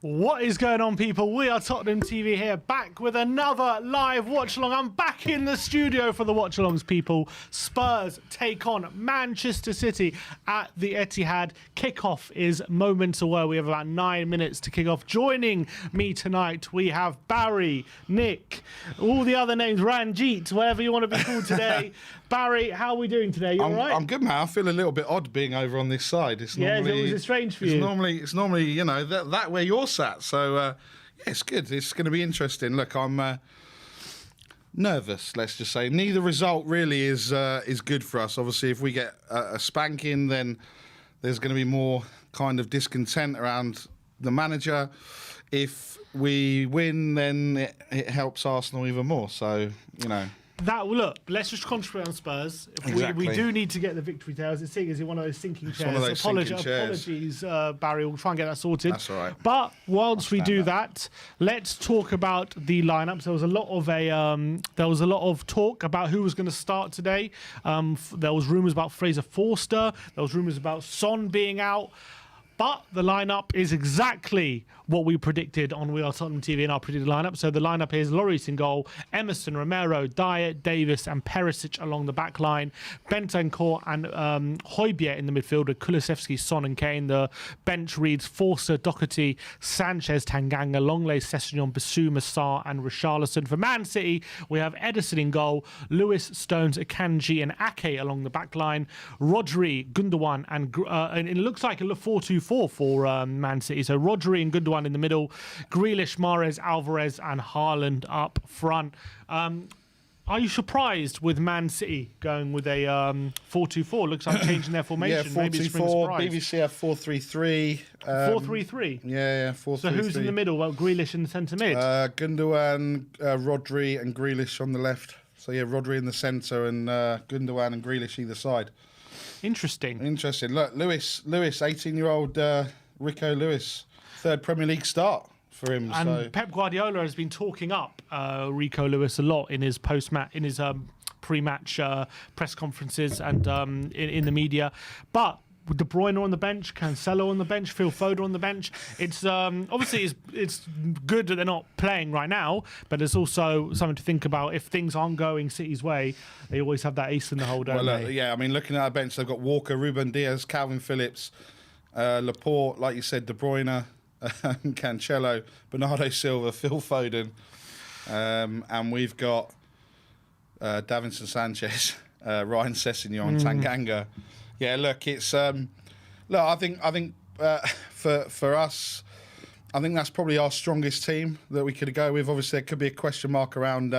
What is going on, people? We are Tottenham TV here, back with another live watch-along. I'm back in the studio for the watch-alongs, people. Spurs take on Manchester City at the Etihad. Kickoff is moments away. We have about 9 minutes to kick off. Joining me tonight, we have Barry, Nick, all the other names, Ranjit, whatever you want to be called today. Barry, how are we doing today? You all right? I'm good, man. I feel a little bit odd being over on this side. It's normally, is it strange for you? It's normally, you know, that where you're sat. So, yeah, it's good. It's going to be interesting. Look, I'm nervous, let's just say. Neither result really is good for us. Obviously, if we get a spanking, then there's going to be more kind of discontent around the manager. If we win, then it helps Arsenal even more. So, you know. Look, let's just concentrate on Spurs. Exactly. We do need to get the victory tails. It's in one of those sinking chairs. One of those sinking chairs. Apologies, Barry. We'll try and get that sorted. That's all right. But whilst we do that, let's talk about the lineups. There was a lot of talk about who was going to start today. There was rumours about Fraser Forster. There was rumours about Son being out. But the lineup is exactly what we predicted on We Are Tottenham TV in our predicted lineup. So the lineup is Lloris in goal, Emerson, Romero, Dyer, Davis and Perisic along the back line, Bentancur and Højbjerg in the midfield with Kulusevski, Son and Kane. The bench reads Forster, Doherty, Sanchez, Tanganga, Longley, Sessegnon, Bissouma, Sarr and Richarlison. For Man City, we have Ederson in goal, Lewis, Stones, Akanji and Ake along the back line, Rodri, Gundogan and it looks like a 4-2-4 for Man City. So Rodri and Gundogan in the middle, Grealish, Mahrez, Alvarez and Haaland up front. Are you surprised with Man City going with a 4-2-4? Looks like changing their formation. Yeah, 4-2-4. BBC have 4-3-3. 4-3-3? Yeah, 4-3-3. So who's in the middle? Well, Grealish in the centre mid? Gundogan, Rodri and Grealish on the left. So yeah, Rodri in the centre and Gundogan and Grealish either side. Interesting. Look, Lewis, 18-year-old Rico Lewis, third Premier League start for him. And Pep Guardiola has been talking up Rico Lewis a lot in his pre-match press conferences and in the media. But with De Bruyne on the bench, Cancelo on the bench, Phil Foden on the bench, it's obviously it's good that they're not playing right now, but it's also something to think about. If things aren't going City's way, they always have that ace in the hole, don't they? Yeah, I mean, looking at our bench, they've got Walker, Ruben Diaz, Calvin Phillips, Laporte, like you said, De Bruyne, Cancelo, Bernardo Silva, Phil Foden, and we've got Davinson Sanchez, Ryan Sessegnon, Tanganga. Yeah, look, it's I think for us, I think that's probably our strongest team that we could go with. Obviously, there could be a question mark around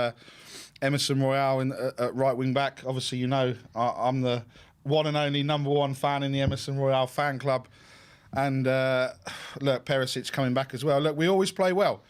Emerson Royale at right wing back. Obviously, you know, I'm the one and only #1 fan in the Emerson Royale fan club, and look, Perisic coming back as well. Look, we always play well.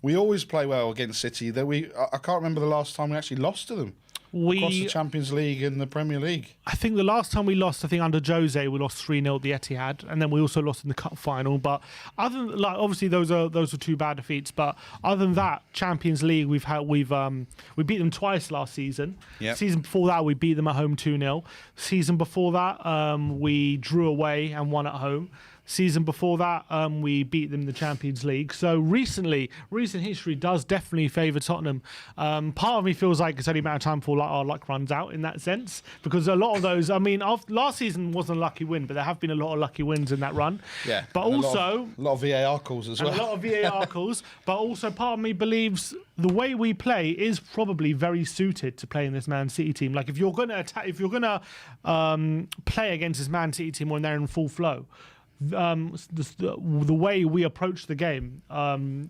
We always play well against City. I can't remember the last time we actually lost to them. Across the Champions League and the Premier League. I think the last time we lost, under Jose, we lost 3-0 at the Etihad, and then we also lost in the cup final. But other than, obviously those are two bad defeats. But other than that, Champions League, we beat them twice last season. Yep. Season before that, we beat them at home 2-0. Season before that, we drew away and won at home. Season before that, we beat them in the Champions League. So recent history does definitely favour Tottenham. Part of me feels like it's only a matter of time before our luck runs out in that sense, because a lot of those, I mean, last season wasn't a lucky win, but there have been a lot of lucky wins in that run. Yeah. But also a lot of VAR calls as well. A lot of VAR calls, but also part of me believes the way we play is probably very suited to playing this Man City team. Like if you're gonna play against this Man City team when they're in full flow, the way we approach the game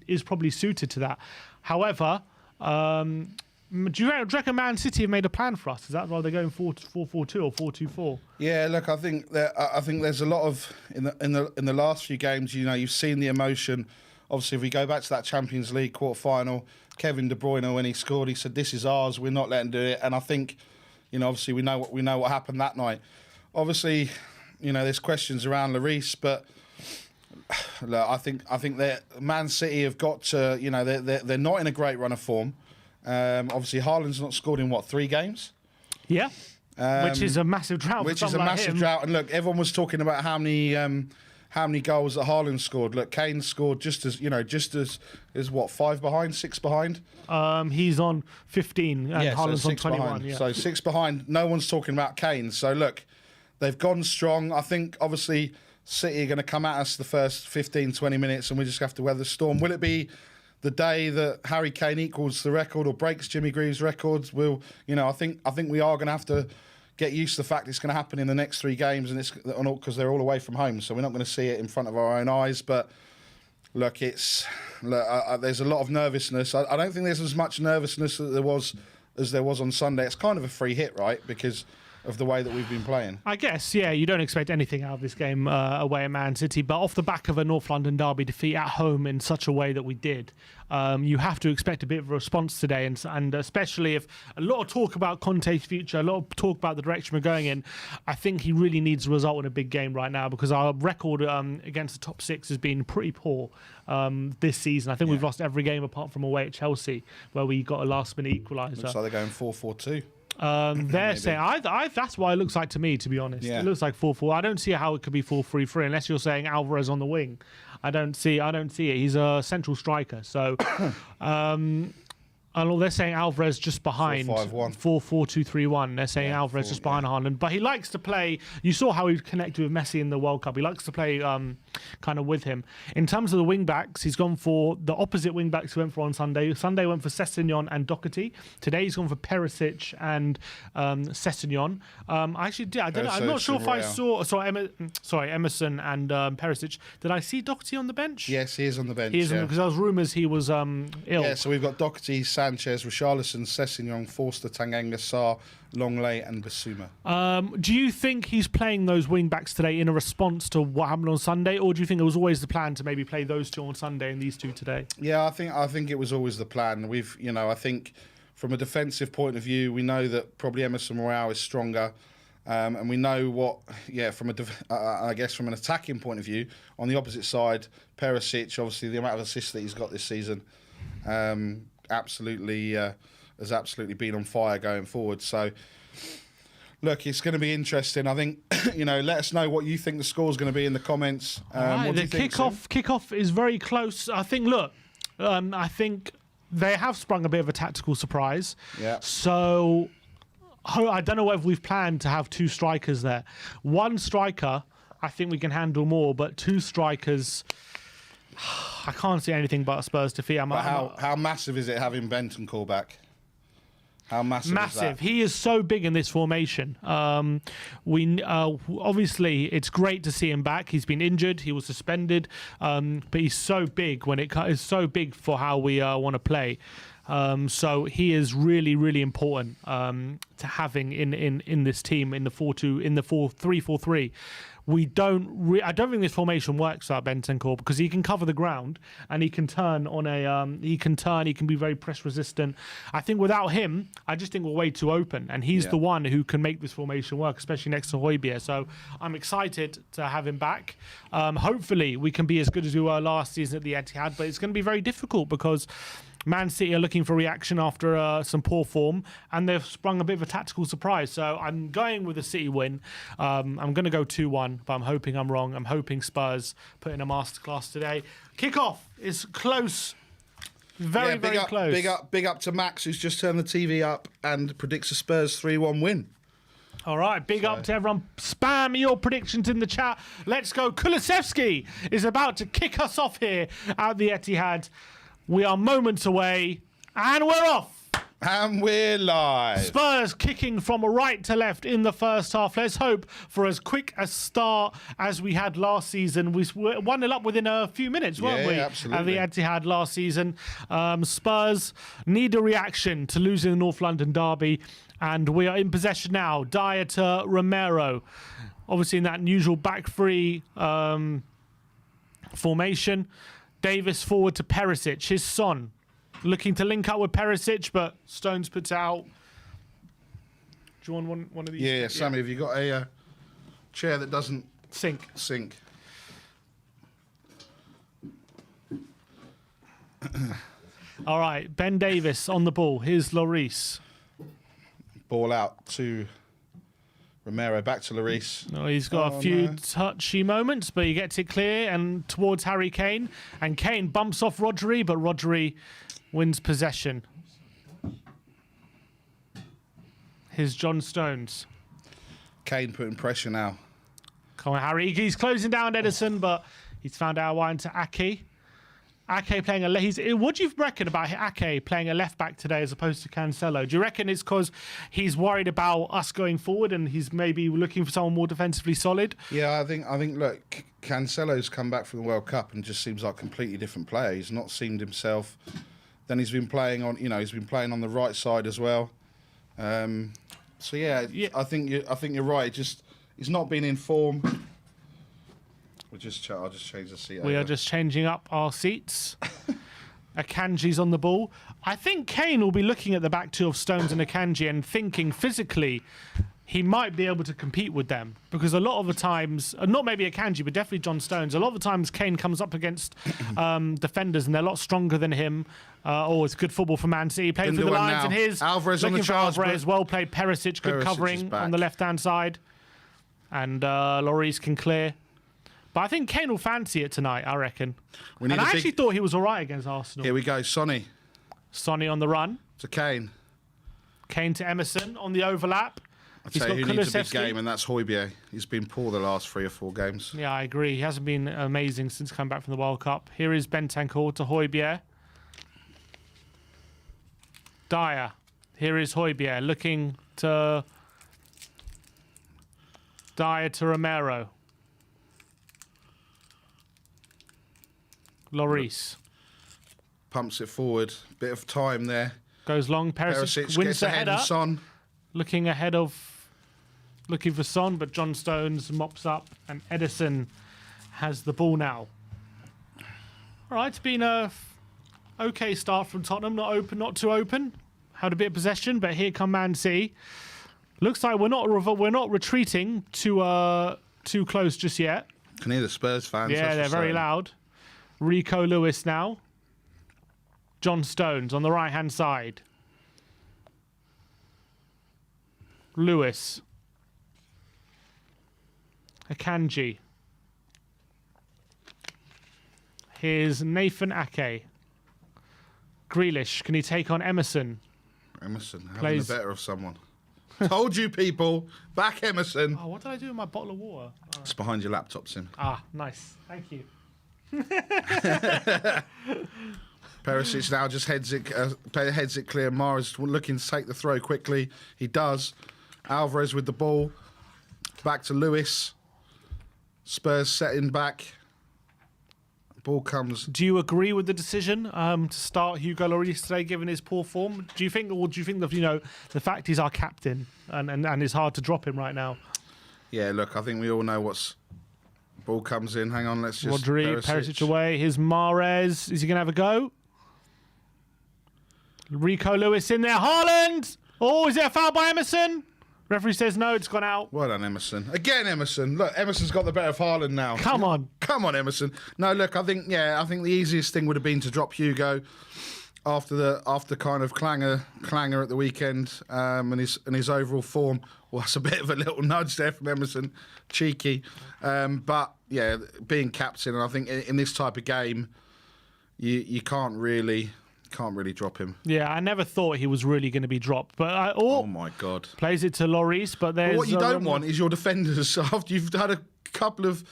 is probably suited to that. However, do you reckon Man City have made a plan for us? Is that why they're going 4-4-2 or 4-2-4? Yeah, look, I think there's a lot of in the last few games. You know, you've seen the emotion. Obviously, if we go back to that Champions League quarter-final, Kevin De Bruyne, when he scored, he said, "This is ours. We're not letting do it." And I think, you know, obviously we know what happened that night. Obviously, you know, there's questions around Lloris, but look, I think that Man City have got to, you know, they're not in a great run of form. Obviously, Haaland's not scored in 3 games. Yeah, which is a massive drought. Which is a massive drought. And look, everyone was talking about how many goals that Haaland scored. Look, Kane scored just as 5 behind, 6 behind. He's on 15 and Haaland's on 21. Yeah. So 6 behind. No one's talking about Kane. So look, they've gone strong. I think obviously City are going to come at us the first 15, 20 minutes, and we just have to weather the storm. Will it be the day that Harry Kane equals the record or breaks Jimmy Greaves' records? I think we are going to have to get used to the fact it's going to happen in the next 3 games, and it's because they're all away from home, so we're not going to see it in front of our own eyes. But look, there's a lot of nervousness. I don't think there's as much nervousness as there was on Sunday. It's kind of a free hit, right? Because of the way that we've been playing. I guess, yeah, you don't expect anything out of this game away at Man City, but off the back of a North London derby defeat at home in such a way that we did, you have to expect a bit of a response today, and especially if a lot of talk about Conte's future, a lot of talk about the direction we're going in. I think he really needs a result in a big game right now, because our record against the top 6 has been pretty poor this season. I think we've lost every game apart from away at Chelsea, where we got a last-minute equaliser. Looks like they're going 4-4-2. They're saying that's what it looks like to me, to be honest. Yeah. It looks like 4-4. I don't see how it could be 4-3-3 unless you're saying Alvarez on the wing. I don't see it. He's a central striker, so and they're saying Alvarez just behind 4-4-2-3-1. They're saying Alvarez just behind Haaland, but he likes to play. You saw how he connected with Messi in the World Cup. He likes to play kind of with him. In terms of the wing backs, he's gone for the opposite wing backs he went for on Sunday. Sunday went for Sessegnon and Doherty. Today he's gone for Perisic and Sessegnon. I'm not sure if I saw. Emerson and Perisic. Did I see Doherty on the bench? Yes, he is on the bench. He is because there was rumours he was ill. Yeah, so we've got Doherty, Sanchez, Richarlison, Sessegnon, Forster, Tanganga, Sarr, Longley and Basuma. Do you think he's playing those wing backs today in a response to what happened on Sunday, or do you think it was always the plan to maybe play those 2 on Sunday and these 2 today? Yeah, I think it was always the plan. I think from a defensive point of view, we know that probably Emerson Royale is stronger, and we know from an attacking point of view, on the opposite side, Perisic, obviously the amount of assists that he's got this season, has absolutely been on fire going forward. So, look, it's going to be interesting. I think, let us know what you think the score is going to be in the comments. Right, the kickoff is very close. I think, I think they have sprung a bit of a tactical surprise. Yeah. So, I don't know whether we've planned to have 2 strikers there. 1 striker, I think we can handle more, but 2 strikers, I can't see anything but a Spurs defeat. How massive is it having Benton call back? How massive is that? He is so big in this formation. Obviously, it's great to see him back. He's been injured. He was suspended. But he's so big it's so big for how we want to play. So he is really, really important to having in this team in the 4-3-3. I don't think this formation works out Bentancur, because he can cover the ground and he can turn he can be very press resistant. I think without him, I just think we're way too open, and he's the one who can make this formation work, especially next to Højbjerg. So I'm excited to have him back. Hopefully we can be as good as we were last season at the Etihad, but it's going to be very difficult because Man City are looking for reaction after some poor form, and they've sprung a bit of a tactical surprise. So I'm going with a City win. I'm going to go 2-1, but I'm hoping I'm wrong. I'm hoping Spurs put in a masterclass today. Kickoff is close. Very close. Big up to Max, who's just turned the TV up and predicts a Spurs 3-1 win. All right, big up to everyone. Spam your predictions in the chat. Let's go. Kulusevski is about to kick us off here at the Etihad. We are moments away, and we're off. And we're live. Spurs kicking from right to left in the first half. Let's hope for as quick a start as we had last season. We were 1-0 up within a few minutes, weren't we? Absolutely. At the Etihad last season. Spurs need a reaction to losing the North London derby, and we are in possession now. Dyer to Romero. Obviously in that usual back three formation. Davis forward to Perisic. His son. Looking to link up with Perisic, but Stones puts out. Do you want one of these? Yeah, Sammy, have you got a chair that doesn't sink? All right, Ben Davis on the ball. Here's Lloris. Ball out to Romero, back to Lloris. Oh, he's got a few touchy moments, but he gets it clear and towards Harry Kane. And Kane bumps off Rodri, but Rodri wins possession. Here's John Stones. Kane putting pressure now. Come on, Harry. He's closing down Edison, but he's found out wide into Ake. Ake playing what do you reckon about Ake playing a left back today as opposed to Cancelo? Do you reckon it's because he's worried about us going forward and he's maybe looking for someone more defensively solid? Yeah, I think look, Cancelo's come back from the World Cup and just seems like a completely different player. He's not seemed himself. Then he's been playing on, he's been playing on the right side as well. So yeah, I think you're right. Just he's not been in form. I'll just change the seat. We are just changing up our seats. Akanji's on the ball. I think Kane will be looking at the back two of Stones and Akanji and thinking physically he might be able to compete with them. Because a lot of the times, not maybe Akanji, but definitely John Stones, a lot of the times Kane comes up against defenders and they're a lot stronger than him. It's good football for Man City. Playing through the lines and his. Alvarez on the charge. Alvarez, well played. Perisic, good covering on the left-hand side. And Lloris can clear. But I think Kane will fancy it tonight, I reckon. And I actually thought he was all right against Arsenal. Here we go, Sonny. Sonny on the run. To Kane. Kane to Emerson on the overlap. I'll tell you who needs a big game, and that's Højbjerg. He's been poor the last 3 or 4 games. Yeah, I agree. He hasn't been amazing since coming back from the World Cup. Here is Bentancur to Højbjerg. Dyer. Here is Højbjerg looking to Dyer to Romero. Lloris. Pumps it forward. Bit of time there. Goes long. Perisic wins the header. Son. Looking for Son, but John Stones mops up and Edison has the ball now. All right, it's been a okay start from Tottenham. Not too open. Had a bit of possession, but here come Man City. Looks like we're not retreating too close just yet. Can hear the Spurs fans. Yeah, they're very loud. Rico Lewis now. John Stones on the right-hand side. Lewis. Akanji. Here's Nathan Ake. Grealish, can he take on Emerson? Emerson, having the better of someone. Told you, people. Back Emerson. Oh, what did I do with my bottle of water? It's behind your laptop, Sim. Ah, nice. Thank you. Perisic now just heads it clear. Mara's looking to take the throw quickly. He does. Alvarez with the ball. Back to Lewis. Spurs setting back. Ball comes. Do you agree with the decision to start Hugo Lloris today, given his poor form? Do you think that the fact he's our captain and it's hard to drop him right now? Yeah, look, I think we all know what's. Ball comes in. Hang on, let's just. Rodri, Perisic away. Here's Mahrez. Is he gonna have a go? Rico Lewis in there. Haaland. Oh, is it a foul by Emerson? Referee says no, it's gone out. Well done, Emerson. Again, Emerson. Look, Emerson's got the better of Haaland now. Come on, Emerson. No, look, I think the easiest thing would have been to drop Hugo. after kind of clanger at the weekend, and his overall form was a bit of a little nudge there from Emerson, cheeky. But yeah, being captain, and I think in this type of game, you can't really drop him. Yeah, I never thought he was really going to be dropped, but Oh my God! Plays it to Lloris, but there's But what you don't want is your defenders after you've had a couple of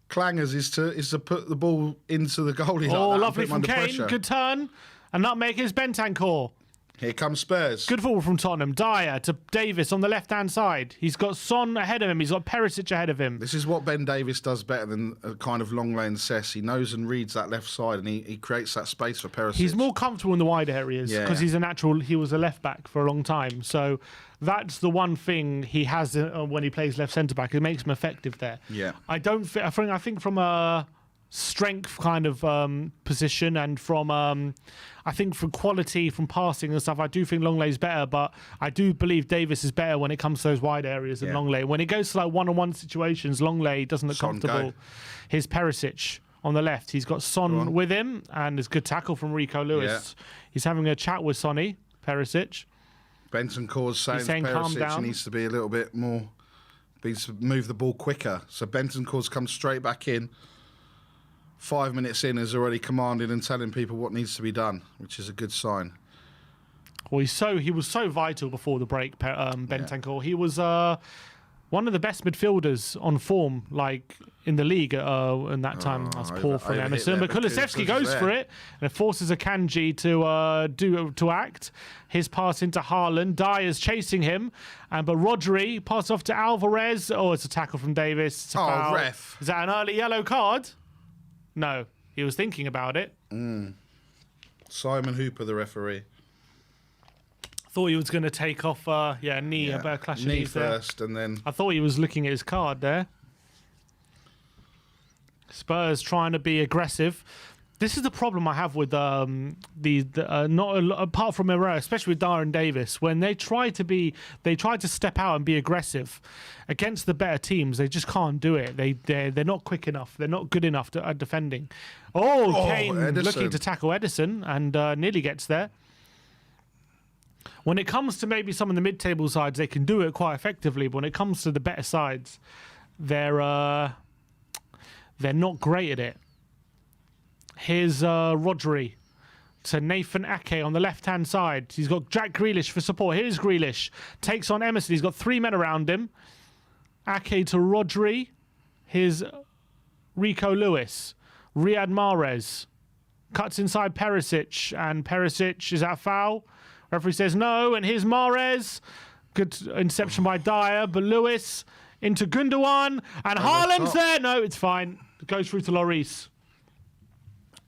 clangers is to put the ball into the goalie. Oh, like that lovely and put him from under Kane. pressure. Good turn. And nutmeg is Bentancur. Here comes Spurs. Good football from Tottenham. Dyer to Davis on the left-hand side. He's got Son ahead of him. He's got Perisic ahead of him. This is what Ben Davies does better than a kind of long lane Cess. He knows and reads that left side, and he creates that space for Perisic. He's more comfortable in the wide areas because Yeah. he was a left-back for a long time. So that's the one thing he has when he plays left centre-back. It makes him effective there. Yeah. I think from a strength kind of position and from I think from quality from passing and stuff, I do think Longlay's better, but I do believe Davis is better when it comes to those wide areas than Longley. When it goes to like one-on-one situations, Longley doesn't look comfortable. Here's Perisic on the left. He's got Son with him, and there's good tackle from Rico Lewis. Yeah. He's having a chat with Sonny, Perisic. Bentancur's saying calm Perisic down. needs to be a little bit more, needs to move the ball quicker. So Bentancur's come straight back in. 5 minutes in, is already commanding and telling people what needs to be done, which is a good sign. Well, he was so vital before the break, Bentancur. He was one of the best midfielders on form, like in the league in that time. That's poor from Emerson, but Kulusevski goes for it and it forces Akanji to act. His pass into Haaland. Dyer's chasing him, but Rodri passes off to Alvarez. Oh, it's a tackle from Davis. It's a foul. Ref! Is that an early yellow card? No, he was thinking about it. Simon Hooper, the referee. Thought he was going to take off, a better clash of knee knees there. first, and then I thought he was looking at his card there. Spurs trying to be aggressive. This is the problem I have with apart from Herrera, especially with Dyer and Davis, when they try to step out and be aggressive against the better teams, they just can't do it. They're not quick enough. They're not good enough at defending. Kane Ederson. looking to tackle Edison and nearly gets there. When it comes to maybe some of the mid-table sides, they can do it quite effectively. But when it comes to the better sides, they're not great at it. Here's Rodri to Nathan Ake on the left-hand side. He's got Jack Grealish for support. Here's Grealish. Takes on Emerson. He's got 3 men around him. Ake to Rodri. Here's Rico Lewis. Riyad Mahrez. Cuts inside Perisic. And Perisic is at a foul. Referee says no. And here's Mahrez. Good interception by Dyer. But Lewis into Gundogan. And Haaland's there. No, it's fine. It goes through to Lloris.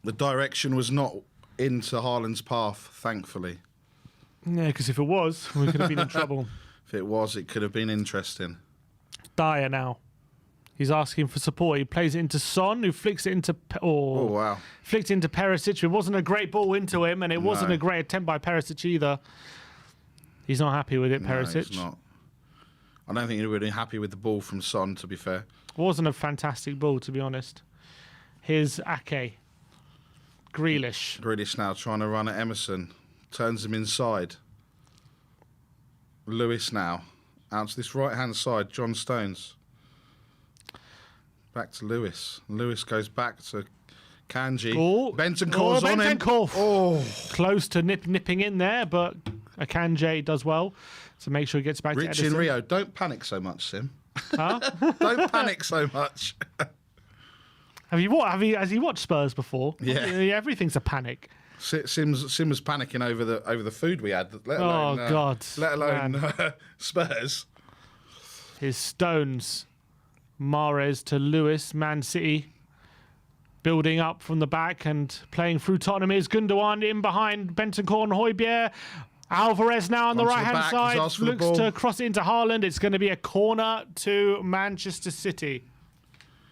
the direction was not into Haaland's path, thankfully. Yeah, because if it was, we could have been in trouble. If it was, it could have been interesting. Dyer now. He's asking for support. He plays it into Son, who flicks it into... Oh, wow. Flicked into Perisic. It wasn't a great ball into him, and it wasn't a great attempt by Perisic either. He's not happy with it, Perisic. No, he's not. I don't think he would be happy with the ball from Son, to be fair. Wasn't a fantastic ball, to be honest. Here's Ake. Grealish. Grealish now trying to run at Emerson. Turns him inside. Lewis now. Out to this right-hand side, John Stones. Back to Lewis. Lewis goes back to Kanji. Oh. Bentancur's on him. Oh. Close to nipping in there, but Akanji does well to make sure he gets back to Rich Edison. in Rio, don't panic so much, Sim. Huh? Don't panic so much. Has he watched Spurs before? Yeah. Everything's a panic. Sim was panicking over the food we had. Let alone, God. Let alone Spurs. His Stones. Mahrez to Lewis, Man City. Building up from the back and playing through Tottenham is Gundogan in behind Bentancur and Højbjerg. Alvarez now on the right-hand side. Looks to cross it into Haaland. It's going to be a corner to Manchester City.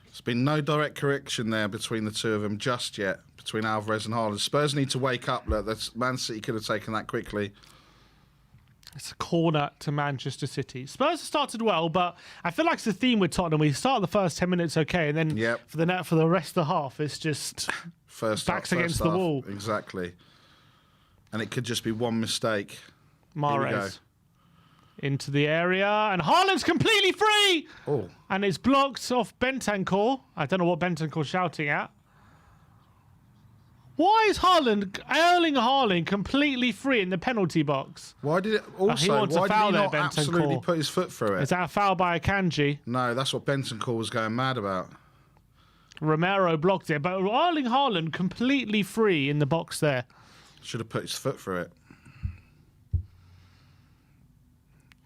There's been no direct correction there between the two of them just yet, between Alvarez and Haaland. Spurs need to wake up. Look, Man City could have taken that quickly. It's a corner to Manchester City. Spurs have started well, but I feel like it's the theme with Tottenham. We start the first 10 minutes okay, and then for the rest of the half, it's just backs against the wall. Exactly. And it could just be one mistake. Mahrez into the area, and Haaland's completely free. Oh. And it's blocked off Bentancur. I don't know what Bentancur's shouting at. Why is Erling Haaland completely free in the penalty box? Why did it also? wants a Why foul did he there, not Bentancur. absolutely put his foot through it? Is that a foul by Akanji? No, that's what Bentancur was going mad about. Romero blocked it, but Erling Haaland completely free in the box there. Should have put his foot through it.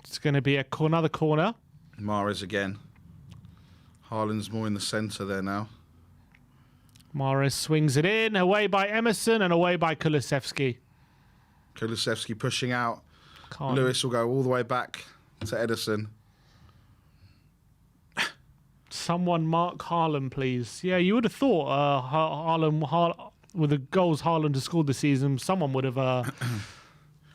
It's going to be another corner. Mahrez again. Haaland's more in the centre there now. Mahrez swings it in, away by Emerson and away by Kulusevski. Kulusevski pushing out. Can't. Lewis will go all the way back to Ederson. Someone mark Haaland, please. Yeah, you would have thought Haaland, with the goals Haaland has scored this season, someone would have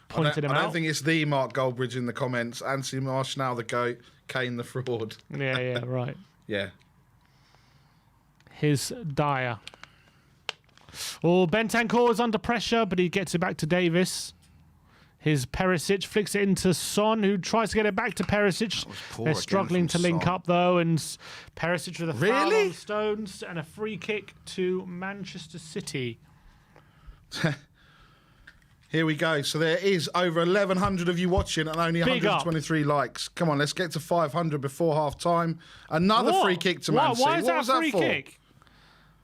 pointed him out. I don't think it's the Mark Goldbridge in the comments. Anthony Martial, the GOAT. Kane, the fraud. Yeah, right. Yeah. His Dyer. Oh, Bentancur is under pressure, but he gets it back to Davis. His Perisic flicks it into Son, who tries to get it back to Perisic. They're struggling to link up, though, and Perisic with a foul on Stones and a free kick to Manchester City. Here we go. So there is over 1,100 of you watching and only 123 likes. Come on, let's get to 500 before half-time. Another free kick to Man City. Why is that a free kick?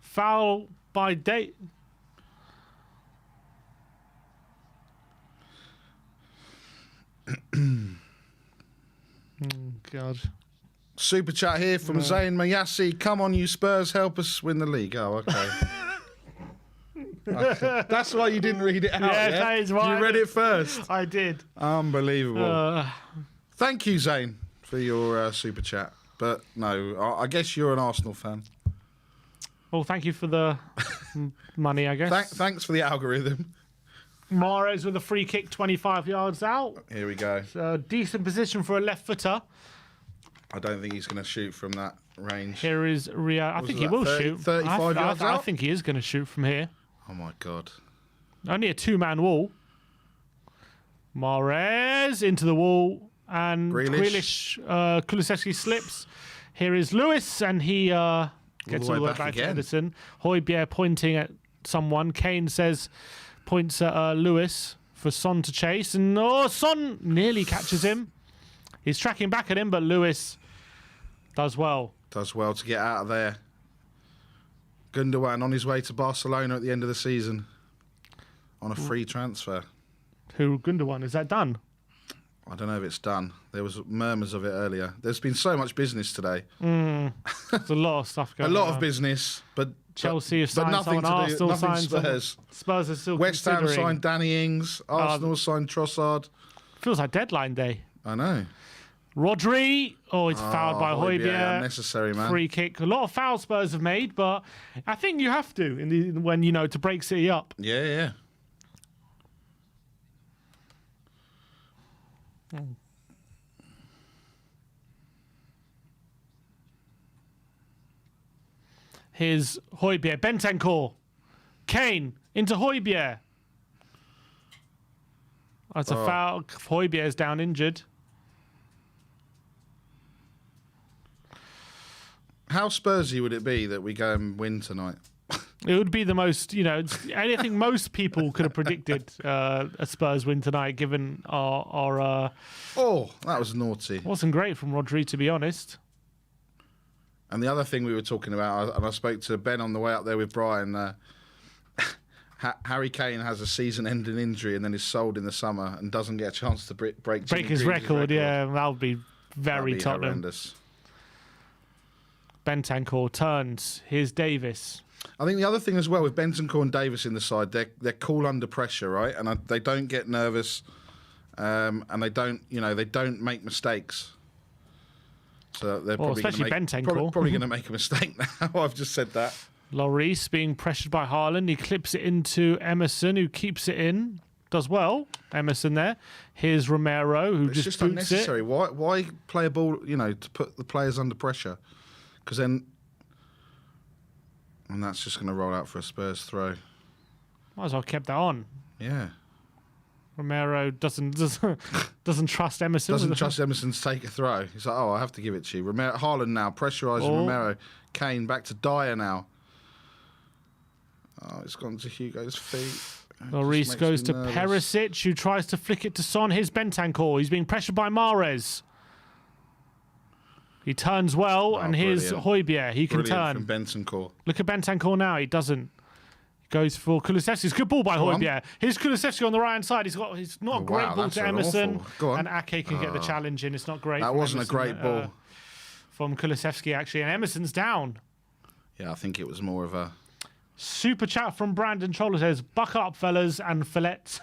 Foul by Date. God. Super chat here from Zayn Mayassi. Come on, you Spurs, help us win the league. Oh, okay. Okay. That's why you didn't read it out. Yeah, yeah? that is why. You read it first. I did. Unbelievable. Thank you, Zayn, for your super chat. But no, I guess you're an Arsenal fan. Well, thank you for the money, I guess. Thanks for the algorithm. Mahrez with a free kick 25 yards out. Here we go. It's a decent position for a left footer. I don't think he's going to shoot from that range. Here is Rio. I think he will shoot. 35 yards out? I think he is going to shoot from here. Oh, my God. Only a two-man wall. Mahrez into the wall. And Kulusevski slips. Here is Lewis, and he gets all the way back to Ederson. Højbjerg pointing at someone. Kane points at Lewis for Son to chase. And Son nearly catches him. He's tracking back at him, but Lewis does well. Does well to get out of there. Gundogan on his way to Barcelona at the end of the season on a free transfer. Who, Gundogan? Is that done? I don't know if it's done. There was murmurs of it earlier. There's been so much business today. There's a lot of stuff going on. A lot of business, but Chelsea have signed someone, Arsenal signed Spurs. Spurs are still West Ham considering. signed Danny Ings. Arsenal signed Trossard. Feels like deadline day. I know. Rodri. Oh, it's fouled by Højbjerg. Unnecessary, man. Free kick. A lot of fouls Spurs have made, but I think you have to when to break City up. Yeah. Here's Højbjerg. Bentancur. Kane into Højbjerg. That's a foul. Højbjerg's down injured. How Spursy would it be that we go and win tonight? It would be the most, anything most people could have predicted a Spurs win tonight, given our that was naughty. Wasn't great from Rodri, to be honest. And the other thing we were talking about, and I spoke to Ben on the way up there with Brian, Harry Kane has a season-ending injury and then is sold in the summer and doesn't get a chance to break his record. Yeah, that would be very Tottenham. Horrendous. Bentancur turns. Here's Davis. I think the other thing as well with Bentancur and Davis in the side, they're cool under pressure, right? And they don't get nervous, and they don't make mistakes. So they're probably going to make a mistake now. I've just said that. Lloris being pressured by Haaland. He clips it into Emerson, who keeps it in. Does well. Emerson there. Here's Romero, who just boots unnecessary. It. Why play a ball, to put the players under pressure? Because then... And that's just going to roll out for a Spurs throw. Might as well kept that on. Yeah. Romero doesn't trust Emerson. Doesn't trust Emerson to take a throw. He's like, oh, I have to give it to you. Haaland now pressurising Romero. Kane back to Dyer now. Oh, it's gone to Hugo's feet. Lloris goes to Perisic, who tries to flick it to Son. Here's Bentancur. He's being pressured by Mahrez. He turns well, and here's Højbjerg. He can turn. From Bentancur. Look at Bentancur now. He doesn't. He goes for Kulusevski. Good ball by Højbjerg. Here's Kulusevski on the right-hand side. He's not a great ball to Emerson. And Ake can get the challenge in. It's not great. That wasn't Emerson, a great ball. From Kulusevski, actually. And Emerson's down. Yeah, I think it was more of a... Super chat from Brandon Choller says, "Buck up, fellas and felletes.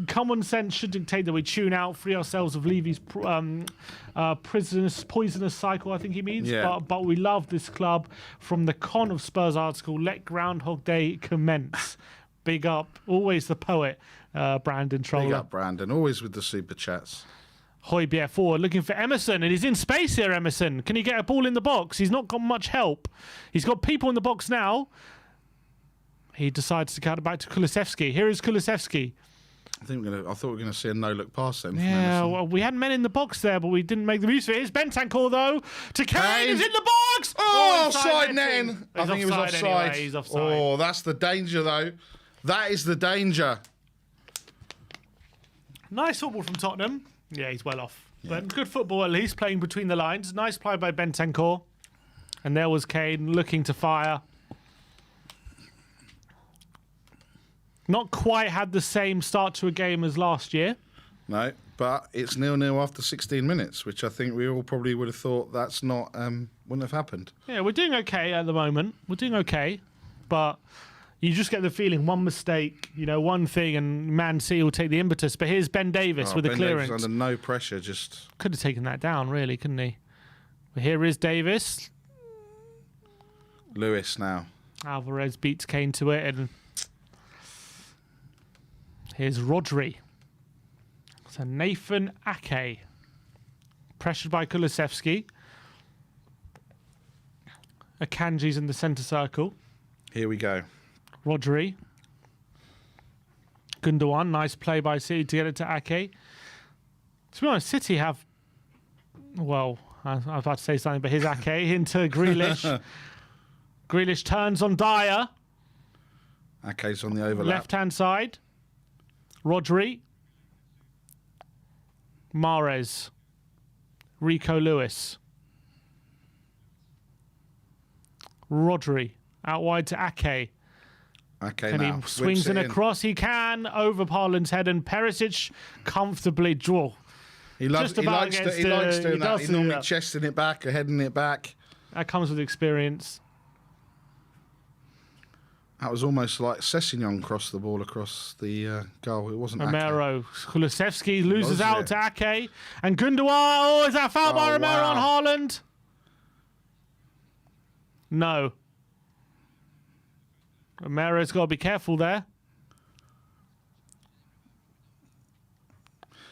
Common sense should dictate that we tune out, free ourselves of Levy's poisonous cycle." I think he means. Yeah. But we love this club. From the Con of Spurs article, let Groundhog Day commence. Big up, always the poet, Brandon Choller. Big up, Brandon. Always with the super chats. Højbjerg forward, looking for Emerson, and he's in space here, Emerson. Can he get a ball in the box? He's not got much help. He's got people in the box now. He decides to cut it back to Kulusevski. Here is Kulusevski. I thought we were going to see a no-look pass then. Yeah, well, we had men in the box there, but we didn't make the use of it. Here's Bentancur, though, to Kane. He's in the box! Oh, offside netting. I think he was offside. Anyway. He's offside. Oh, that's the danger, though. That is the danger. Nice football from Tottenham. Yeah, he's well off. Yeah. But good football at least, playing between the lines. Nice play by Bentancur. And there was Kane looking to fire. Not quite had the same start to a game as last year. No, but it's 0-0 after 16 minutes, which I think we all probably would have thought that's not, wouldn't have happened. Yeah, we're doing okay at the moment. We're doing okay, but you just get the feeling one mistake, one thing, and Man City will take the impetus. But here's Ben Davis with a clearance. Davis under no pressure, just... Could have taken that down, really, couldn't he? But here is Davis. Lewis now. Alvarez beats Kane to it, and here's Rodri. So Nathan Ake, pressured by Kulusevski. Akanji's in the centre circle. Here we go. Rodri. Gundogan, nice play by City to get it to Ake. To be honest, City have... Well, I was about to say something, but here's Ake into Grealish. Grealish turns on Dyer. Ake's on the overlap. Left-hand side. Rodri. Mahrez. Rico Lewis. Rodri. Out wide to Ake. And he swings in across. He can over Haaland's head, and Perisic comfortably draw. He likes doing that. He's normally chesting it back or heading it back. That comes with experience. That was almost like Sessegnon crossed the ball across the goal. It wasn't Romero. Kulusevski loses out to Ake. And Gundogan. Oh, is that a foul by Romero on Haaland? No. Romero's got to be careful there.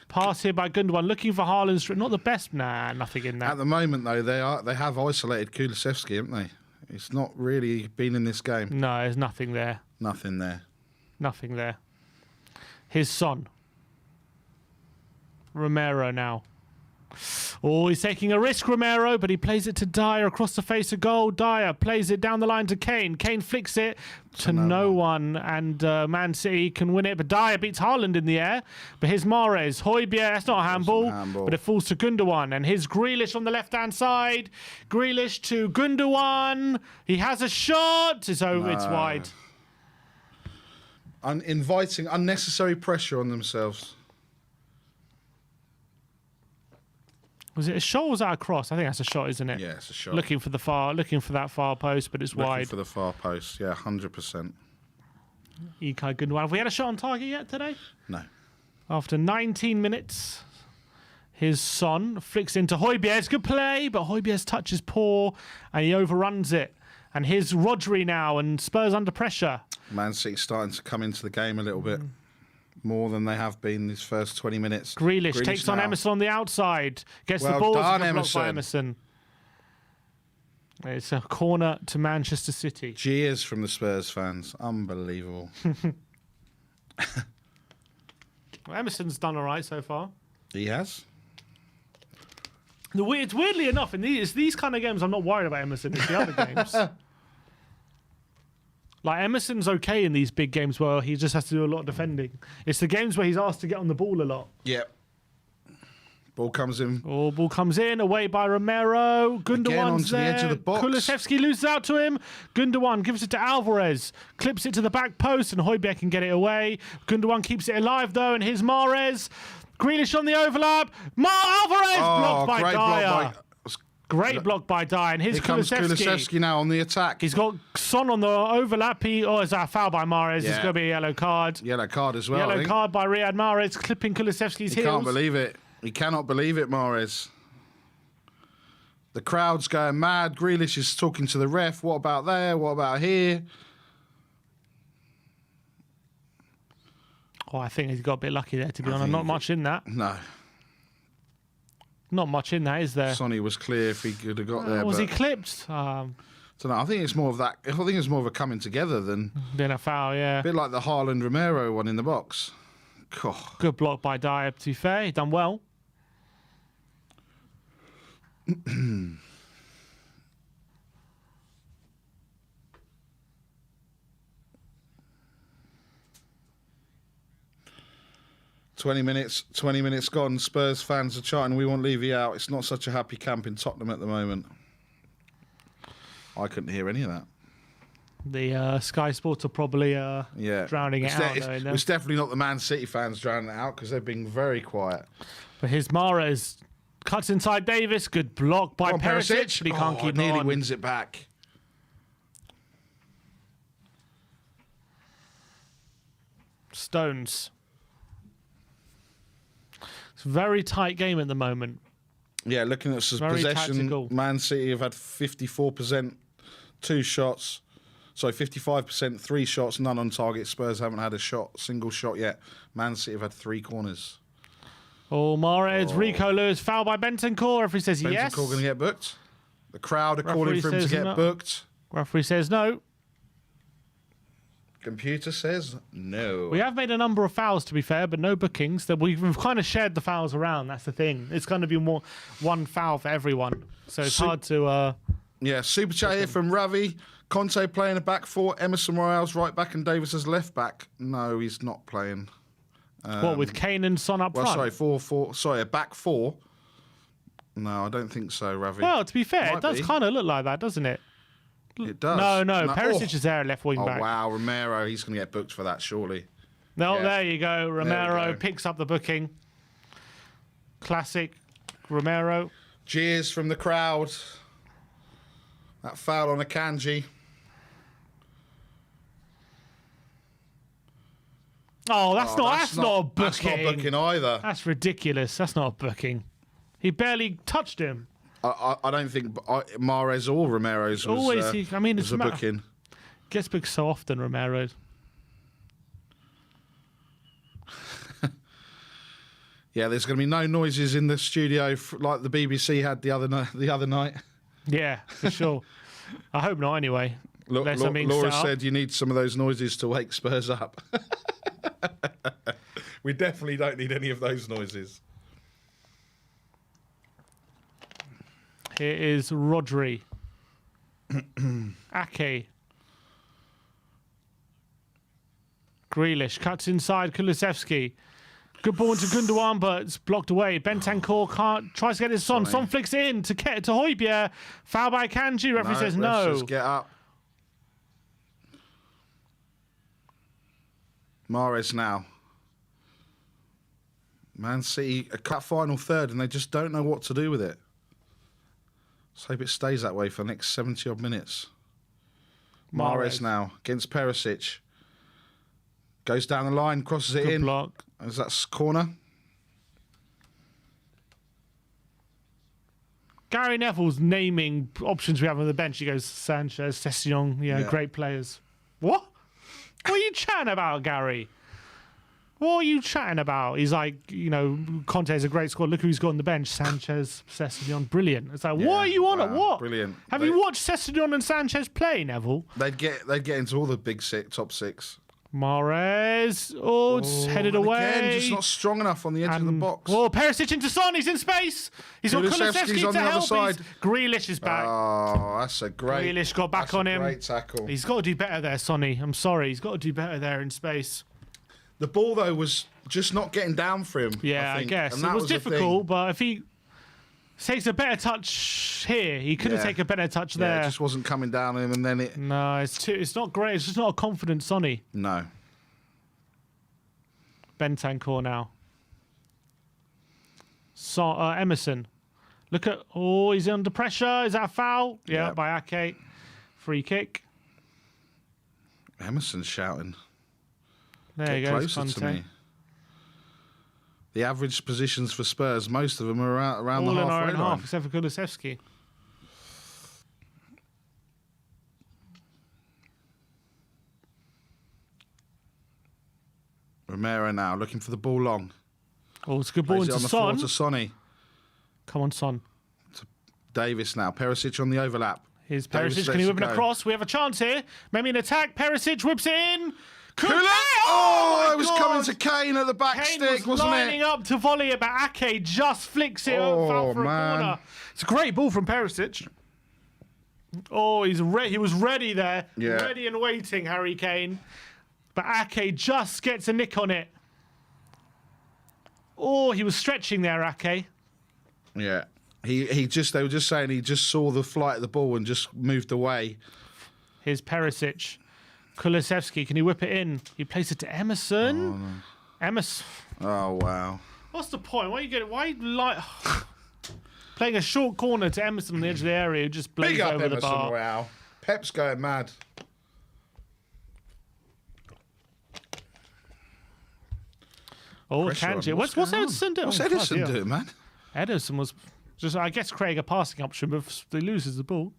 Pass here by Gundogan, looking for Haaland's. Not the best. Nah, nothing in that. At the moment, though, they have isolated Kulusevski, haven't they? It's not really been in this game. No, there's nothing there. Nothing there. Nothing there. His son. Romero now. Oh, he's taking a risk, Romero, but he plays it to Dyer across the face of goal. Dyer plays it down the line to Kane. Kane flicks it to no one, and Man City can win it. But Dyer beats Haaland in the air. But here's Mahrez. Højbjerg, that's not a handball, but it falls to Gundogan. And here's Grealish on the left-hand side. Grealish to Gundogan. He has a shot. It's over. It's wide. Inviting unnecessary pressure on themselves. Was it a shot or was that a cross? I think that's a shot, isn't it? Yeah, it's a shot. Looking for that far post, but it's wide. Looking for the far post, yeah, 100%. Ilkay Gundogan. Have we had a shot on target yet today? No. After 19 minutes, his son flicks into Højbjerg's good play, but Højbjerg's touch is poor, and he overruns it. And here's Rodri now, and Spurs under pressure. Man City starting to come into the game a little bit. More than they have been these first 20 minutes. Grealish takes on Emerson on the outside. Gets the ball blocked by Emerson. It's a corner to Manchester City. Cheers from the Spurs fans. Unbelievable. Well, Emerson's done all right so far. He has. It's weirdly enough, in these kind of games, I'm not worried about Emerson. It's the other games. Like, Emerson's okay in these big games where he just has to do a lot of defending. It's the games where he's asked to get on the ball a lot. Yep. Ball comes in. Oh, ball comes in, away by Romero. Gundogan's the there. edge of the box. Kulusevski loses out to him. Gundogan gives it to Alvarez. Clips it to the back post, and Højbjerg can get it away. Gundogan keeps it alive, though, and here's Mahrez. Grealish on the overlap. Alvarez blocked by Dyer. Great block by Dyer. And here's Here comes Kulusevski now on the attack. He's got Son on the overlap. Is that a foul by Mahrez? Yeah. It's going to be a yellow card. Yellow card as well. Yellow card by Riyad Mahrez, clipping Kulusevski's heels. He can't believe it. He cannot believe it, Mahrez. The crowd's going mad. Grealish is talking to the ref. What about there? What about here? Oh, I think he's got a bit lucky there, to be honest. Not much in that. No. Not much in that, is there? Sonny was clear if he could have got there. Was but he clipped? I don't know. I think it's more of that. I think it's more of a coming together than A foul, yeah. a bit like the Haaland Romero one in the box. Oh. Good block by Dyer, to be fair. He done well. 20 minutes gone. Spurs fans are chanting, "We want Levy out." It's not such a happy camp in Tottenham at the moment. I couldn't hear any of that. The Sky Sports are probably drowning it out. It's definitely not the Man City fans drowning it out because they're being very quiet. But here's Mahrez. Cuts inside Davis. Good block by Perisic. But he can't keep it nearly on. wins it back. Stones. It's a very tight game at the moment. Yeah, looking at possession, tactical. Man City have had 54%, 2 shots. Sorry, 55%, 3 shots, none on target. Spurs haven't had a single shot yet. Man City have had 3 corners. Oh, Mahrez, Rico Lewis, foul by Bentancur. Referee says yes. Bentancur going to get booked. The crowd are calling for him to get booked. Referee says no. Computer says no. We have made a number of fouls, to be fair, but no bookings. That we've kind of shared the fouls around. That's the thing. It's going to be one foul for everyone, so it's hard to. Yeah, super chat here from Ravi. Conte playing a back 4. Emerson Royale's right back and Davis as left back. No, he's not playing. What, with Kane and Son up front? Sorry, 4-4. Sorry, a back 4. No, I don't think so, Ravi. Well, to be fair, it does kind of look like that, doesn't it? It does. No. Perisic is there, left wing back. Oh, wow. Romero, he's going to get booked for that, surely. No, yeah. There you go. Romero you go. picks up the booking. Classic Romero. Cheers from the crowd. That foul on Akanji. Oh, that's not a booking. That's not booking either. That's ridiculous. That's not a booking. He barely touched him. I don't think Mahrez or Romero's was, was a booking. Gets booked so often, Romero. Yeah, there's going to be no noises in the studio like the BBC had the other night. Yeah, for sure. I hope not. Anyway, Laura said you need some of those noises to wake Spurs up. We definitely don't need any of those noises. Here is Rodri. Ake. Grealish cuts inside Kulusevski. Good ball into Gundogan, but it's blocked away. Bentancur tries to get his Son. Son flicks it in to Højbjerg. Foul by Kanji. Referee says no. Just get up. Mahrez now. Man City a cut final third, and they just don't know what to do with it. Let's hope it stays that way for the next 70-odd minutes. Mahrez now against Perisic. Goes down the line, crosses it in. Block. Is that corner? Gary Neville's naming options we have on the bench. He goes Sanchez, Sessegnon, yeah, great players. What? What are you chatting about, Gary? What are you chatting about? He's like, Conte's a great squad. Look who's got on the bench. Sanchez, Sessegnon, brilliant. It's like, what are you on at? What? Brilliant. Have you watched Sessegnon and Sanchez play, Neville? They'd get into all the big top 6. Mahrez. Oh, it's headed and away. Again, just not strong enough on the edge of the box. Oh, Perisic into Son. He's in space. He's got Kulusevski's Kulusevski on to the other help. side. Grealish is back. Oh, that's a great. Grealish got back on him. Great tackle. He's got to do better there, Sonny. I'm sorry. He's got to do better there in space. The ball, though, was just not getting down for him. Yeah, I think. guess. And It that was the difficult, thing. but if he takes a better touch here, he could have taken a better touch there. Yeah, it just wasn't coming down on him, and then it. No, it's not great. It's just not a confident Sonny. No. Bentancur now. Emerson. Look at... Oh, he's under pressure. Is that a foul? Yeah, by Ake. Free kick. Emerson's shouting. There you go. Closer to me. The average positions for Spurs, most of them are around the All in our halfway own line. half, except for Kulusevski. Romero now looking for the ball long. Oh, it's a good ball Plays it into on the floor Son. to Sonny. Come on, Son. Davis now. Perisic on the overlap. Here's Davis Perisic. Can he lets whip it it go. across? We have a chance here. Maybe an attack. Perisic whips it in. Oh, my it was God. coming to Kane at the back Kane stick, was wasn't lining it? up to volley it, but Ake just flicks it out for man. a corner. It's a great ball from Perisic. Oh, he was ready there. Yeah. Ready and waiting, Harry Kane. But Ake just gets a nick on it. Oh, he was stretching there, Ake. Yeah. They were just saying he just saw the flight of the ball and just moved away. Here's Perisic. Kulusevski, can he whip it in? He plays it to Emerson. Oh, no. Emerson. Oh, wow. What's the point? Why are you like playing a short corner to Emerson on the edge of the area who just blows Big up over Emerson the bar? Royale. Pep's going mad. Oh, Pressure on. Kanji. What's Ederson doing? What's Oh, Ederson God, yeah. doing, man? Ederson was just, I guess, Craig a passing option, but he loses the ball.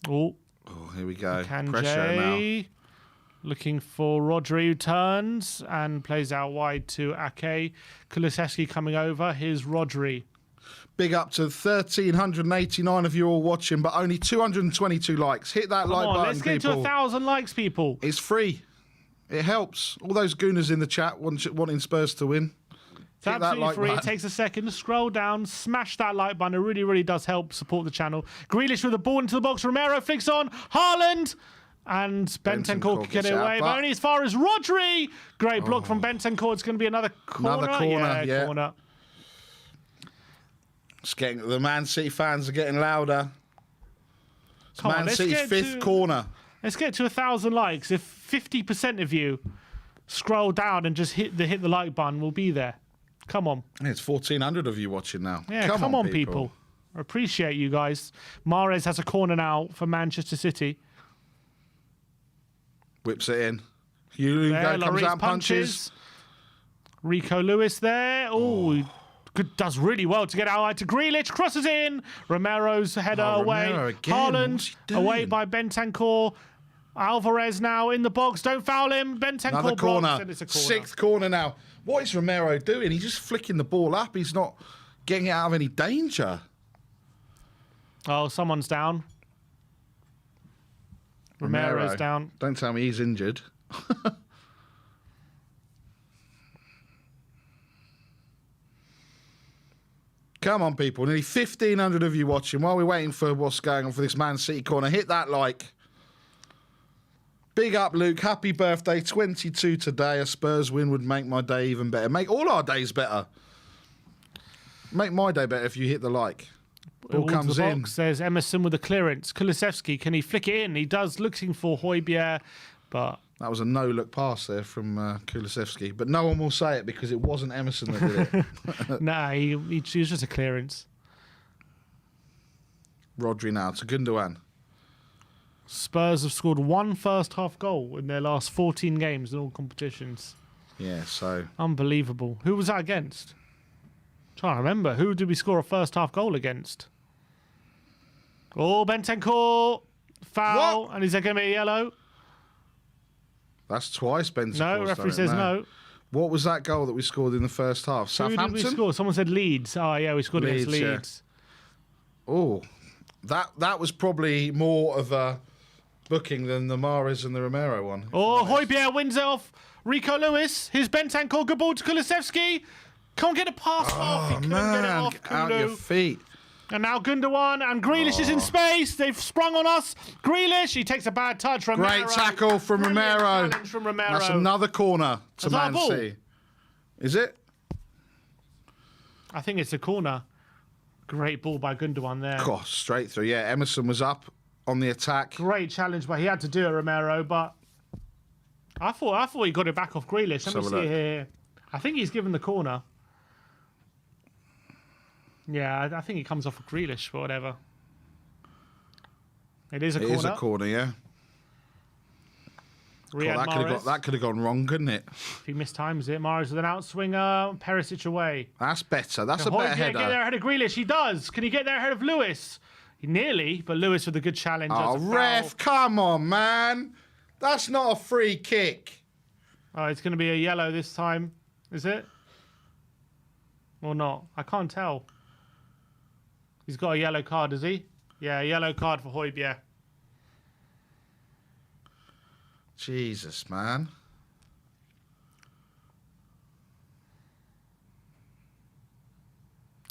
Oh, Oh, here we go. Pressure now. Kanji looking for Rodri, who turns and plays out wide to Ake. Kulusevski coming over. Here's Rodri. Big up to 1,389 of you all watching, but only 222 likes. Hit that like Come on, button, let's get people. to 1,000 likes, people. It's free. It helps. All those gooners in the chat wanting Spurs to win. It's Hit that absolutely like free. It button. takes a second to scroll down, smash that like button. It really, really does help support the channel. Grealish with the ball into the box. Romero flicks on. Haaland. And Bentancur can get gets it out, away, but but- only as far as Rodri. Great block from Bentancur. It's going to be another corner. Another corner, yeah. Corner. It's getting, the Man City fans are getting louder. It's Come on, Man let's City's get fifth to- corner. Let's get to 1,000 likes. If 50% of you scroll down and just hit the like button, we'll be there. Come on. It's 1,400 of you watching now. Yeah, come on, people. I appreciate you guys. Mahrez has a corner now for Manchester City. Whips it in. Hugo There, comes Lloris out and punches. Rico Lewis there. Oh, does really well to get out to Grealish. Crosses in. Romero's header away. Romero again. What's Haaland he doing? away by Bentancur. Alvarez now in the box. Don't foul him. Bentancur Another blocks corner. and it's a corner. Sixth corner now. What is Romero doing? He's just flicking the ball up. He's not getting it out of any danger. Oh, someone's down. Romero's down. Don't tell me he's injured. Come on, people. Nearly 1,500 of you watching. While we're waiting for what's going on for this Man City corner, hit that like. Big up, Luke. Happy birthday. 22 today. A Spurs win would make my day even better. Make all our days better. Make my day better if you hit the like. Ball Towards comes the in. box. There's Emerson with the clearance. Kulusevski, can he flick it in? He does, looking for Højbjerg, but That was a no-look pass there from Kulusevski. But no one will say it because it wasn't Emerson that did it. nah, he was just a clearance. Rodri now to Gundogan. Spurs have scored one first-half goal in their last 14 games in all competitions. Yeah, so... Unbelievable. Who was that against? Trying to remember. Who did we score a first-half goal against? Oh, Bentancur. Foul. What? And is there going to be a yellow? That's twice Bentancur's No, done referee it says now. no. What was that goal that we scored in the first half? Who did we Southampton? score? Someone said Leeds. Oh, yeah, we scored against Leeds, Leeds. Oh, that was probably more of a booking than the Mahrez and the Romero one. Oh, Højbjerg wins it off Rico Lewis. Here's Bentancur. Good ball to Kulusevski. Can't get a pass off. He couldn't get it off. Out your Kulu. feet. And now Gundogan and Grealish is in space. They've sprung on us. Grealish, he takes a bad touch from Romero. Great tackle from Brilliant Romero. challenge from Romero. That's another corner to Is that a Man ball? City. Is it? I think it's a corner. Great ball by Gundogan there. Oh, straight through. Yeah, Emerson was up on the attack. Great challenge, but he had to do it, Romero. But I thought he got it back off Grealish. Let me see here. I think he's given the corner. Yeah, I think he comes off of Grealish, but whatever. It is a corner. It is a corner, yeah. Riyad Mahrez. That could have gone wrong, couldn't it? If he mistimes it, Mahrez with an outswinger. Perisic away. That's better. That's a Can better Højbjerg header. get there ahead of Grealish? He does. Can he get there ahead of Lewis? Nearly, but Lewis with a good challenge. Oh, That's a ref, foul. come on, man. That's not a free kick. Oh, it's going to be a yellow this time. Is it? Or not? I can't tell. He's got a yellow card, does he? Yeah, a yellow card for Højbjerg. Jesus, man.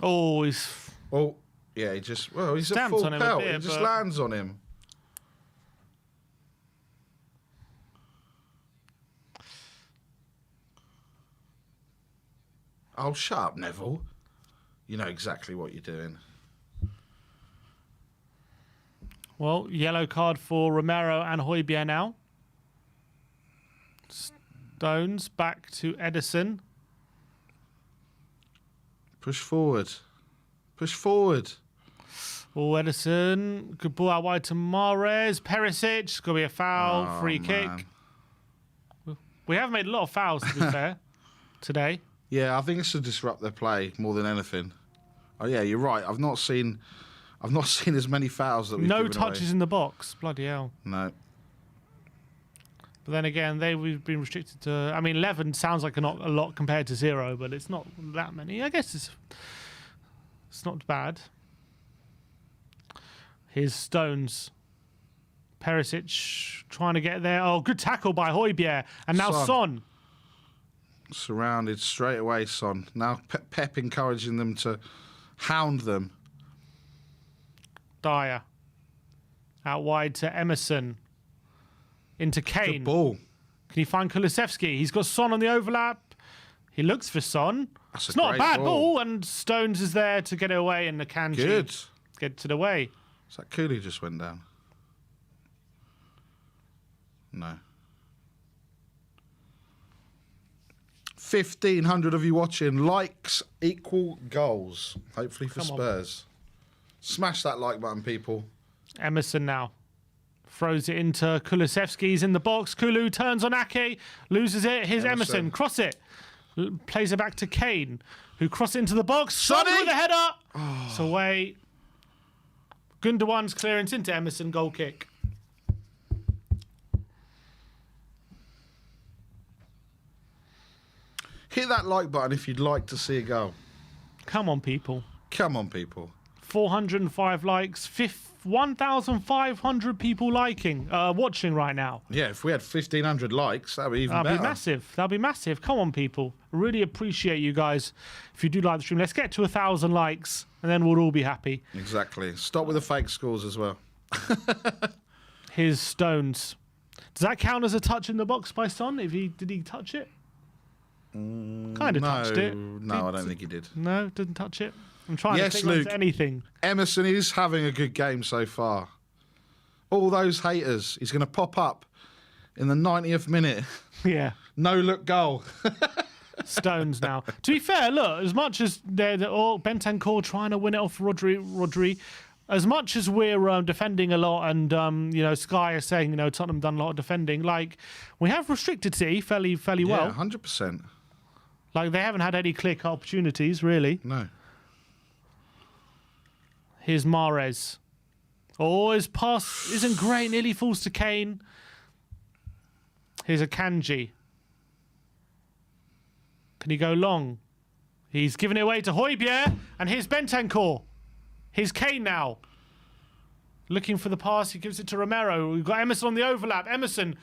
Oh, he's... Oh, yeah, he's a Stamped full on him a pelt. bit, He just but- lands on him. Oh, shut up, Neville. You know exactly what you're doing. Well, yellow card for Romero and Højbjerg now. Stones back to Edison. Push forward. Push forward. Oh, Edison. Good ball out wide to Mahrez. Perisic. It's going to be a foul. Oh, Free man. kick. We have made a lot of fouls, to be fair, today. Yeah, I think it's to disrupt their play more than anything. Oh yeah, you're right. I've not seen as many fouls that we've No given touches away. in the box. Bloody hell. No. But then again, we've been restricted to... I mean, 11 sounds like a lot compared to 0, but it's not that many. I guess it's not bad. Here's Stones. Perisic trying to get there. Oh, good tackle by Højbjerg. And now Son. Surrounded straight away, Son. Now Pep encouraging them to hound them. Dyer. Out wide to Emerson. Into Kane. Good ball. Can he find Kulusevski? He's got Son on the overlap. He looks for Son. That's It's not a great bad ball, and Stones is there to get it away, and the Kanji Good. gets it away. Is that Cooley just went down? No. 1,500 of you watching. Likes equal goals. Hopefully for Come on. Spurs. Smash that like button, people. Emerson now. Throws it into Kulusevski. He's in the box. Kulu turns on Ake. Loses it. Here's Emerson. Cross it. Plays it back to Kane, who cross it into the box. Son Sonny! with a header. It's away. Gundogan's clearance into Emerson. Goal kick. Hit that like button if you'd like to see a goal. Come on, people. Come on, people. 405 likes. 1,500 people watching right now. Yeah, if we had 1,500 likes, that'd be even That'd better. be massive. That'd be massive. Come on, people. Really appreciate you guys. If you do like the stream, let's get to 1,000 likes, and then we'll all be happy. Exactly. Stop with the fake scores as well. Here's Stones. Does that count as a touch in the box by Son? Did he touch it? Kind of touched it. No, I don't think he did. No, didn't touch it. I'm trying Yes, to think Luke. of anything. Emerson is having a good game so far. All those haters, he's going to pop up in the 90th minute. Yeah. No look goal. Stones now. To be fair, look, as much as they're all Bentancur trying to win it off Rodri, as much as we're defending a lot, and Sky is saying Tottenham done a lot of defending. Like, we have restricted City fairly Yeah, well. 100%. Like, they haven't had any clear opportunities really. No. Here's Mahrez. Oh, his pass isn't great. Nearly falls to Kane. Here's a Kanji. Can he go long? He's given it away to Højbjerg. And here's Bentancur. Here's Kane now. Looking for the pass. He gives it to Romero. We've got Emerson on the overlap. Emerson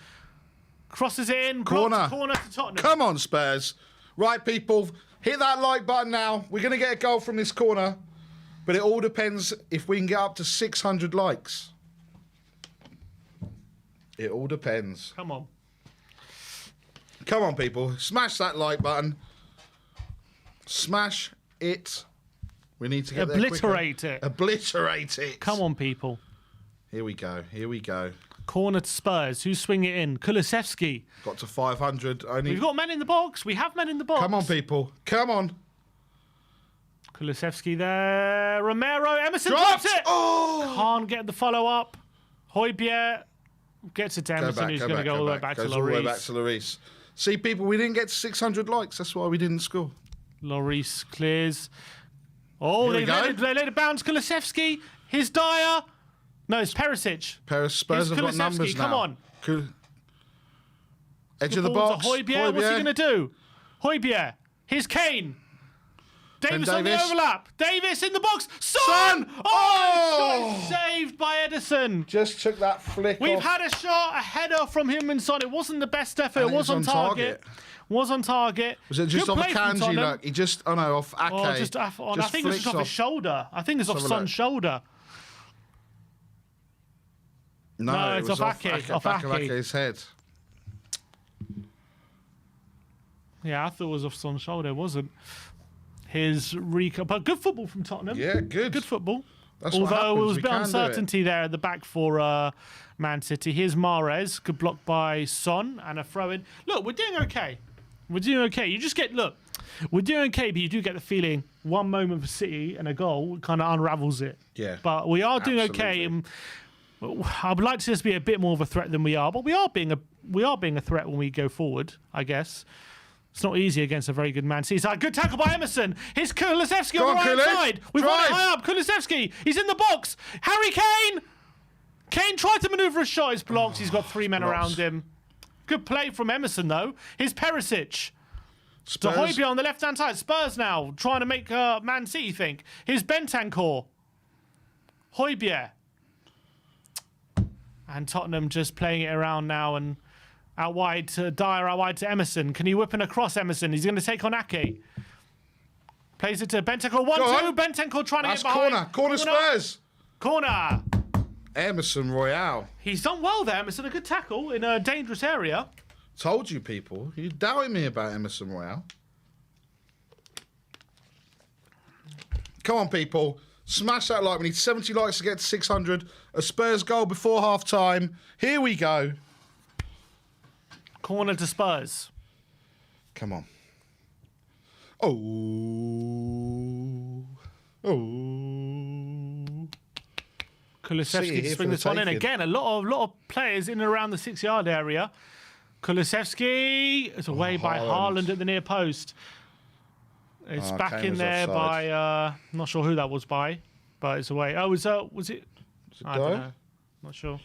crosses it in. Corner. Corner to Tottenham. Come on, Spurs. Right, people. Hit that like button now. We're going to get a goal from this corner. But it all depends if we can get up to 600 likes. It all depends. Come on. Come on, people. Smash that like button. Smash it. We need to get Obliterate there it. Obliterate it. Come on, people. Here we go. Here we go. Corner to Spurs. Who's swinging it in? Kulusevski. Got to 500. We've got men in the box. We have men in the box. Come on, people. Come on. Kulusevski there. Romero. Emerson Dropped drops it. Oh! Can't get the follow-up. Højbjerg gets it to Emerson, who's going to go all the way back to Goes all the way back Lloris. to Lloris. See, people, we didn't get to 600 likes. That's why we didn't score. Lloris clears. Oh, Here we go. they let it bounce. Kulusevski. Here's Dyer. No, it's Perisic. Spurs have got Kulusevski, numbers now. come on. Edge of the Ball to box. Højbjerg. What's he going to do? Højbjerg. Here's Kane. Davis on the Davis. overlap. Davis in the box. Son! Son! Oh! Oh! Saved by Edison. Just took that flick We've off. had a shot, a header from him and Son. It wasn't the best effort. And It was it on was on target. Was on target. Was it just Good off a play from Kanji? Tottenham. Look, he just, oh no, off Ake. Oh, just off, I think it was just flicks off his shoulder. I think it's off Let's have a Son's look. shoulder. No, it it's was off Ake, off back of Ake. Ake's head. Yeah, I thought it was off Son's shoulder. It wasn't. His recap, but good football from Tottenham. Yeah, good. Good football. That's what Although happens. it was a We bit can do it. uncertainty there at the back for Man City. Here's Mahrez, good block by Son, and a throw in. Look, we're doing okay. We're doing okay. You just get, look, we're doing okay, but you do get the feeling one moment for City and a goal kind of unravels it. Yeah. But we are doing okay. And I would like to just be a bit more of a threat than we are, but we are being a threat when we go forward, I guess. It's not easy against a very good Man City side. Good tackle by Emerson. Here's Kulusevski on the right side. We've got it high up. Kulusevski. He's in the box. Harry Kane. Kane tried to manoeuvre a shot. It's blocked. He's got three men around him. Good play from Emerson, though. Here's Perisic. To Højbjerg on the left-hand side. Spurs now trying to make Man City think. Here's Bentancur. Højbjerg. And Tottenham just playing it around now and out wide to Dyer, out wide to Emerson. Can he whip in across Emerson? He's going to take on Ake. Plays it to Bentancur. 1-2. Bentancur trying to That's get behind. corner Spurs. Corner. Emerson Royale. He's done well there, Emerson. A good tackle in a dangerous area. Told you, people. You're doubting me about Emerson Royale. Come on, people. Smash that like. We need 70 likes to get to 600. A Spurs goal before half-time. Here we go. Corner to Spurs. Come on. Oh. Oh. Kulusevski to swing this one in. Again, a lot of players in and around the 6-yard area. Kulusevski. It's away by Haaland at the near post. It's back Kane in was there offside. by... not sure who that was by, but it's away. Oh, was it... I don't know. Not sure.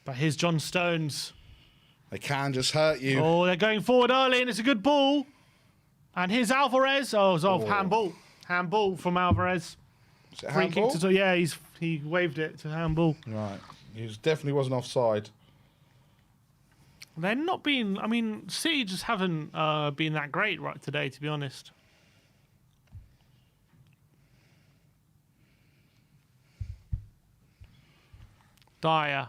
But here's John Stones. They can just hurt you. Oh, they're going forward early, and it's a good ball. And here's Alvarez. Oh, it's off. Handball. Handball from Alvarez. Is it Free handball? kick to... Yeah, he waved it to handball. Right. He definitely wasn't offside. They're not being... I mean, City just haven't been that great right today, to be honest. Dyer.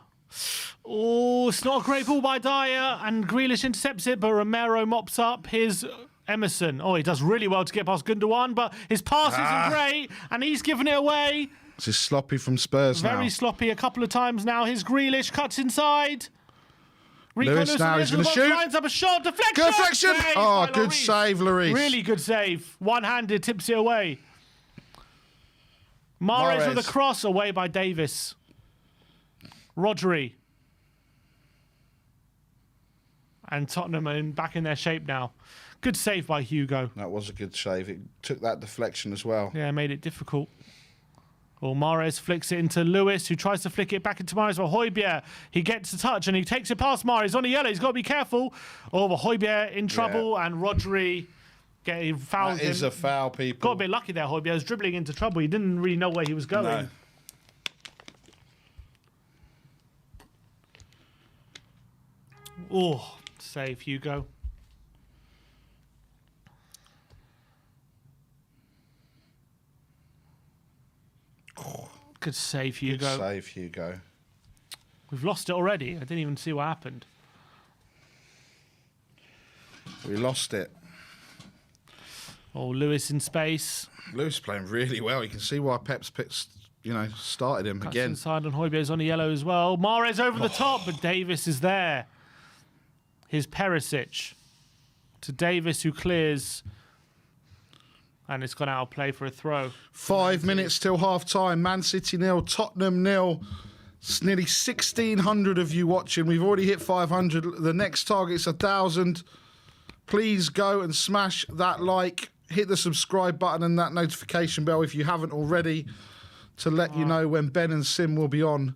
Oh, it's not a great ball by Dyer, and Grealish intercepts it, but Romero mops up. Here's Emerson. Oh, he does really well to get past Gundogan, but his pass isn't great, and he's given it away. This is sloppy from Spurs now. Very sloppy a couple of times now. Here's Grealish, cuts inside. Lewis now he's going to shoot. Lines up a shot, deflection. Deflection. Saved Oh, by good Lloris. save, Lloris. Really good save. One-handed, tips it away. Mahrez with a cross, away by Davis. Rodri. And Tottenham are back in their shape now. Good save by Hugo. That was a good save. It took that deflection as well. Yeah, made it difficult. Well, Mahrez flicks it into Lewis, who tries to flick it back into Mahrez. Well, Højbjerg, he gets a touch and he takes it past Mahrez. On a yellow, he's got to be careful. Oh, but Højbjerg in trouble and Rodri getting fouled. That is a foul, people. Got a bit lucky there, Højbjerg. He was dribbling into trouble. He didn't really know where he was going. No. Oh, save Hugo. Good save, Hugo. Good save, Hugo. We've lost it already. I didn't even see what happened. We lost it. Oh, Lewis in space. Lewis playing really well. You can see why Pep's started him Cuts again. inside and Højbjerg's on the yellow as well. Mahrez over the top, but Davis is there. Here's Perisic to Davis, who clears. And it's gone out of play for a throw. 5 minutes till half-time. Man City 0, Tottenham 0. It's nearly 1,600 of you watching. We've already hit 500. The next target's 1,000. Please go and smash that like. Hit the subscribe button and that notification bell if you haven't already, to let you know when Ben and Sim will be on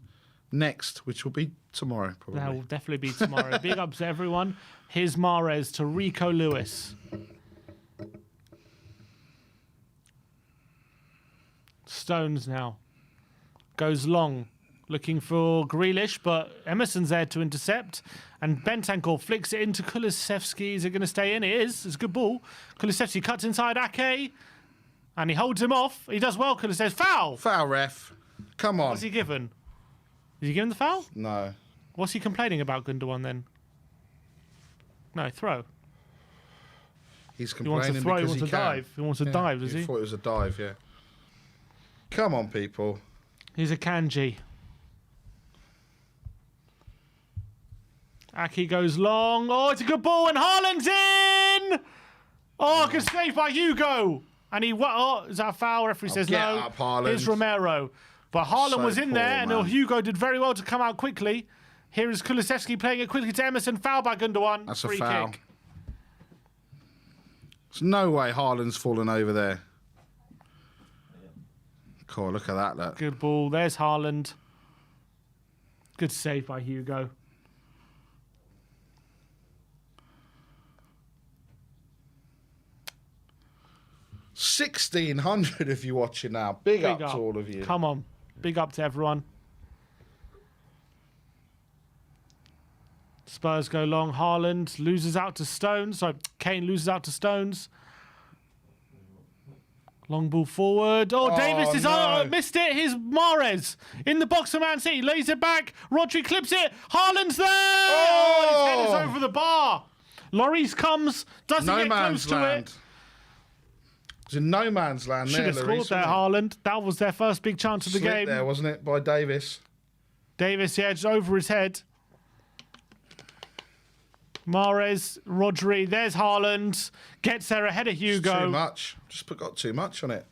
next, which will be tomorrow, probably. That will definitely be tomorrow. Big ups to everyone. Here's Mahrez to Rico Lewis. Stones now. Goes long. Looking for Grealish, but Emerson's there to intercept. And Bentancur flicks it into Kulusevski. Is it going to stay in? It is. It's a good ball. Kulusevski cuts inside Ake. And he holds him off. He does well, Kulusevski. Foul! Foul, ref. Come on. What's he given? Is he given the foul? No. What's he complaining about, Gundogan, then? No, throw. He's He wants complaining to throw, he because wants he to can. dive. He wants to dive, does he? thought it was a dive, yeah. Come on, people. Here's a Kanji. Ake goes long. Oh, it's a good ball, and Haaland's in! Oh, good save by Hugo. And he, oh, is that a foul? Referee says get no. up, Haaland. Here's Romero. But Haaland So was in poor, there, and man. Hugo did very well to come out quickly. Here is Kulusevski playing it quickly to Emerson. Foul by Gundogan. That's Free a foul. kick. There's no way Haaland's fallen over there. Cool, look at that, look. Good ball. There's Haaland. Good save by Hugo. $1,600 if you're watching now. Big up to all of you. Come on. Big up to everyone. Spurs go long. Haaland loses out to Stones. Sorry, Kane loses out to Stones. Long ball forward. Oh, Davis is missed it. Here's Mahrez in the box for Man City. Lays it back. Rodri clips it. Haaland's there. Oh, his head is over the bar. Lloris comes. Doesn't get close to it. It's in no man's land. Should have scored there, Haaland. That was their first big chance of the game. There, wasn't it, by Davis? Davis, yeah, just over his head. Mahrez, Rodri, there's Haaland. Gets there ahead of Hugo. It's too much. Just got too much on it.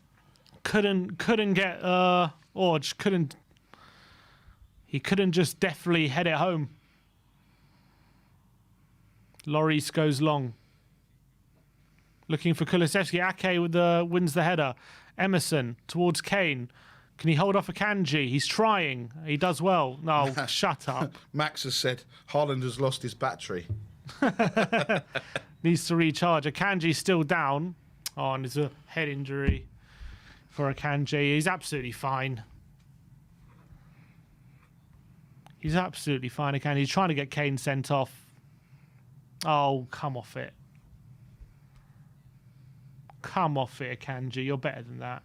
Couldn't get, just couldn't. He couldn't just deftly head it home. Lloris goes long. Looking for Kulusevski. Ake with wins the header. Emerson towards Kane. Can he hold off a Kanji? He's trying. He does well. No, shut up. Max has said Haaland has lost his battery. Needs to recharge. Akanji's still down. Oh, and it's a head injury for Akanji. He's absolutely fine. He's absolutely fine, Akanji. He's trying to get Kane sent off. Oh, come off it. Come off it, Akanji. You're better than that.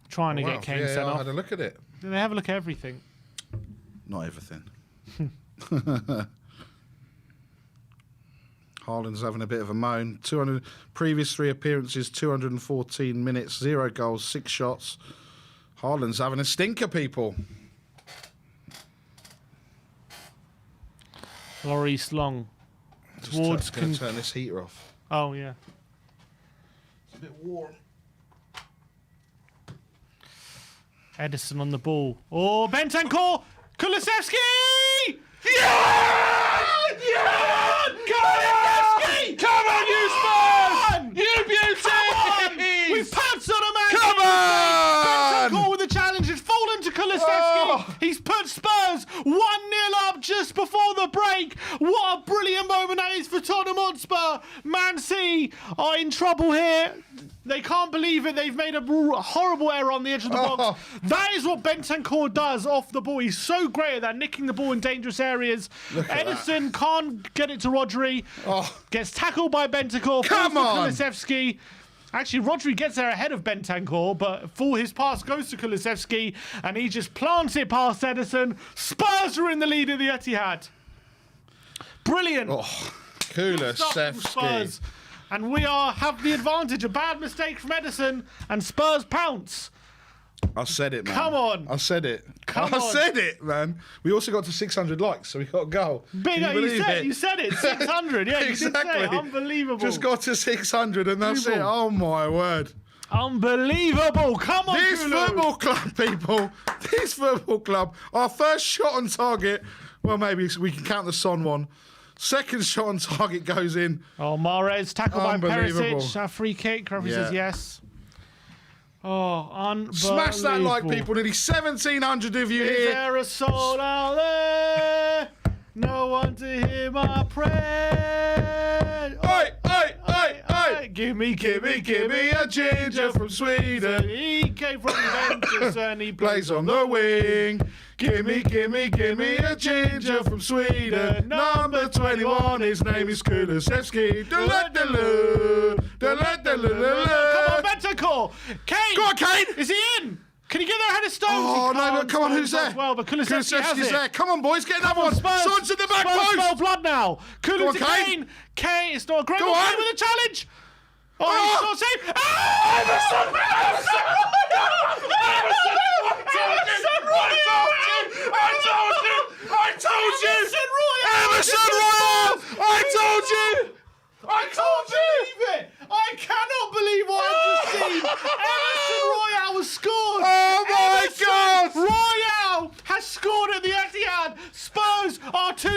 Trying to get Kane sent off. I had a look at it. They have a look at everything. Not everything. Haaland's having a bit of a moan. 200 previous 3 appearances, 214 minutes, 0 goals, 6 shots. Haaland's having a stinker, people. Lloris long towards. Going to turn this heater off. Oh yeah. It's a bit warm. Edison on the ball. Oh, Bentancur! Kulusevski! Yeah! Yeah! Kulusevski! Come on, you Spurs! You beauty! Come on! We've pounced on a man! Come on! Bentancur with the challenge. It's fallen to Kulusevski. Oh. He's put Spurs 1-0 up just before the break. What a brilliant moment that is for Tottenham Hotspur. Man City are in trouble here. They can't believe it. They've made a horrible error on the edge of the box. That is what Bentancur does off the ball. He's so great at that, nicking the ball in dangerous areas. Ederson can't get it to Rodri. Gets tackled by Bentancur. Come on! Kulusevski. Actually, Rodri gets there ahead of Bentancur, but his pass goes to Kulusevski, and he just plants it past Ederson. Spurs are in the lead at the Etihad. Brilliant. Kulusevski. And we have the advantage. A bad mistake from Ederson, and Spurs pounce. I said it, man. Come on. I said it. I said it, man. We also got to 600 likes, so we got a goal. Bigger, you said it. 600. Yeah, exactly. You did say it. Unbelievable. Just got to 600, and that's it. Oh, my word. Unbelievable. Come on, This football club, people. This football club. Our first shot on target. Well, maybe we can count the Son one. Second shot on target goes in. Oh, Mahrez tackled by Perisic. A free kick. Referee says yes. Oh, unbelievable. Smash that like, people. Nearly 1,700 of you here. Is there a soul out there? No one to hear my prayer. Oi, oi, oi, oi. Give me a ginger from Sweden. He came from Juventus and he Plays on the wing. Give me a ginger from Sweden. Number 21, his name is Kulusevski. Come on, Bentancur. Kane. Go on, Kane. Is he in? Can he get there ahead of Stones? Oh, no, but come on, who's there? Well, but Kulusevski has it. there. Come on, boys, get another one. Spurs. Son's in the back Spurs post. smell blood now. Go on, Kane. Kane, it's not a great Go one. on. Kane with a challenge. Oh, he's not safe. I cannot believe what I've just seen. Emerson Royale has scored. Oh my God! Royale has scored at the Etihad. Spurs are 2-0 up.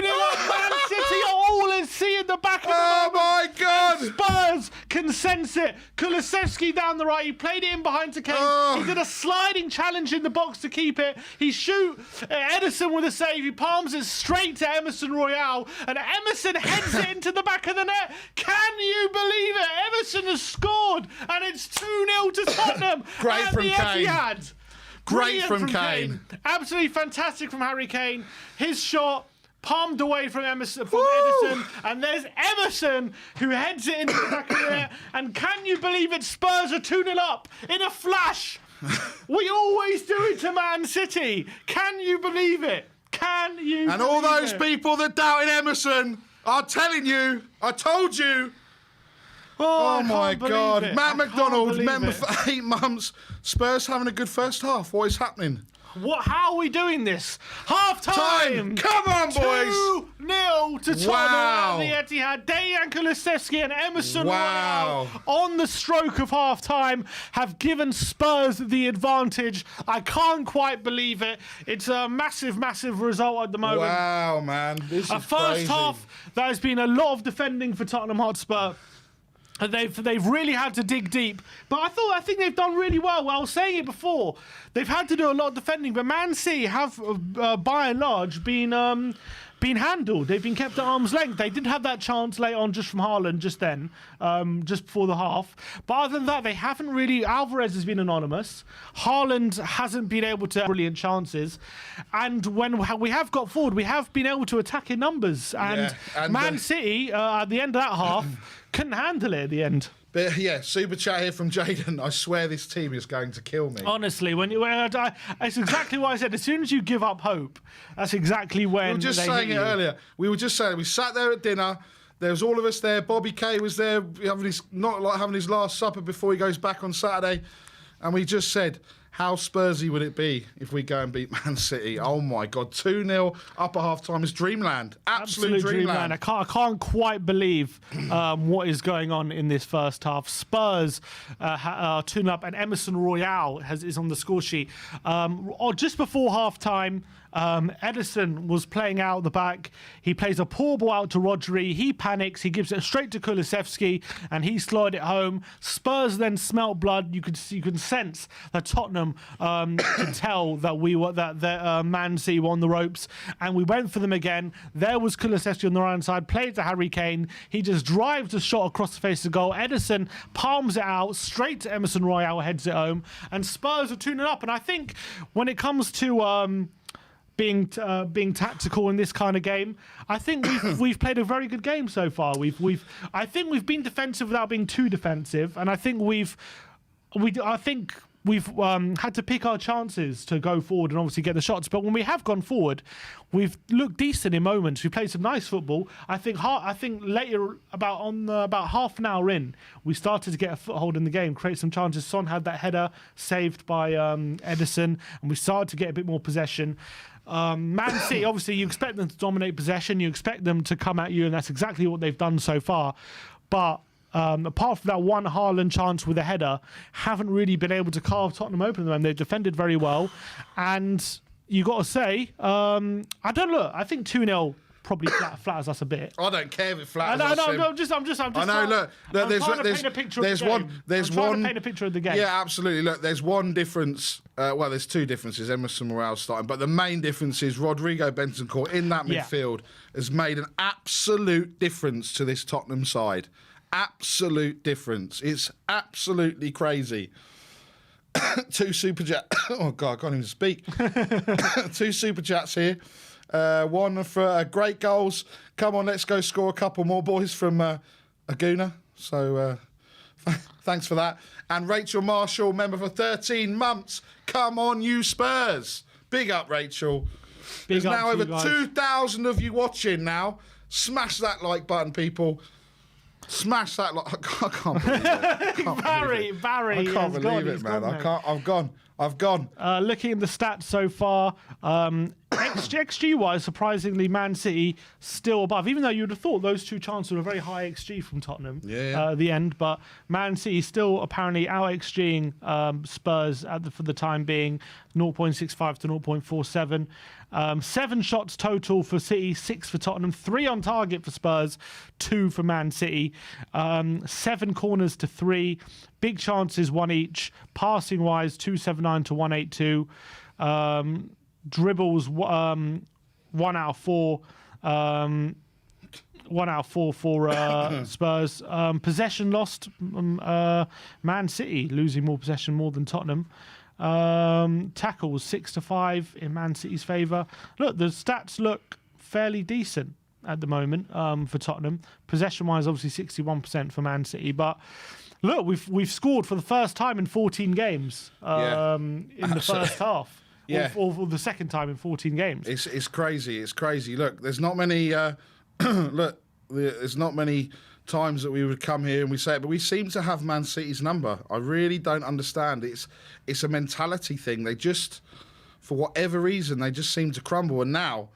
Man City are all in sea in the back of the Oh my God! Spurs can sense it. Kulusevski down the right. He played it in behind to Kane. He did a sliding challenge in the box to keep it. He shoot Ederson with a save. He palms it straight to Emerson Royale, and Emerson heads it into the back of the net. Can you believe it? Emerson has scored, and it's 2-0 to Tottenham. Great at from the Kane. Etihad. Great Brilliant from Kane. Absolutely fantastic from Harry Kane. His shot palmed away from Ederson, and there's Emerson who heads it into the back of the net. And can you believe it? Spurs are 2-0 up in a flash. We always do it to Man City. Can you believe it? Can you? And all those people that doubted Emerson are telling you, I told you. Oh my God. Matt McDonald, member for 8 months. Spurs having a good first half. What is happening? How are we doing this? Half time! Come on, boys! 2-0 to Tottenham at the Etihad. Dejan Kulusevski and Emerson Royale on the stroke of half time have given Spurs the advantage. I can't quite believe it. It's a massive, massive result at the moment. Wow, man. This is first half, there has been a lot of defending for Tottenham Hotspur. They've really had to dig deep, but I think they've done really well. I was saying it before, they've had to do a lot of defending, but Man City have by and large been handled. They've been kept at arm's length. They did have that chance late on just from Haaland just then, just before the half. But other than that, they haven't really. Alvarez has been anonymous. Haaland hasn't been able to brilliant chances. And when we have got forward, we have been able to attack in numbers. And Man City, at the end of that half, couldn't handle it at the end. But yeah, super chat here from Jaden. I swear this team is going to kill me. Honestly, that's exactly what I said. As soon as you give up hope, that's exactly when. We were just saying it earlier. We were just saying we sat there at dinner. There was all of us there. Bobby Kay was there, having his last supper before he goes back on Saturday, and we just said, how Spursy would it be if we go and beat Man City? Oh my God, 2-0 up at half time is dreamland. Absolute dreamland. I can't quite believe what is going on in this first half. Spurs are 2-0 up, and Emerson Royale is on the score sheet. Just before half time, Ederson was playing out the back. He plays a poor ball out to Rodri. He panics. He gives it straight to Kulusevski, and he slid it home. Spurs then smelt blood. You can sense that Tottenham Tottenham could tell that Man City were on the ropes, and we went for them again. There was Kulusevski on the right side, played to Harry Kane. He just drives a shot across the face of the goal. Ederson palms it out straight to Emerson Royale, heads it home, and Spurs are 2-0 up. And I think when it comes to being tactical in this kind of game, I think we've played a very good game so far. I think we've been defensive without being too defensive, and I think we've had to pick our chances to go forward and obviously get the shots. But when we have gone forward, we've looked decent in moments. We played some nice football. I think later, about half an hour in, we started to get a foothold in the game, create some chances. Son had that header saved by Ederson, and we started to get a bit more possession. Man City, obviously, you expect them to dominate possession. You expect them to come at you, and that's exactly what they've done so far. But apart from that one Haaland chance with a header, haven't really been able to carve Tottenham open to them. They've defended very well, and you got to say, I think 2-0 probably flatters us a bit. I don't care if it flatters us. I'm just. I know. Look, there's one. There's one. Trying to paint a picture of the game. Yeah, absolutely. Look, there's one difference. Well, there's two differences. Emerson Morales starting, but the main difference is Rodrigo Bentancur in that midfield has made an absolute difference to this Tottenham side. Absolute difference. It's absolutely crazy. Two super chats. Oh God, I can't even speak. Two super chats here. One for great goals. Come on, let's go score a couple more, boys, from Aguna. So thanks for that. And Rachel Marshall, member for 13 months. Come on, you Spurs. Big up, Rachel. There's now over 2,000 of you watching now. Smash that like button, people. Smash that like. I can't believe it. Barry. I can't believe it, man. I've gone. Looking at the stats so far, XG-wise, surprisingly, Man City still above. Even though you would have thought those two chances were a very high XG from Tottenham at the end, but Man City still apparently out-XGing Spurs for the time being, 0.65 to 0.47. 7 shots total for City, 6 for Tottenham, 3 on target for Spurs, 2 for Man City, 7 corners to 3, big chances 1 each, passing wise 279 to 182, dribbles 1 out of 4. 1 out of 4 for Spurs. Possession lost, Man City losing more possession more than Tottenham. Tackles 6-5 in Man City's favour. Look, the stats look fairly decent at the moment for Tottenham. Possession-wise, obviously 61% for Man City, but look, we've scored for the first time in 14 games in the first half. Yeah. Or the second time in 14 games. It's crazy. It's crazy. Look, there's not many. There's not many times that we would come here and we say it, but we seem to have Man City's number. I really don't understand. It's a mentality thing. They just, for whatever reason, they just seem to crumble. And now,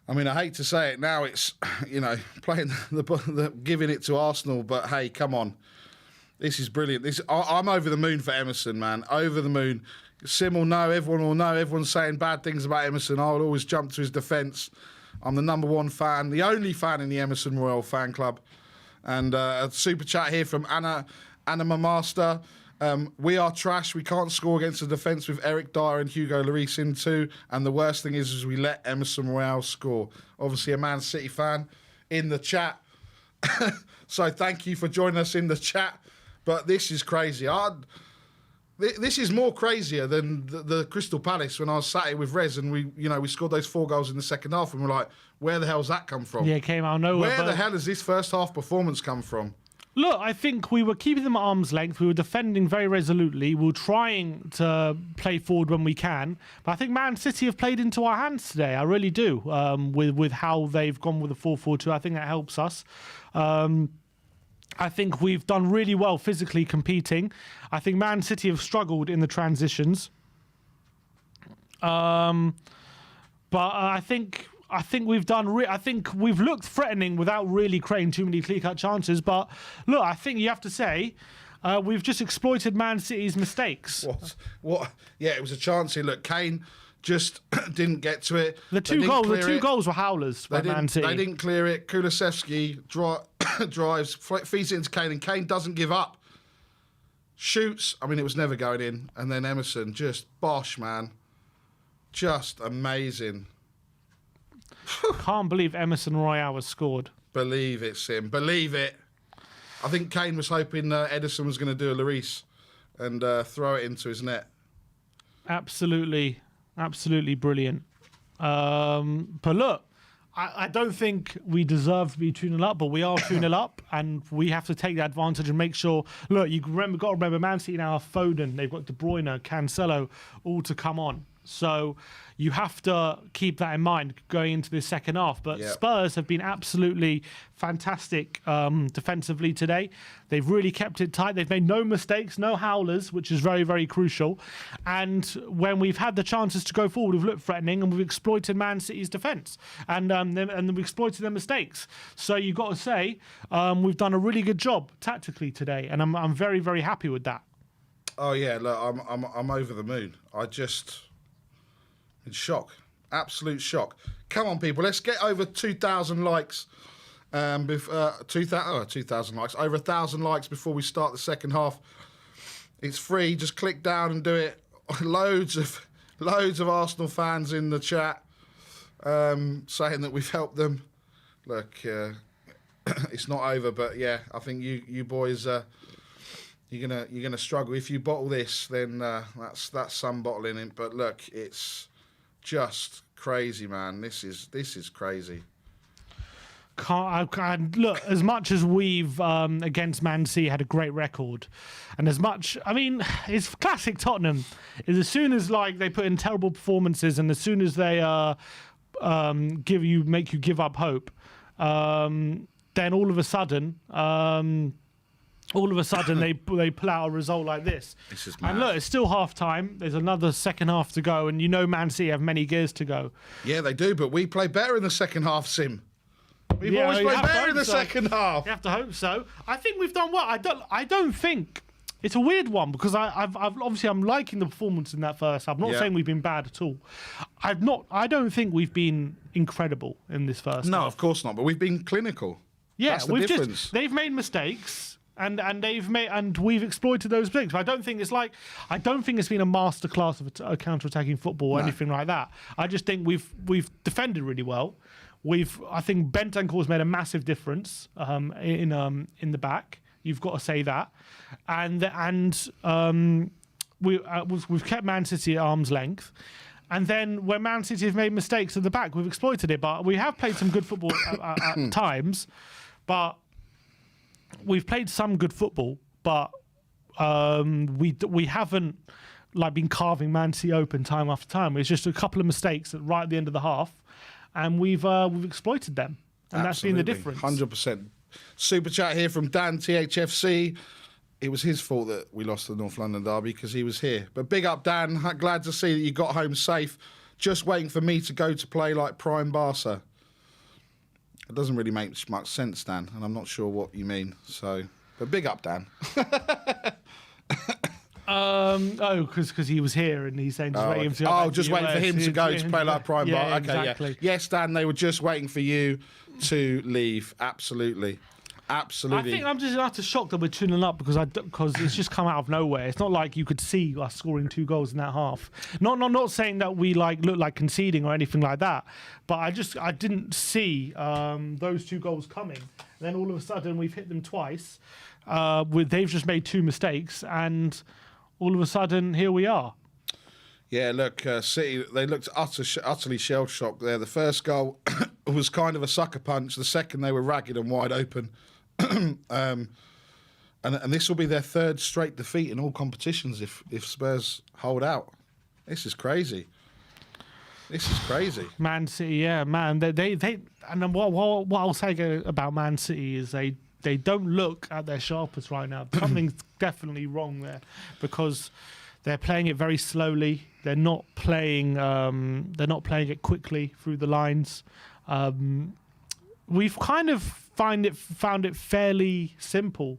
I mean, I hate to say it, now it's, playing giving it to Arsenal, but hey, come on. This is brilliant. I'm over the moon for Emerson, man. Over the moon. Sim will know, everyone will know, everyone's saying bad things about Emerson. I would always jump to his defence. I'm the number one fan, the only fan in the Emerson Royal fan club. And a super chat here from Anima Master. We are trash. We can't score against the defence with Eric Dyer and Hugo Lloris in too. And the worst thing is we let Emerson Royal score. Obviously a Man City fan in the chat. So thank you for joining us in the chat. But this is crazy. This is more crazier than the Crystal Palace when I was sat here with Rez and we scored those 4 goals in the second half and we're like, where the hell's that come from? Yeah, it came out of nowhere. Where the hell has this first half performance come from? Look, I think we were keeping them at arm's length. We were defending very resolutely. We were trying to play forward when we can. But I think Man City have played into our hands today. I really do. With how they've gone with the 4-4-2. I think that helps us. I think we've done really well physically competing. I think Man City have struggled in the transitions. But I think we've done. I think we've looked threatening without really creating too many clear-cut chances. But look, I think you have to say we've just exploited Man City's mistakes. What? Yeah, it was a chance here. Look, Kane just didn't get to it. The two goals were howlers by Man City. They didn't clear it. Kulusevski drives, feeds it into Kane, and Kane doesn't give up. Shoots, I mean, it was never going in. And then Emerson, just bosh, man. Just amazing. Can't believe Emerson Royale has scored. Believe it, Sim. Believe it. I think Kane was hoping Edison was going to do a Lloris and throw it into his net. Absolutely brilliant. But look, I don't think we deserve to be 2-0 up, but we are 2-0 up, and we have to take that advantage and make sure. Look, got to remember, Man City now have Foden, they've got De Bruyne, Cancelo, all to come on. So you have to keep that in mind going into the second half. But Spurs have been absolutely fantastic defensively today. They've really kept it tight. They've made no mistakes, no howlers, which is very, very crucial. And when we've had the chances to go forward, we've looked threatening and we've exploited Man City's defence. And we've exploited their mistakes. So you've got to say we've done a really good job tactically today. And I'm very, very happy with that. Oh, yeah, look, I'm over the moon. In shock, absolute shock. Come on, people, let's get over 2,000 likes. 2,000 likes, over 1,000 likes before we start the second half. It's free. Just click down and do it. Loads of Arsenal fans in the chat saying that we've helped them. Look, it's not over, but yeah, I think you boys. You're gonna struggle if you bottle this. Then that's some bottling it. But look, it's just crazy, man. This is crazy. Look, as much as we've against Man City had a great record, and as much, I mean, it's classic Tottenham. Is as soon as they put in terrible performances, and as soon as they make you give up hope, then all of a sudden they pull out a result like this. This is mad. And look, it's still half time. There's another second half to go, and Man City have many gears to go. Yeah, they do, but we play better in the second half, Sim. We've always played better in the second half. You have to hope so. I think we've done well. I don't think it's a weird one because I've obviously I'm liking the performance in that first half. I'm not saying we've been bad at all. I don't think we've been incredible in this first half. No, of course not. But we've been clinical. Yeah, that's the difference. They've made mistakes. And we've exploited those mistakes. But I don't think it's been a masterclass of a counter-attacking football or anything like that. I just think we've defended really well. I think Bentancur's made a massive difference in the back. You've got to say that, we've kept Man City at arm's length. And then when Man City have made mistakes at the back, we've exploited it. But we have played some good football at times. But we've played some good football, but we haven't been carving Man City open time after time. It's just a couple of mistakes right at the end of the half, and we've exploited them, and that's been the difference. 100%. Super chat here from Dan THFC. It was his fault that we lost the North London derby because he was here. But big up, Dan. Glad to see that you got home safe. Just waiting for me to go to play like prime Barca. It doesn't really make much sense, Dan, and I'm not sure what you mean. So, but big up, Dan. Because he was here and he's saying just waiting for him to go to play like prime Barca. Okay, exactly. yeah. Yes, Dan, they were just waiting for you to leave. Absolutely. I think I'm just after shocked that we're 2-0 up because it's just come out of nowhere. It's not like you could see us scoring 2 goals in that half. Not saying that we look like conceding or anything like that, but I didn't see those 2 goals coming. And then all of a sudden we've hit them twice. They've just made 2 mistakes, and all of a sudden here we are. Yeah, look, City, they looked utterly shell-shocked there. The first goal was kind of a sucker punch. The second, they were ragged and wide open. And this will be their 3rd straight defeat in all competitions if Spurs hold out. This is crazy. Man City, yeah, man. They and then what I'll say about Man City is they don't look at their sharpest right now. Something's definitely wrong there because they're playing it very slowly. They're not playing it quickly through the lines. We've kind of found it fairly simple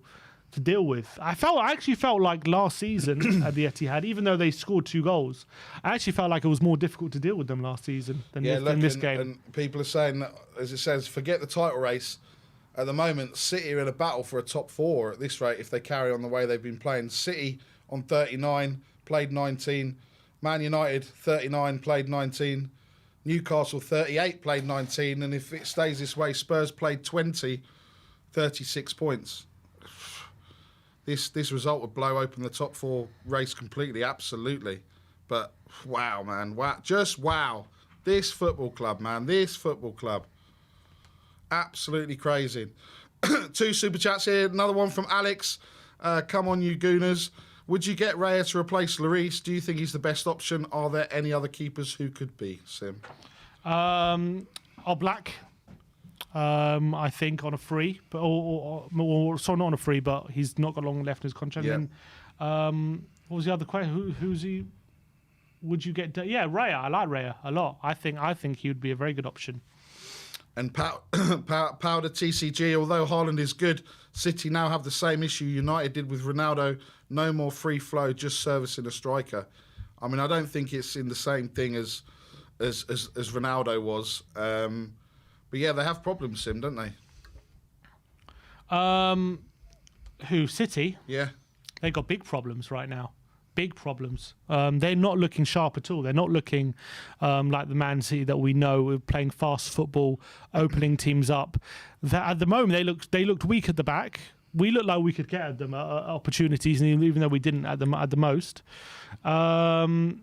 to deal with. I actually felt like last season at the Etihad, even though they scored 2 goals, I actually felt like it was more difficult to deal with them last season than this game. And people are saying that, as it says, forget the title race. at the moment, City are in a battle for a top 4 at this rate if they carry on the way they've been playing. City on 39, played 19. Man United, 39, played 19. Newcastle, 38, played 19. And if it stays this way, Spurs played 20, 36 points. This result would blow open the top 4 race completely, absolutely. But wow, man, wow, just wow. This football club, man, this football club. Absolutely crazy. 2 super chats here. Another one from Alex. Come on, you Gooners. Would you get Raya to replace Lloris? Do you think he's the best option? Are there any other keepers who could be, Sim? Oblak. I think on a free, but sorry, not on a free, but he's not got long left in his contract. Yeah. And, what was the other question? Who's he? Would you get? Yeah, Raya. I like Raya a lot. I think he would be a very good option. And Powder TCG, although Haaland is good, City now have the same issue United did with Ronaldo. No more free flow, just servicing a striker. I mean, I don't think it's in the same thing as Ronaldo was. But yeah, they have problems, Sim, don't they? Who, City? Yeah. They got big problems right now. Big problems. They're not looking sharp at all. They're not looking like the Man City that we know, playing fast football, opening teams up. At the moment, they looked weak at the back. We looked like we could get at them opportunities, even though we didn't at the most. Going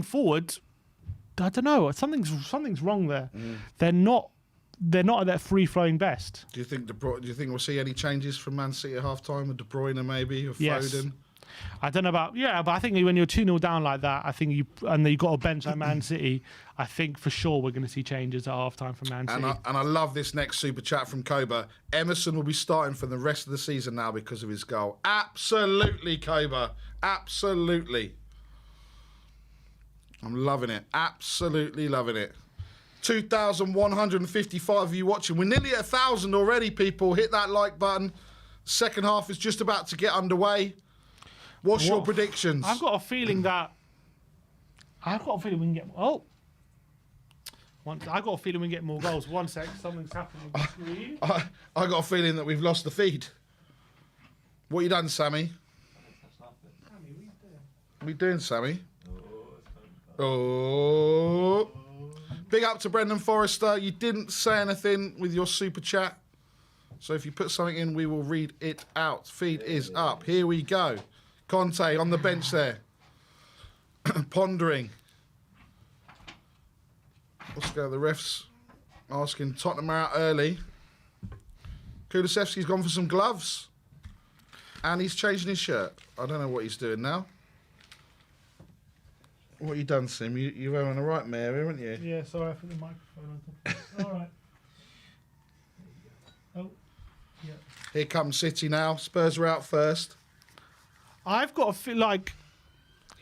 forward, I don't know. Something's wrong there. They're not at their free flowing best. Do you think we'll see any changes from Man City at half time with De Bruyne maybe or Yes. Foden? I don't know about but I think when you're 2-0 down like that, I think you've got a bench like Man City. I think for sure we're going to see changes at half time from Man City. And I love this next super chat from Koba. Emerson will be starting for the rest of the season now because of his goal. Absolutely, Koba. Absolutely. I'm loving it. Absolutely loving it. 2,155 of you watching. We're nearly at 1,000 already, people. Hit that like button. Second half is just about to get underway. What's your predictions? I've got a feeling we can get... I got a feeling we can get more goals. One sec, something's happening with the screen. I got a feeling that we've lost the feed. What you done, Sammy? Sammy, what are you doing? What you doing, Sammy? Oh. Big up to Brendan Forrester. You didn't say anything with your super chat. So if you put something in, we will read it out. Feed is up. Here we go. Conte on the bench there. Pondering. Let's go. The refs asking Tottenham are out early. Kulusevski's gone for some gloves. And he's changing his shirt. I don't know what he's doing now. What you done, Sim? You're wearing the right mare, haven't you? Yeah, sorry, I put the microphone on. All right. Oh, yeah. Here comes City now. Spurs are out first. I've got to feel like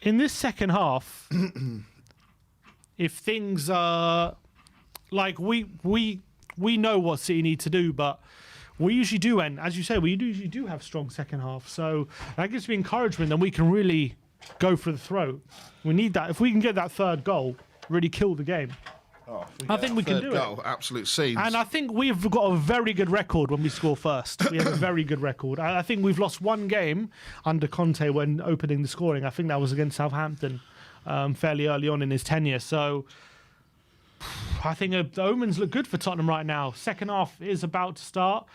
in this second half, if things are like we know what City need to do, but we usually do, and as you say, we usually do have strong second half. So that gives me encouragement that we can really go for the throat. We need that. If we can get that third goal, really kill the game. I think we can do it. Absolute scenes. And I think we've got a very good record when we score first. We have a very good record. I think we've lost one game under Conte when opening the scoring. I think that was against Southampton fairly early on in his tenure. So I think the omens look good for Tottenham right now. Second half is about to start.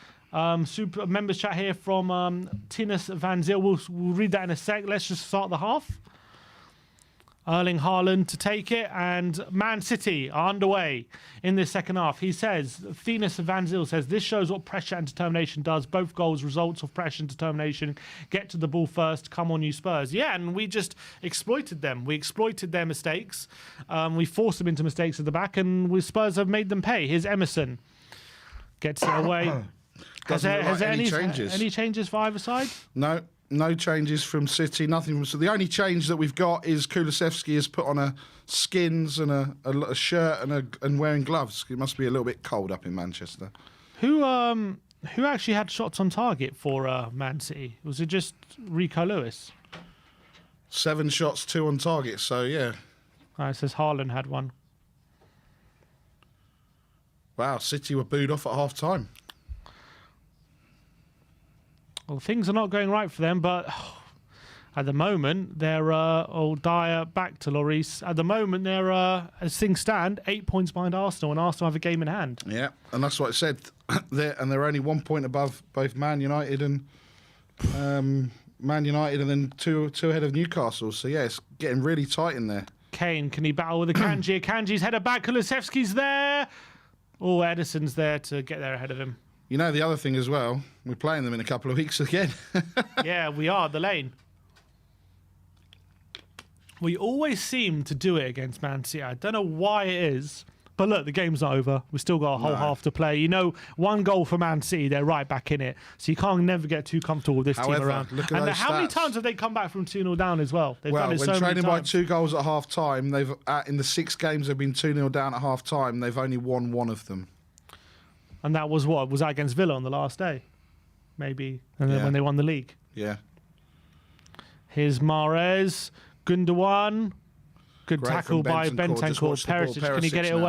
Super members chat here from Tinus Van Zyl. We'll read that in a sec. Let's just start the half. Erling Haaland to take it, and Man City are underway in this second half. He says, Thinus Van Zyl says, this shows what pressure and determination does. Both goals, results of pressure and determination. Get to the ball first. Come on, you Spurs. Yeah, and we just exploited them. We exploited their mistakes. We forced them into mistakes at the back, and we Spurs have made them pay. Here's Emerson. Gets it away. Has there any changes? Any changes for either side? No changes from City, nothing from... So the only change that we've got is Kulusevski has put on a skins and a shirt and wearing gloves. It must be a little bit cold up in Manchester. Who actually had shots on target for Man City? Was it just Rico Lewis? 7 shots, 2 on target, so yeah. It says Haaland had one. Wow, City were booed off at half time. Well, things are not going right for them, but at the moment, they're Dyer back to Lloris. At the moment, they're, as things stand, 8 points behind Arsenal, and Arsenal have a game in hand. Yeah, and that's what I said. They're only 1 point above both Man United and then two ahead of Newcastle. So, yeah, it's getting really tight in there. Kane, can he battle with Akanji? Akanji's headed back. Kulusevski's there. Oh, Ederson's there to get there ahead of him. You know, the other thing as well, we're playing them in a couple of weeks again. Yeah, we are, the lane. We always seem to do it against Man City. I don't know why it is. But look, the game's not over. We've still got a whole half to play. You know, 1 goal for Man City, they're right back in it. So you can't never get too comfortable with this team around. Look at and those how many stats. times have they come back from 2-0 down as well? They've done it When so trailing many by times. 2 goals at half time, they've in the 6 games they've been 2-0 down at half time. They've only won 1 of them. And that was what? Was that against Villa on the last day? Maybe. And then when they won the league. Yeah. Here's Mahrez, Gundogan. Good Great tackle from by Bentancur. Just Bentancur. watch the ball. Perisic, can he get it Perisic now.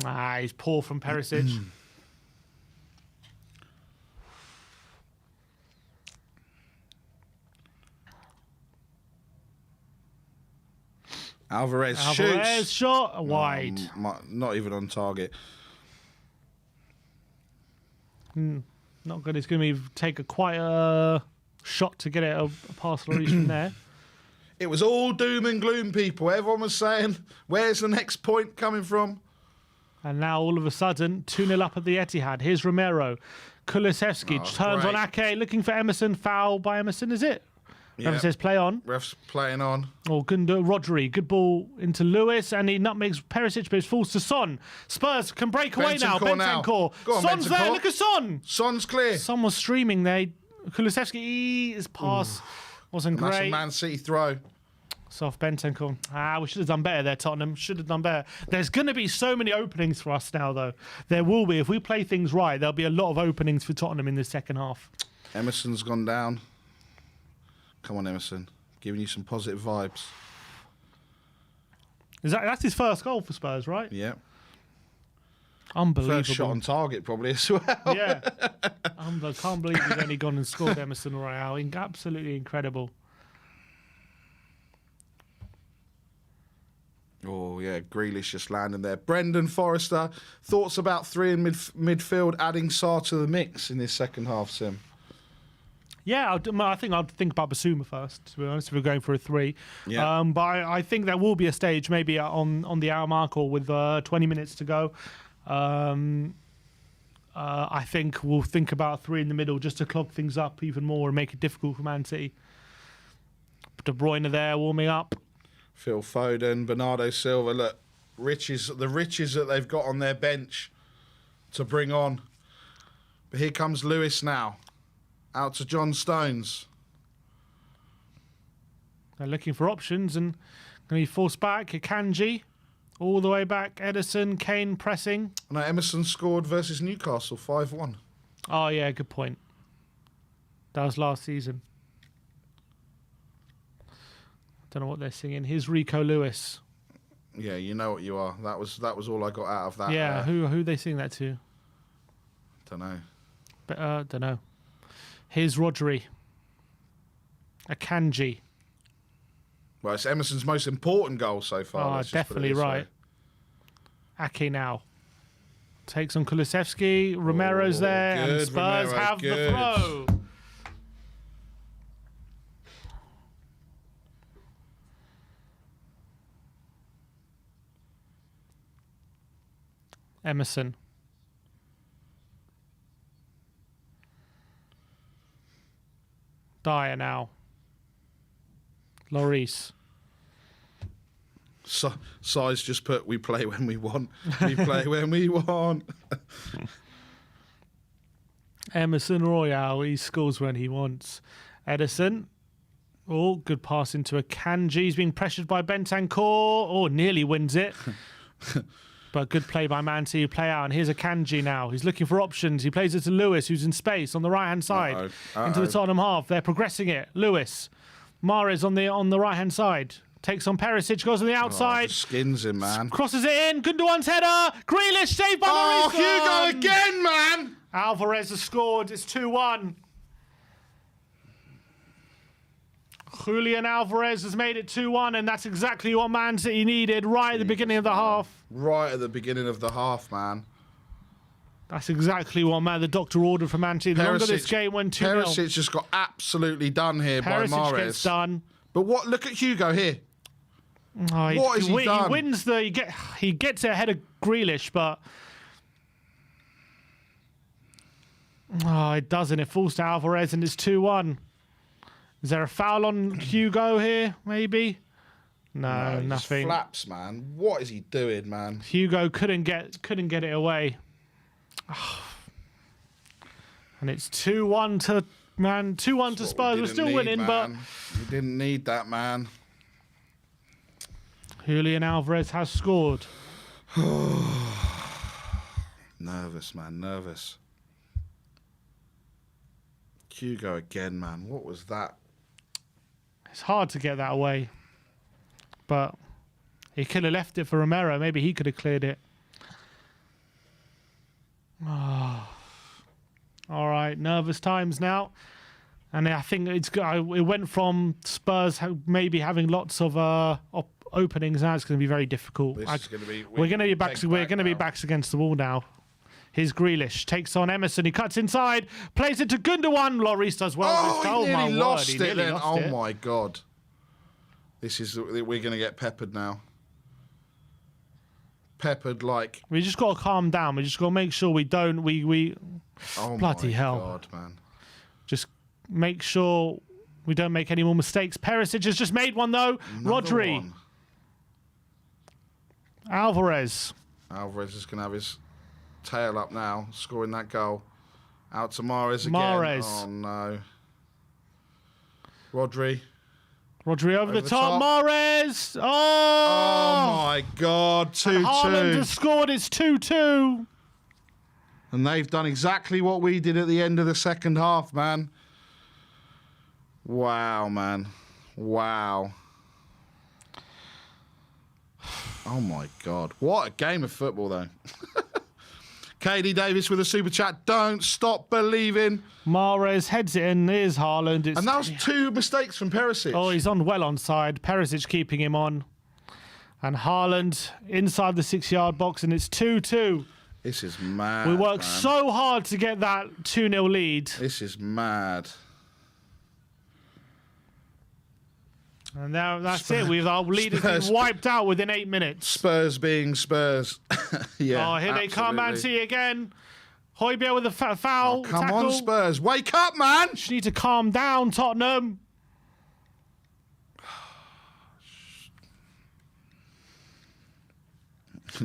away? He's poor from Perisic. Alvarez Alvarez shoots. shot wide. Not even on target. Not good. It's going to take quite a shot to get it past Lloris from there. It was all doom and gloom, people. Everyone was saying, where's the next point coming from? And now all of a sudden, 2-0 up at the Etihad. Here's Romero. Kulusevski turns great. on Ake, looking for Emerson. Foul by Emerson, is it? Yeah. Ref says play on. Ref's playing on. Oh, Rodri. Good ball into Lewis, and he nutmegs Perisic, but it falls to Son. Spurs can break away now. Bentancur Bentancur. Go on, Son's there. Bentancur. Look at Son. Son's clear. Son was streaming there. Kulusevski, his pass wasn't That's a great. Man City throw. Soft Bentancur. We should have done better there, Tottenham. Should have done better. There's going to be so many openings for us now, though. There will be. If we play things right, there'll be a lot of openings for Tottenham in the second half. Emerson's gone down. Come on, Emerson. Giving you some positive vibes. That's his first goal for Spurs, right? Yeah. Unbelievable. First shot on target, probably, as well. Yeah. I can't believe he's only gone and scored Emerson Royale. Absolutely incredible. Oh, yeah, Grealish just landing there. Brendan Forrester, thoughts about 3 in midfield, adding Sarr to the mix in this second half, Sim? Yeah, I think I'd think about Basuma first, to be honest, if we're going for a 3. Yeah. But I think there will be a stage, maybe on the hour mark or with 20 minutes to go. I think we'll think about 3 in the middle just to clog things up even more and make it difficult for Man City. De Bruyne there warming up. Phil Foden, Bernardo Silva. Look, the riches that they've got on their bench to bring on. But here comes Lewis now. Out to John Stones. They're looking for options and going to be forced back. Akanji all the way back. Ederson, Kane pressing. No, Emerson scored versus Newcastle 5-1. Oh, yeah, good point. That was last season. Don't know what they're singing. Here's Rico Lewis. Yeah, you know what you are. That was all I got out of that. Yeah, who they sing that to? Don't know. But don't know. Here's Rodri. Akanji. Well, it's Emerson's most important goal so far. Oh, let's just put it definitely this right. way. Ake now. Takes on Kulusevski. Romero's there. And good, Spurs Romero, have good. the throw. Emerson. Dyer now. Lloris. Size just put, we play when we want. We play when we want. Emerson Royale, he scores when he wants. Ederson. Oh, good pass into Akanji. He's being pressured by Bentancur. Oh, nearly wins it. But good play by Man City. Play out. And here's Akanji now. He's looking for options. He plays it to Lewis, who's in space on the right-hand side. Into the Tottenham half. They're progressing it. Lewis. Mahrez on the right-hand side. Takes on Perisic, goes on the outside. Just skins him, man. Crosses it in. Gundogan's header. Grealish saved by Oh, Mauricio. Hugo again, man. Alvarez has scored. It's 2-1. Julian Alvarez has made it 2-1, and that's exactly what Man City needed right at the beginning of the half. Right at the beginning of the half, man. That's exactly what the doctor ordered for Man City. The longer this game went 2-0. Perisic just got absolutely done here by Perisic Mahrez. gets done. But look at Hugo here. Oh, What has he done? He wins he gets it ahead of Grealish, but it doesn't. It falls to Alvarez, and it's 2-1. Is there a foul on Hugo here? Maybe. No, He just nothing. flaps, man. What is he doing, man? Hugo couldn't get it away. And it's 2-1 to Man. 2-1 to Spurs. We're still winning, but we didn't need that, man. Julian Alvarez has scored. Nervous, man. Nervous. Hugo again, man. What was that? It's hard to get that away, but he could have left it for Romero. Maybe he could have cleared it. All right, nervous times now, and I think it went from Spurs maybe having lots of openings. Now it's going to be very difficult. This is going to be. We're going to be backs. We're going to be backs against the wall now. Here's Grealish, takes on Emerson, he cuts inside, plays it to Gundogan. Lloris does well. Oh, he nearly lost He it nearly then. lost Oh it. my God. We're going to get peppered now. Peppered like. We just got to calm down. We just got to make sure we don't. Oh Bloody my hell. God, man. Just make sure we don't make any more mistakes. Perisic has just made one though. Rodri. One. Alvarez. Alvarez is going to have his tail up now, scoring that goal. Out to Mahrez again. Mahrez. Oh no. Rodri. Rodri over the top. Mahrez. Oh Oh! my God. 2-2. Haaland has scored. It's 2-2. And they've done exactly what we did at the end of the second half, man. Wow, man. Wow. Oh my God. What a game of football, though. KD Davis with a super chat. Don't stop believing. Mahrez heads it in. Here's Haaland. And that was 2 mistakes from Perisic. Oh, he's on well onside. Perisic keeping him on. And Haaland inside the 6-yard box, and it's 2-2. This is mad. We worked man. so hard to get that 2-0 lead. This is mad. And now that's it. Our lead has been wiped out within 8 minutes. Spurs being Spurs. Yeah. Oh, here they come, Man City again. Højbjerg with a foul. Come tackle. on, Spurs. Wake up, man. Just need to calm down, Tottenham.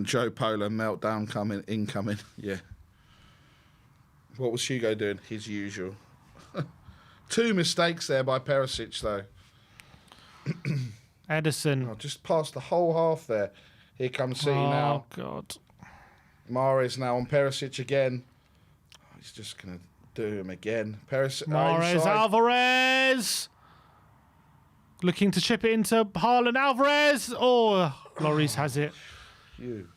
Joe Polo meltdown incoming. Yeah. What was Hugo doing? His usual. 2 mistakes there by Perisic, though. Edison. Oh, just past the whole half there. Here comes City now. Oh, God. Mahrez now on Perisic again. Oh, he's just going to do him again. Perisic. Mahrez, Alvarez. Looking to chip it into Haaland. Alvarez. Oh, Lloris has it. You.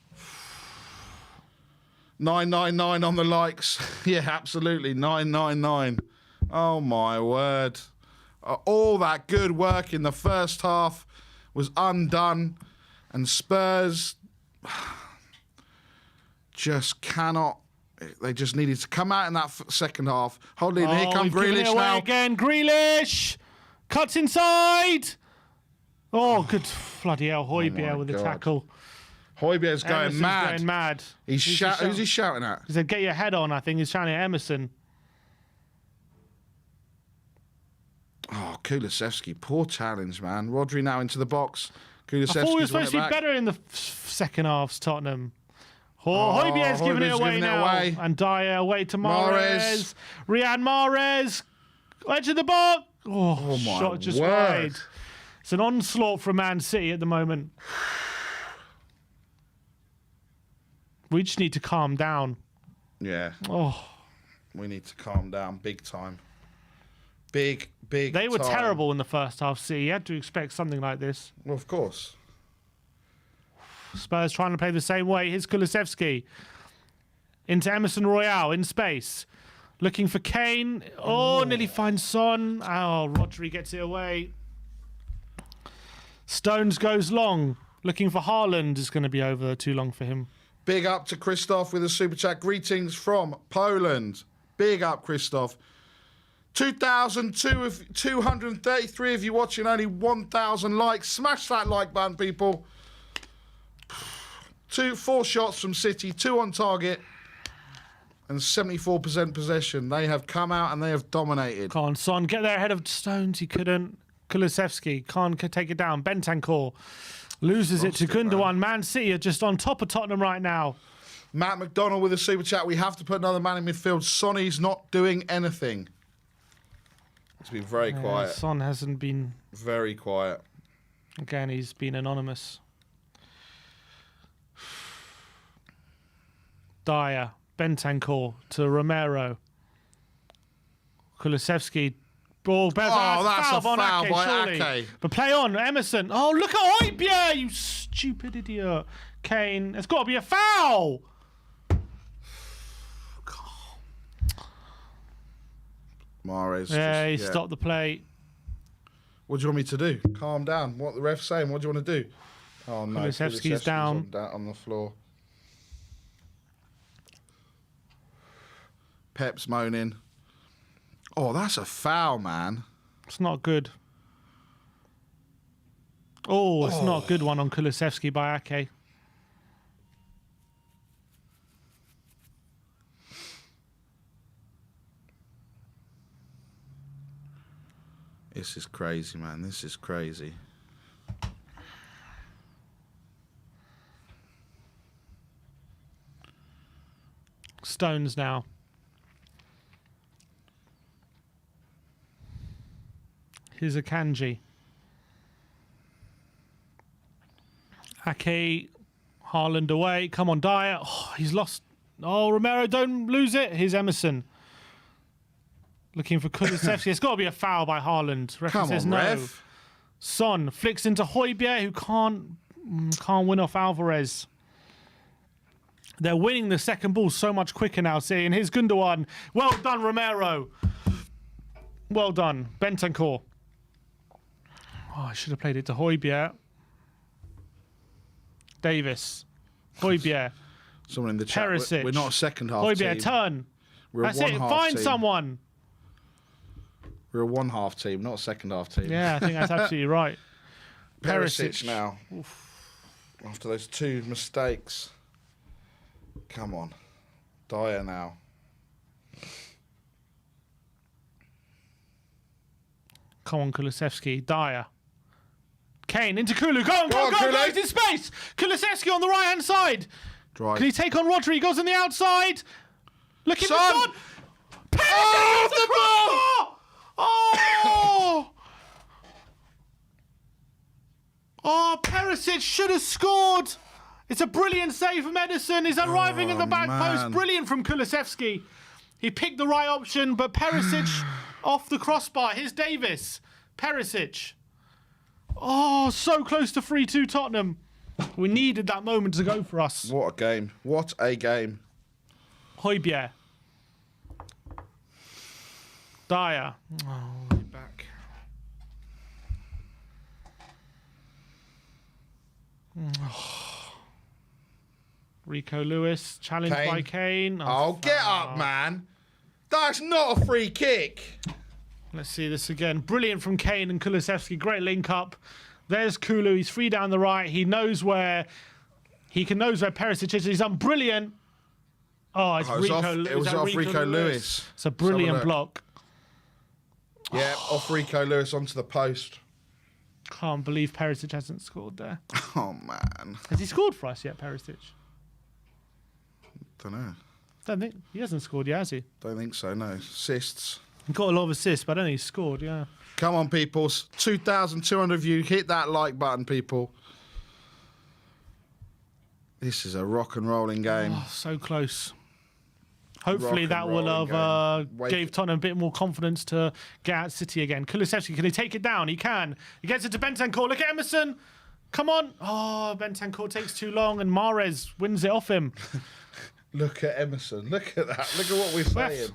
999 on the likes. Yeah, absolutely. 999. Oh, my word. All that good work in the first half was undone. And Spurs just cannot. They just needed to come out in that second half. Hold in. Here comes Grealish now. Again. Grealish. Cuts inside. Oh, good. Bloody hell. Højbjerg with the tackle. Højbjerg's going mad. Going mad. Who's he shouting at? He said, get your head on, I think. He's shouting at Emerson. Oh, Kulusevski. Poor challenge, man. Rodri now into the box. I thought we were supposed to be better in the second halves, Tottenham. Højbjerg's giving it away now. And Dyer away to Mahrez. Riyad Mahrez. Edge of the box. Oh, my shot just word. wide. It's an onslaught from Man City at the moment. We just need to calm down. Yeah. Oh, We need to calm down big time. Big. They were time. terrible in the first half, City. You had to expect something like this. Well, of course. Spurs trying to play the same way. Here's Kulusevski. Into Emerson Royale in space. Looking for Kane. Oh, nearly finds Son. Oh, Rodri gets it away. Stones goes long. Looking for Haaland. Is going to be over too long for him. Big up to Christoph with a super chat. Greetings from Poland. Big up, Christoph. 2,233 of you watching, only 1,000 likes. Smash that like button, people. 4 shots from City, 2 on target, and 74% possession. They have come out and they have dominated. Come on, Son, get there ahead of Stones. He couldn't. Kulusevski can't take it down. Bentancur loses it to Gundogan. Man City are just on top of Tottenham right now. Matt McDonald with a super chat. We have to put another man in midfield. Sonny's not doing anything. It's been very quiet. Son hasn't been... Very quiet. Again, he's been anonymous. Dyer, Bentancur to Romero. Kulusevski. Oh, that's a foul Ake, by surely. Ake. But play on, Emerson. Oh, look at Højbjerg, you stupid idiot. Kane, it's got to be a foul. Mahrez. Yeah, he stopped the play. What do you want me to do? Calm down. What the ref's saying? What do you want to do? Oh, no. Kulusevski's down. On the floor. Pep's moaning. Oh, that's a foul, man. It's not good. Oh, it's not a good one on Kulusevski by Ake. This is crazy, man. This is crazy. Stones now. Here's a Kanji. Ake, Haaland away. Come on, Dyer. Oh, he's lost. Oh, Romero, don't lose it. Here's Emerson. Looking for Kulusevski. It's got to be a foul by Haaland. Referee says no. Ref. Son flicks into Højbjerg, who can't win off Alvarez. They're winning the second ball so much quicker now, see. And here's Gundogan. Well done, Romero. Well done. Bentancur. Oh, I should have played it to Højbjerg. Davis. Højbjerg. Someone in the chat. Perisic. We're not a second half Højbjerg, team. turn. We're a That's one it. half Find team. someone. We're a 1/2 team, not a second half team. Yeah, I think that's absolutely right. Perisic now. After those 2 mistakes. Come on. Dyer now. Come on, Kulusevski. Dyer. Kane into Kulu. Go on, go, he's in space. Kulusevski on the right-hand side. Drive. Can he take on Rodri? He goes on the outside. Looking for Son. Son. Off the ball! Oh! Oh, Perisic should have scored. It's a brilliant save from Edison. He's arriving at the back post. Brilliant from Kulusevski. He picked the right option, but Perisic off the crossbar. Here's Davis. Perisic. Oh, so close to 3-2 Tottenham. We needed that moment to go for us. What a game. What a game. Højbjerg. Dyer. Oh, back. Rico Lewis, challenged by Kane. Oh, get up, man. That's not a free kick. Let's see this again. Brilliant from Kane and Kulusevski. Great link up. There's Kulu. He's free down the right. He knows where Perisic is. He's done brilliant. Oh, it's Rico. It was off Rico Lewis. It's a brilliant block. Yeah, off Rico Lewis onto the post. Can't believe Perisic hasn't scored there. Oh, man. Has he scored for us yet, Perisic? Don't know. Don't think he hasn't scored yet, has he? Don't think so, no. Assists. He got a lot of assists, but I don't think he's scored, yeah. Come on, people. 2,200 of you. Hit that like button, people. This is a rock and rolling game. Oh, so close. Hopefully rock that and will rolling have game. gave Tottenham a bit more confidence to get at City again. Kulusevski, can he take it down? He can. He gets it to Bentancur. Look at Emerson. Come on. Oh, Bentancur takes too long and Mahrez wins it off him. Look at Emerson. Look at that. Look at what we're saying.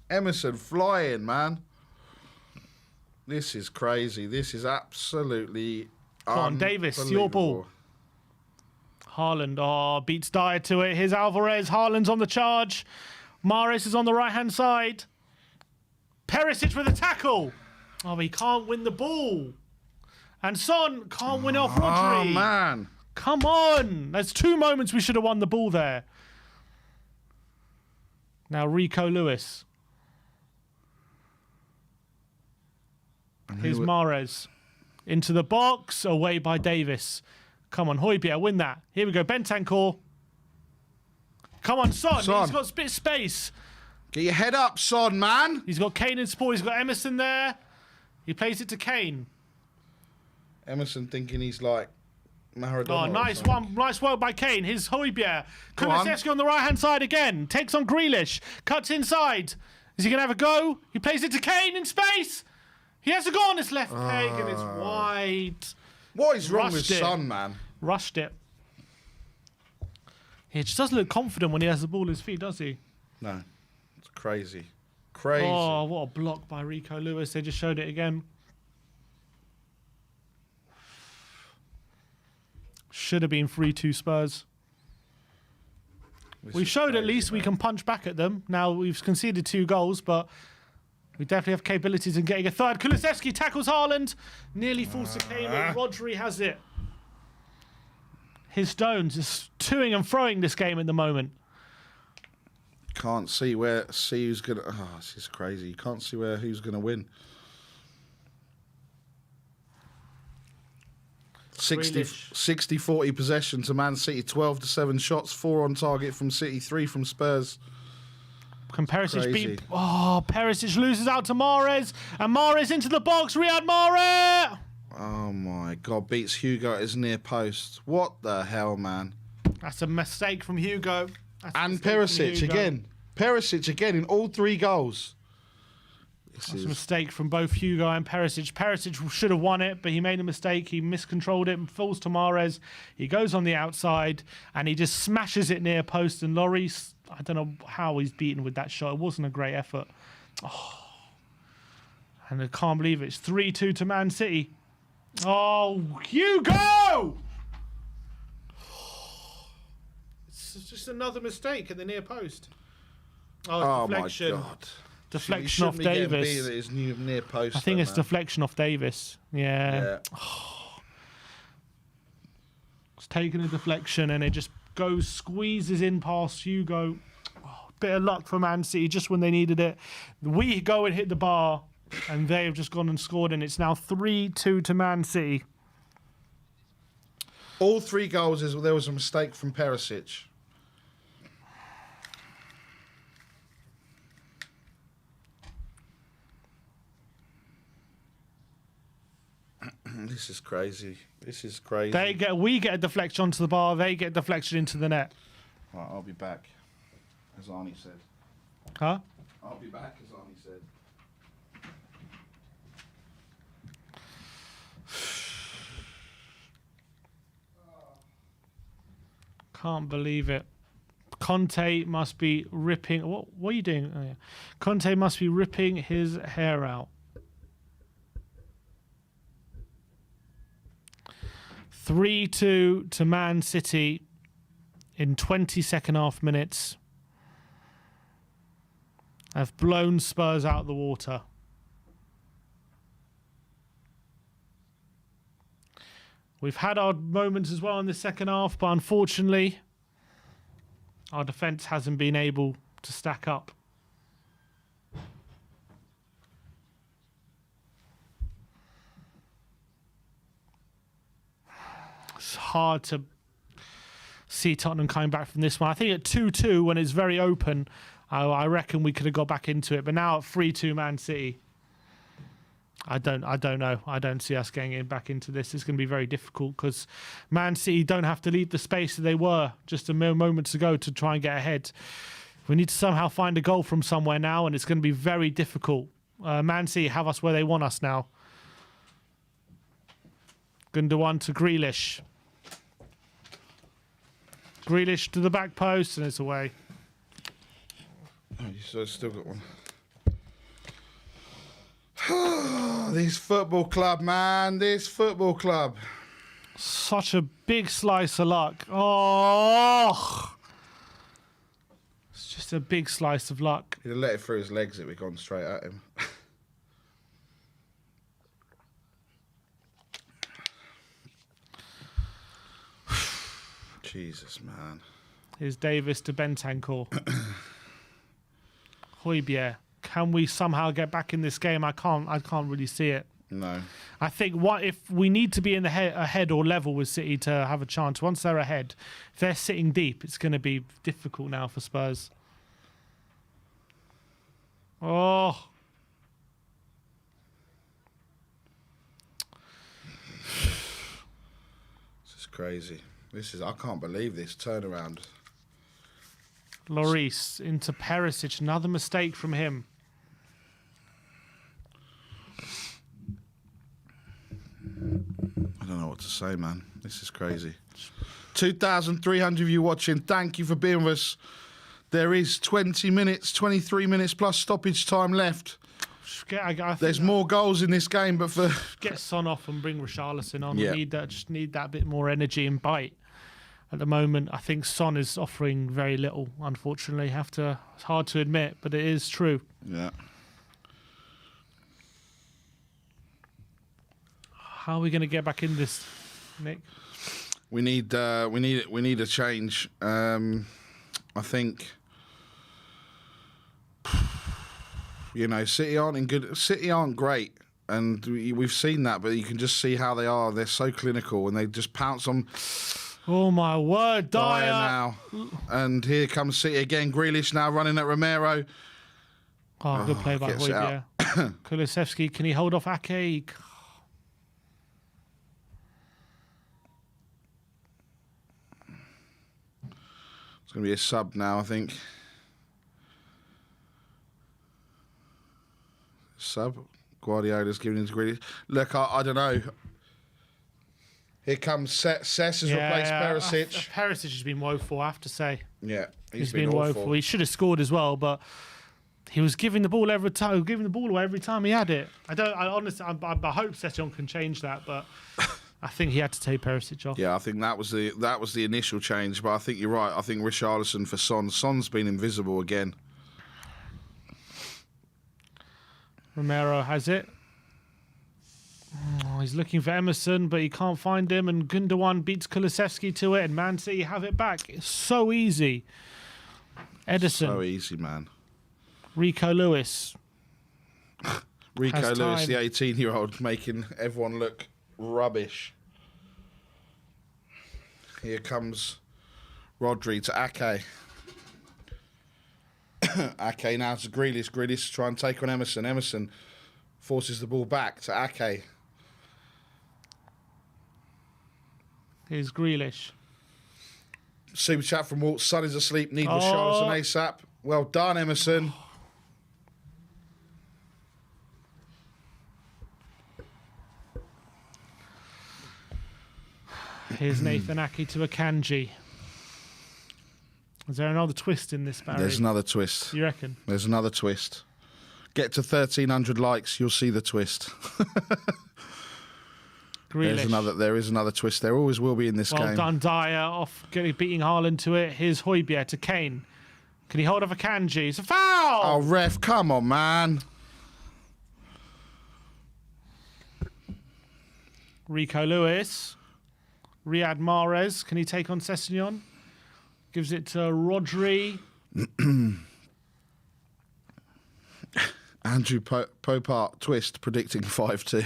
Emerson flying, man. This is crazy. This is absolutely Come on, Davis, your ball. Haaland, beats Dyer to it. Here's Alvarez. Haaland's on the charge. Mahrez is on the right-hand side. Perisic with a tackle. Oh, he can't win the ball. And Son can't win off Rodri. Oh, man. Come on. There's 2 moments we should have won the ball there. Now Rico Lewis. Here's Mahrez. Into the box. Away by Davis. Come on, Højbjerg, win that. Here we go, Bentancur. Come on, Son. He's got a bit of space. Get your head up, Son, man. He's got Kane in support. He's got Emerson there. He plays it to Kane. Emerson thinking he's like Maradona. Oh, nice one. Nice work by Kane. Here's Højbjerg. Kulusevski on the right-hand side again. Takes on Grealish. Cuts inside. Is he going to have a go? He plays it to Kane in space. He has a go on his left peg and it's wide. What is wrong with Son, man? Rushed it. He just doesn't look confident when he has the ball at his feet, does he? No. It's crazy. Crazy. Oh, what a block by Rico Lewis. They just showed it again. Should have been 3-2 Spurs. We've showed at least we can punch back at them. Now, we've conceded 2 goals, but we definitely have capabilities in getting a third. Kulusevski tackles Haaland. Nearly falls to Kane, but Rodri has it. His Stones is toing and froing this game at the moment. Can't see who's gonna. Oh, this is crazy. You can't see who's gonna win. 60-40 possession to Man City. 12-7 shots. 4 on target from City. 3 from Spurs. Can Perisic beat? Oh, Perisic loses out to Mahrez, and Mahrez into the box. Riyad Mahrez. Oh my God! Beats Hugo at his near post. What the hell, man? That's a mistake from Hugo. And Perisic again. Perisic again in all 3 goals. That's a mistake from both Hugo and Perisic. Perisic should have won it, but he made a mistake. He miscontrolled it and falls to Mahrez. He goes on the outside and he just smashes it near post. And Lloris, I don't know how he's beaten with that shot. It wasn't a great effort. Oh. And I can't believe it. It's 3-2 to Man City. Oh, Hugo! It's just another mistake at the near post. Oh, deflection. My God. Deflection off Davis. His near post, I think it's deflection off Davis. Yeah. Oh. It's taken a deflection and it just squeezes in past Hugo. Oh, bit of luck for Man City just when they needed it. We go and hit the bar and they have just gone and scored, and it's now 3-2 to Man City. All 3 goals there was a mistake from Perisic. This is crazy. This is crazy. We get a deflection onto the bar. They get a deflection into the net. Right, I'll be back, as Arnie said. Huh? I'll be back, as Arnie said. Can't believe it. Conte must be ripping. What are you doing? Oh, yeah. Conte must be ripping his hair out. 3-2 to Man City in 22nd half minutes. Have blown Spurs out of the water. We've had our moments as well in the second half, but unfortunately, our defence hasn't been able to stack up. It's hard to see Tottenham coming back from this one. I think at 2-2, when it's very open, I reckon we could have got back into it. But now at 3-2 Man City, I don't know. I don't see us getting back into this. It's going to be very difficult because Man City don't have to leave the space that they were just a mere moments ago to try and get ahead. We need to somehow find a goal from somewhere now, and it's going to be very difficult. Man City have us where they want us now. Gundogan to Grealish. Grealish to the back post, and it's away. Oh, you still got one. This football club, man. This football club. Such a big slice of luck. Oh! It's just a big slice of luck. He'd have let it through his legs if we'd gone straight at him. Jesus, man. Here's Davis to Bentancur. Højbjerg. Can we somehow get back in this game? I can't really see it. No. I think what if we need to be in the ahead or level with City to have a chance. Once they're ahead, if they're sitting deep, it's going to be difficult now for Spurs. Oh. This is crazy. I can't believe this turnaround. Lloris into Perisic. Another mistake from him. I don't know what to say, man. This is crazy. 2,300 of you watching. Thank you for being with us. There is 20 minutes, 23 minutes plus stoppage time left. There's more goals in this game, but for... Get Son off and bring Richarlison on. Yeah. We need that bit more energy and bite. At the moment, I think Son is offering very little, unfortunately. It's hard to admit, but it is true. Yeah. How are we going to get back in this, Nick? We need a change. I think, City aren't great, and we've seen that. But you can just see how they are. They're so clinical, and they just pounce on. Oh my word, Dyer now, and here comes City again. Grealish now running at Romero. Oh, good play by Højbjerg. Kulusevski, can he hold off Ake? It's going to be a sub now, I think. Sub. Guardiola's giving it to Grealish. Look, I don't know. Here comes Cess has replaced Perisic. Perisic has been woeful, I have to say. Yeah, he's been woeful. He should have scored as well, but he was giving the ball every time, giving the ball away every time he had it. I honestly hope Session can change that, but I think he had to take Perisic off. Yeah, I think that was the initial change, but I think you're right. I think Richarlison for Son. Son's been invisible again. Romero has it. Oh, he's looking for Emerson, but he can't find him. And Gundogan beats Kulusevski to it, and Man City have it back. It's so easy. Edison. So easy, man. Rico Lewis. Rico Lewis, the 18-year-old, making everyone look rubbish. Here comes Rodri to Ake. Ake now to Grealish. Grealish to try and take on Emerson. Emerson forces the ball back to Ake. Here's Grealish. Super chat from Walt. Son is asleep. Need Richarlison ASAP. Well done, Emerson. Here's Nathan Ake to Akanji. Is there another twist in this, Barry? There's another twist. You reckon? There's another twist. Get to 1,300 likes, you'll see the twist. There is another twist. There always will be in this game. Well done, Dyer, beating Haaland to it. Here's Højbjerg to Kane. Can he hold off Akanji? It's a foul! Oh, ref, come on, man. Rico Lewis. Riyad Mahrez. Can he take on Sessegnon? Gives it to Rodri. Andrew Popart twist predicting 5-2.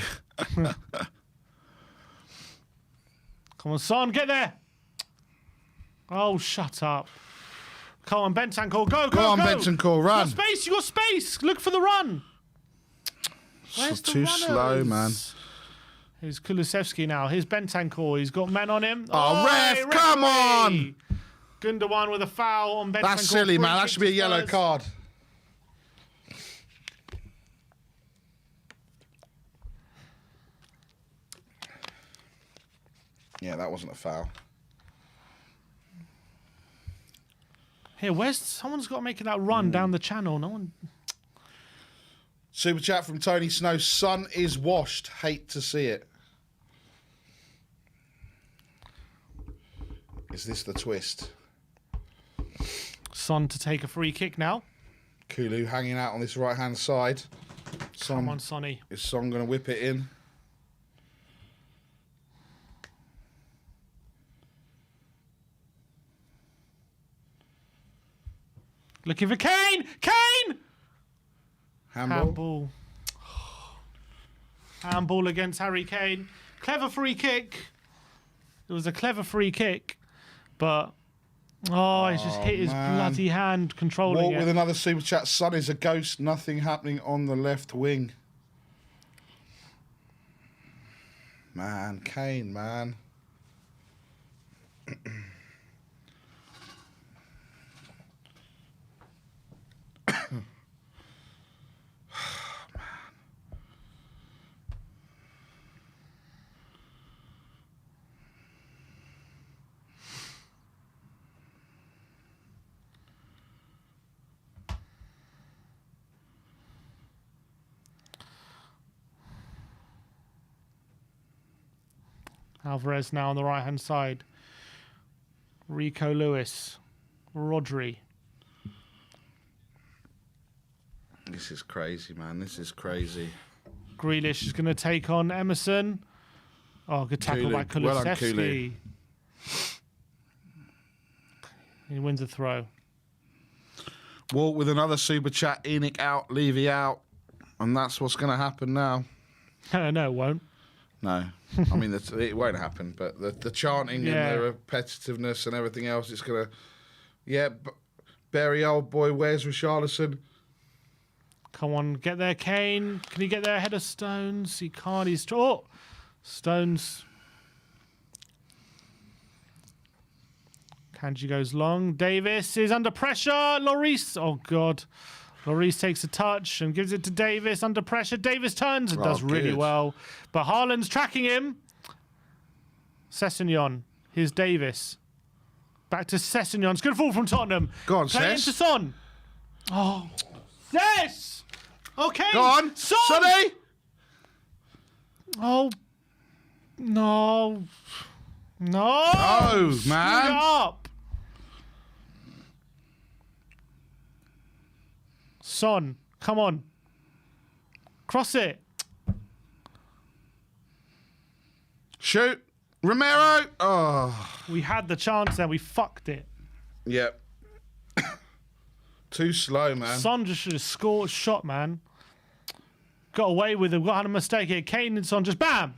Come on, Son, get there. Oh, shut up. Come on, Bentancur, go. Go on, Bentancur, run. You got space. Look for the run. Where's the too runners? slow, man. Here's Kulusevski now. Here's Bentancur. He's got men on him. Oh, ref, come on. Gundogan with a foul on Bentancur. That's silly, man. That should be a yellow Spurs. card. Yeah, that wasn't a foul. Here, where's someone's got to make that run down the channel? No one. Super chat from Tony Snow. Sun is washed. Hate to see it. Is this the twist? Son to take a free kick now. Kulu hanging out on this right-hand side. Come on, Sonny. Is Son going to whip it in? Looking for Kane! Kane! Handball. Handball against Harry Kane. Clever free kick. It was a clever free kick, but he's just hit his bloody hand controlling Walk it. with another super chat. Son is a ghost. Nothing happening on the left wing. Man, Kane, man. Alvarez now on the right-hand side. Rico Lewis. Rodri. This is crazy, man. This is crazy. Grealish is going to take on Emerson. Oh, good tackle by Kulu. Well done, Kulusevski. Kulu. He wins a throw. Walk with another super chat. Enoch out, Levy out. And that's what's going to happen now. No, it won't. No. I mean, it won't happen, but the chanting and the repetitiveness and everything else, it's going to... Yeah, Barry, old boy, where's Richarlison? Come on, get there, Kane. Can he get there ahead of Stones? He can't. He's... Oh! Stones... Kanji goes long. Davis is under pressure. Lloris. Oh, God. Lloris takes a touch and gives it to Davis under pressure. Davis turns and does really well. But Haaland's tracking him. Sessegnon. Here's Davis. Back to Sessegnon. It's good fall from Tottenham. Go on, Play into Son. Oh. Yes! Okay. Go on. Son! Sonny! Oh. No. No. Oh, man. Screwed it up. Son, come on. Cross it. Shoot. Romero. Oh. We had the chance there. We fucked it. Yep. Too slow, man. Son just should have scored shot, man. Got away with it. Got a mistake here. Kane and Son just bam.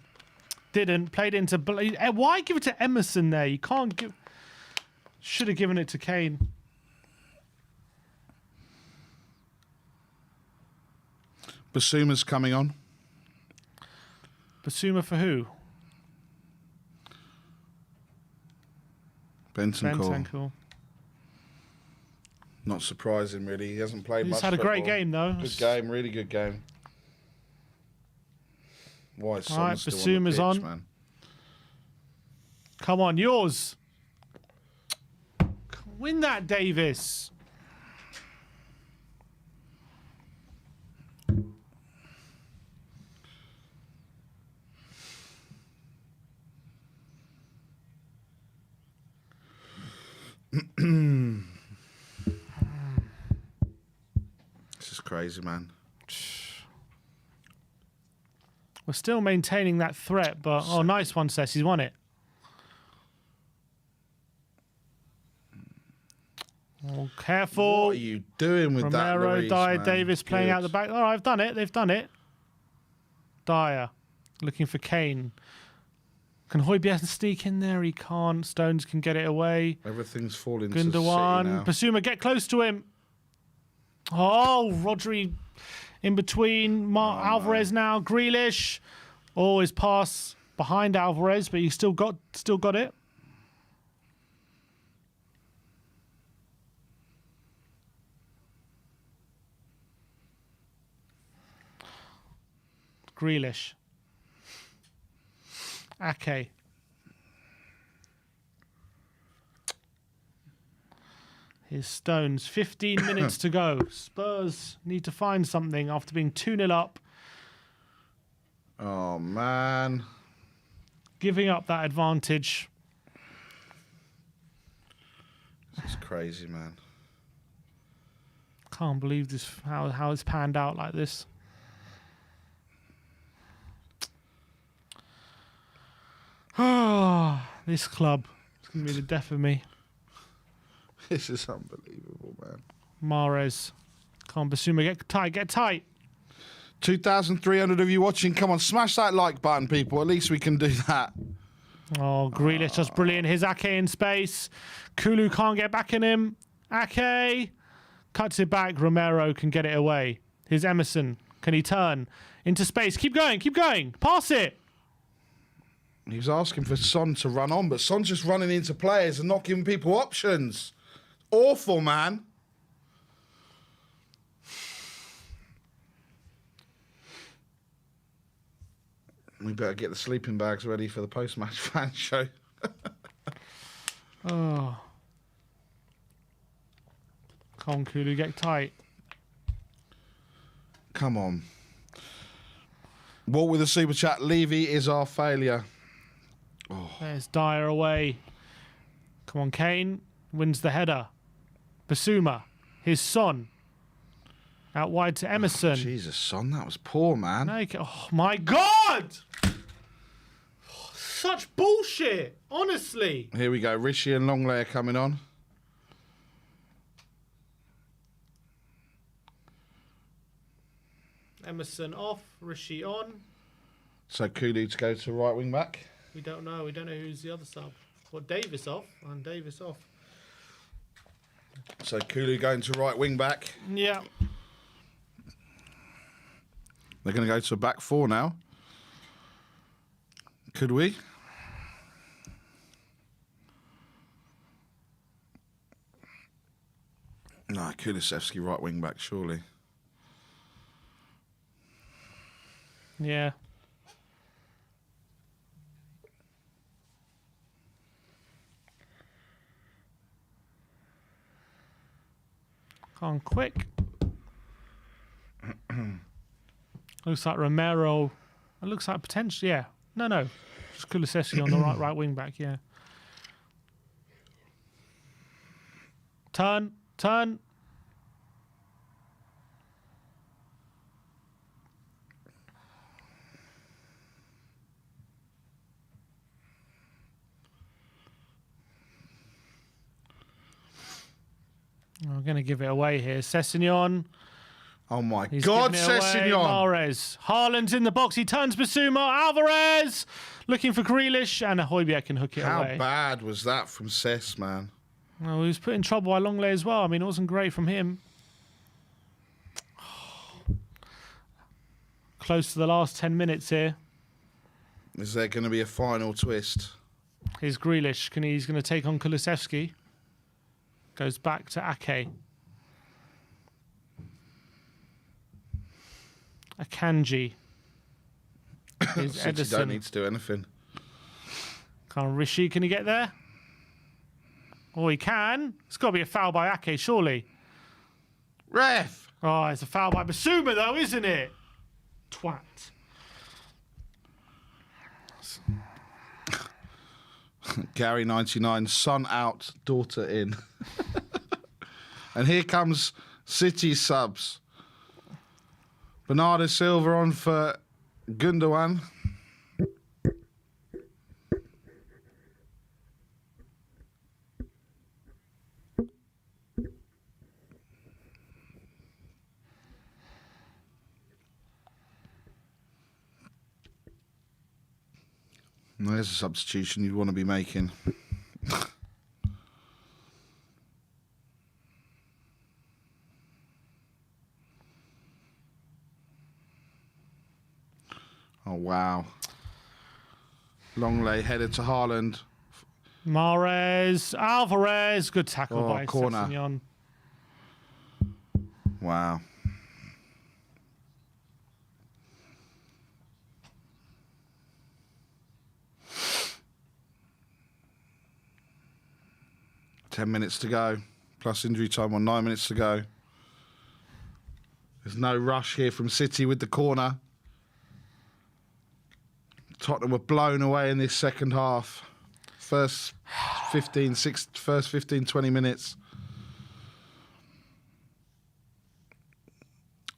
Didn't. Played into... Why give it to Emerson there? You can't give... Should have given it to Kane. Basuma's coming on. Basuma for who? Bentancur. Not surprising, really. He hasn't played much. He's had a great game, though. Good game. Really good game. Why is All right, still on the Basuma's pitch, on. man? Come on, yours. Win that, Davis. This is crazy, man. We're still maintaining that threat, but... Oh, nice one, Cess. He's won it. Oh, careful. What are you doing with that, Romero, Lloris, Dyer, man? Davis playing Good. out the back. All right, I've done it. They've done it. Dyer looking for Kane. Can Højbjerg sneak in there? He can't. Stones can get it away. Everything's falling to City Gundogan. now. Basuma, get close to him. Oh, Rodri in between. Alvarez now. Grealish. Oh, his pass behind Alvarez, but he still got it. Grealish. Ake. Here's Stones. 15 minutes to go. Spurs need to find something after being 2-0 up. Oh, man. Giving up that advantage. This is crazy, man. Can't believe this. How it's panned out like this. Ah, this club is going to be the death of me. This is unbelievable, man. Mahrez. Can't Basuma. Get tight. 2,300 of you watching. Come on, smash that like button, people. At least we can do that. Oh, Grealish just brilliant. Here's Ake in space. Kulu can't get back in him. Ake cuts it back. Romero can get it away. Here's Emerson. Can he turn into space? Keep going. Keep going. Pass it. He was asking for Son to run on, but Son's just running into players and not giving people options. Awful, man. We better get the sleeping bags ready for the post-match fan show. Oh. Come on, Kulu, get tight. Come on. Walk with the super chat. Levy is our failure. Oh. There's Dyer away. Come on, Kane wins the header. Basuma, his Son. Out wide to Emerson. Oh, Jesus, Son, that was poor, man. Oh, my God! Such bullshit, honestly. Here we go. Rishi and Longley are coming on. Emerson off, Rishi on. So Kulu to go to right wing back. We don't know. We don't know who's the other sub. Well, Davis off and Davis off. So Kulu going to right wing back. Yeah. They're going to go to a back four now. Could we? No, Kulusevski right wing back, surely. Yeah. Gone quick. Looks like Romero. It looks like potential. Yeah. No. Just Kulusevski on the right wing back. Yeah. Turn. I'm going to give it away here. Sessegnon. Oh, my He's God, giving it away. Sessegnon. Mahrez. Haaland's in the box. He turns Basuma. Alvarez looking for Grealish. And Højbjerg can hook it away. How bad was that from Sess, man? Well, he was put in trouble by Longley as well. I mean, it wasn't great from him. Close to the last 10 minutes here. Is there going to be a final twist? Here's Grealish. He's going to take on Kulusevski. Goes back to Ake. Akanji. Here's City Edison. don't need to do anything. Can't Rishi, can he get there? Oh, he can. It's got to be a foul by Ake, surely. Ref! Oh, it's a foul by Basuma, though, isn't it? Twat. Gary 99, son out, daughter in. And here comes City subs. Bernardo Silva on for Gundogan. There's a substitution you'd want to be making. Oh, wow. Longley headed to Haaland. Mahrez, Alvarez, good tackle by corner. Sessegnon. Wow. 10 minutes to go, plus injury time on 9 minutes to go. There's no rush here from City with the corner. Tottenham were blown away in this second half. First 15, 20 minutes.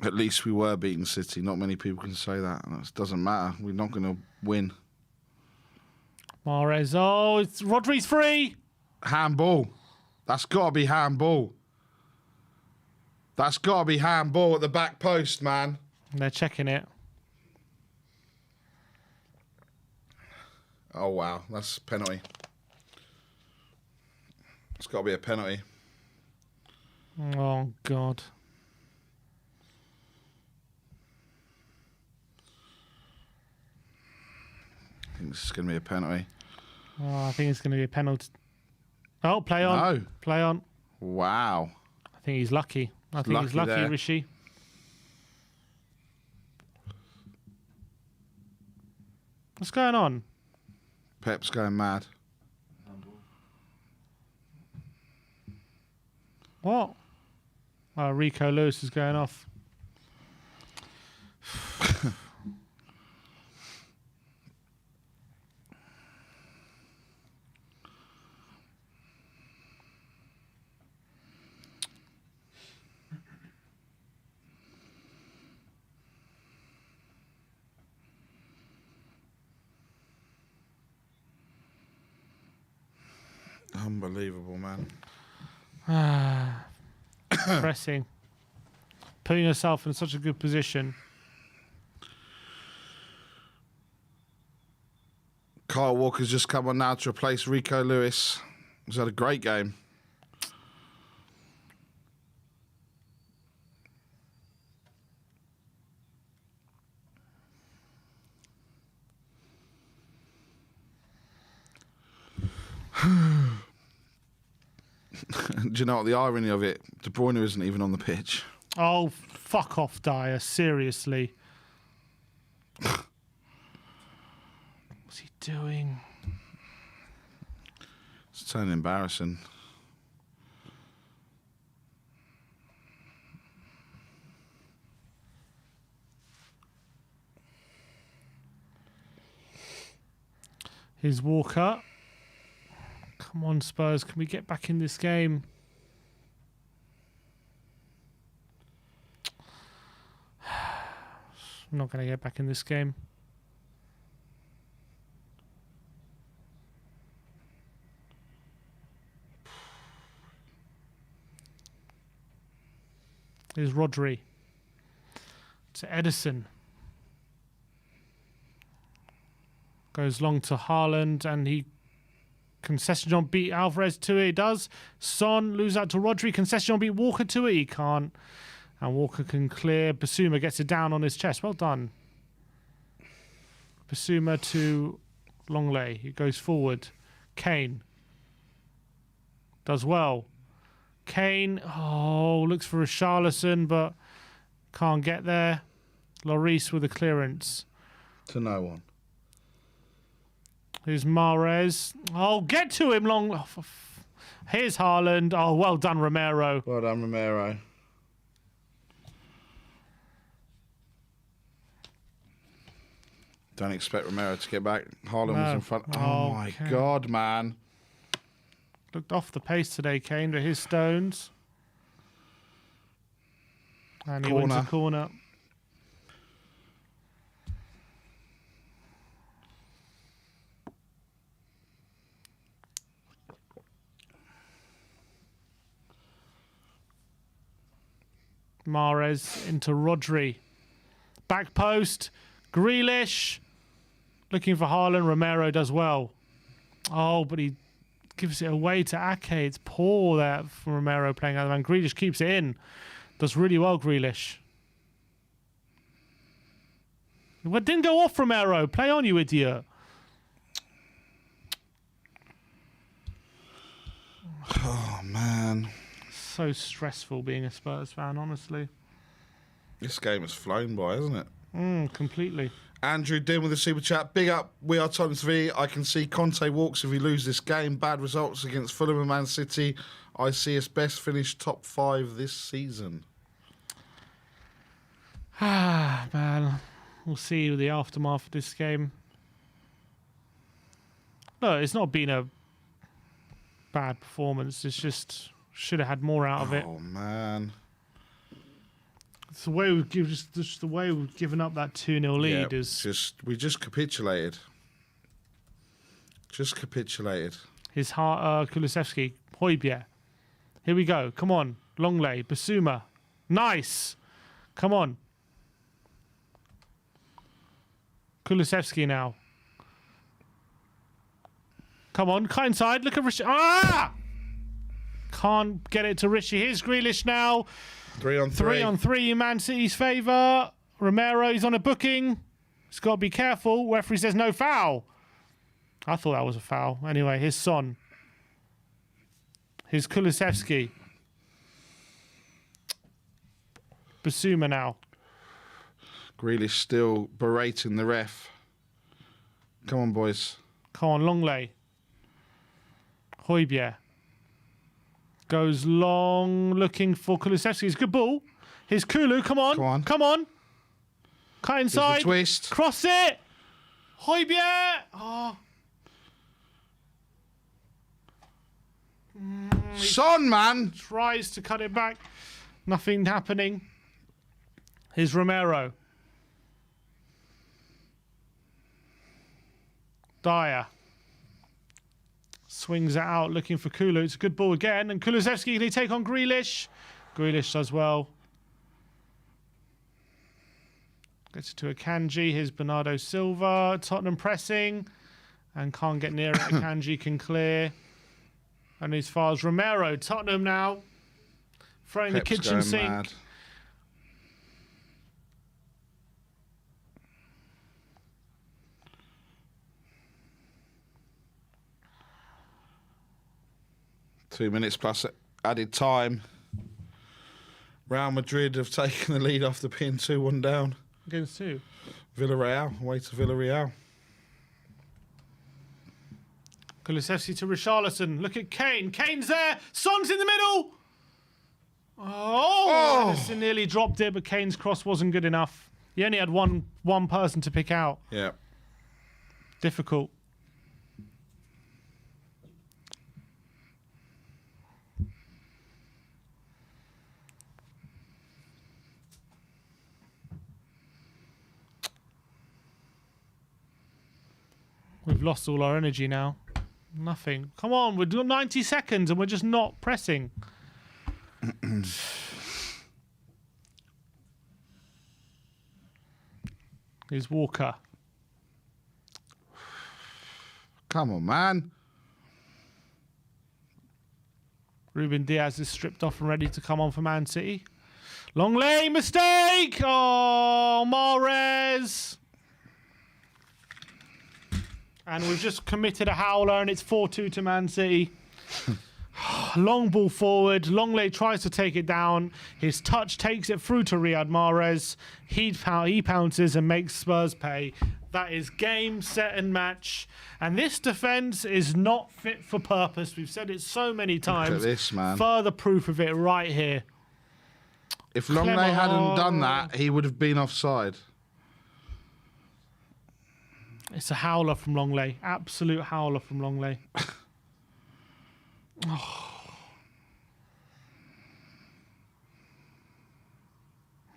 At least we were beating City. Not many people can say that. It doesn't matter. We're not going to win. Mahrez. Oh, it's Rodri's free. Handball. That's got to be handball. That's got to be handball at the back post, man. They're checking it. Oh, wow. That's a penalty. It's got to be a penalty. Oh, God. I think this is going to be a penalty. Oh, I think it's going to be a penalty. Oh, play on. No. Play on. Wow. I think he's lucky. I think he's lucky, there. Rishi. What's going on? Pep's going mad. What? Oh, Rico Lewis is going off. Unbelievable, man. Pressing. Putting yourself in such a good position. Kyle Walker's just come on now to replace Rico Lewis. He's had a great game. Do you know what the irony of it? De Bruyne isn't even on the pitch. Oh, fuck off, Dyer. Seriously. What's he doing? It's turning embarrassing. Here's Walker. Come on, Spurs. Can we get back in this game? I'm not going to get back in this game. Here's Rodri. To Edison. Goes long to Haaland, and he... Concession beat Alvarez to it. He does. Son lose out to Rodri. Concession beat Walker to it. He can't. And Walker can clear. Basuma gets it down on his chest. Well done. Basuma to Longley. He goes forward. Kane. Does well. Kane. Oh, looks for a Richarlison, but can't get there. Lloris with a clearance. To no one. Here's Mahrez. Oh, get to him, long. Oh, here's Haaland. Oh, well done, Romero. Well done, Romero. Don't expect Romero to get back. Haaland was in front. Oh, my God, man. Looked off the pace today, Kane, but his Stones. And he wins a corner. Mahrez into Rodri. Back post. Grealish. Looking for Haaland. Romero does well. Oh, but he gives it away to Ake. It's poor there from Romero playing out of the man. Grealish keeps it in. Does really well, Grealish. Well, didn't go off Romero. Play on, you idiot. Oh, man. So stressful being a Spurs fan, honestly. This game has flown by, hasn't it? Completely. Andrew Dean with the super chat. Big up, we are Tottenham TV. I can see Conte walks if we lose this game. Bad results against Fulham and Man City. I see us best finish top 5 this season. Ah, man. We'll see the aftermath of this game. No, it's not been a bad performance. It's just should have had more out of it. Oh, man. It's the way just the way we've given up that 2-0 lead is we just capitulated. Just capitulated. His heart, Kulusevski, Højbjerg. Here we go. Come on, Longley, Basuma, nice. Come on, Kulusevski now. Come on, cut inside. Look at Rishi. Ah! Can't get it to Rishi. Here's Grealish now. 3-on-3. 3-on-3 in Man City's favour. Romero, he's on a booking. He's got to be careful. Referee says no foul. I thought that was a foul. Anyway, here's Son. Here's Kulusevski. Basuma now. Grealish still berating the ref. Come on, boys. Come on, Longley. Højbjerg. Goes long, looking for Kulusevski. It's a good ball. Here's Kulu. Come on. Come on. Come on. Cut inside. Twist. Cross it. Højbjerg. Oh. Son, man. Tries to cut it back. Nothing happening. Here's Romero. Dyer. Swings it out, looking for Kulu. It's a good ball again. And Kulusevski, can he take on Grealish? Grealish does well. Gets it to Akanji. Here's Bernardo Silva. Tottenham pressing. And can't get near it. Akanji can clear. And as far as Romero. Tottenham now. Throwing Pep's the kitchen going sink. mad. Two minutes plus added time. Real Madrid have taken the lead after being 2-1 down. Against who? Villarreal, away to Villarreal. Kulusevski to Richarlison. Look at Kane. Kane's there. Son's in the middle. Oh! Edison nearly dropped it, but Kane's cross wasn't good enough. He only had one person to pick out. Yeah. Difficult. We've lost all our energy now. Nothing. Come on, we're doing 90 seconds and we're just not pressing. Here's Walker. Come on, man. Ruben Diaz is stripped off and ready to come on for Man City. Long lane, mistake! Oh, Mahrez! And we've just committed a howler and it's 4-2 to Man City. Long ball forward. Longley tries to take it down. His touch takes it through to Riyad Mahrez. He pounces and makes Spurs pay. That is game, set and match. And this defence is not fit for purpose. We've said it so many times. Look at this, man. Further proof of it right here. If Longley hadn't done that, he would have been offside. It's a howler from Longley. Absolute howler from Longley.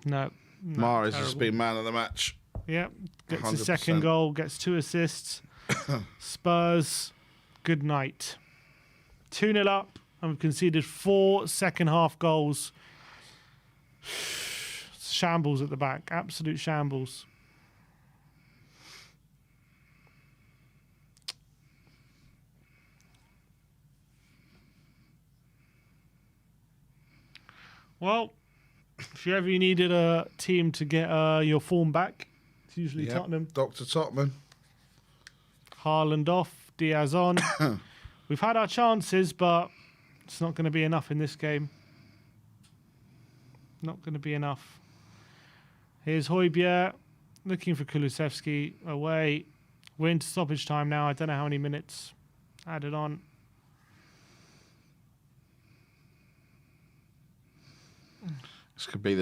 No. Mahrez has been man of the match. Yep. Gets 100%. his second goal, gets 2 assists. Spurs, good night. 2-0 up, and we've conceded 4 second-half goals. Shambles at the back. Absolute shambles. Well, if you ever needed a team to get your form back, it's usually Tottenham. Dr. Tottenham. Haaland off, Diaz on. We've had our chances, but it's not going to be enough in this game. Not going to be enough. Here's Højbjerg. Looking for Kulusevski away. We're into stoppage time now. I don't know how many minutes added on. This could be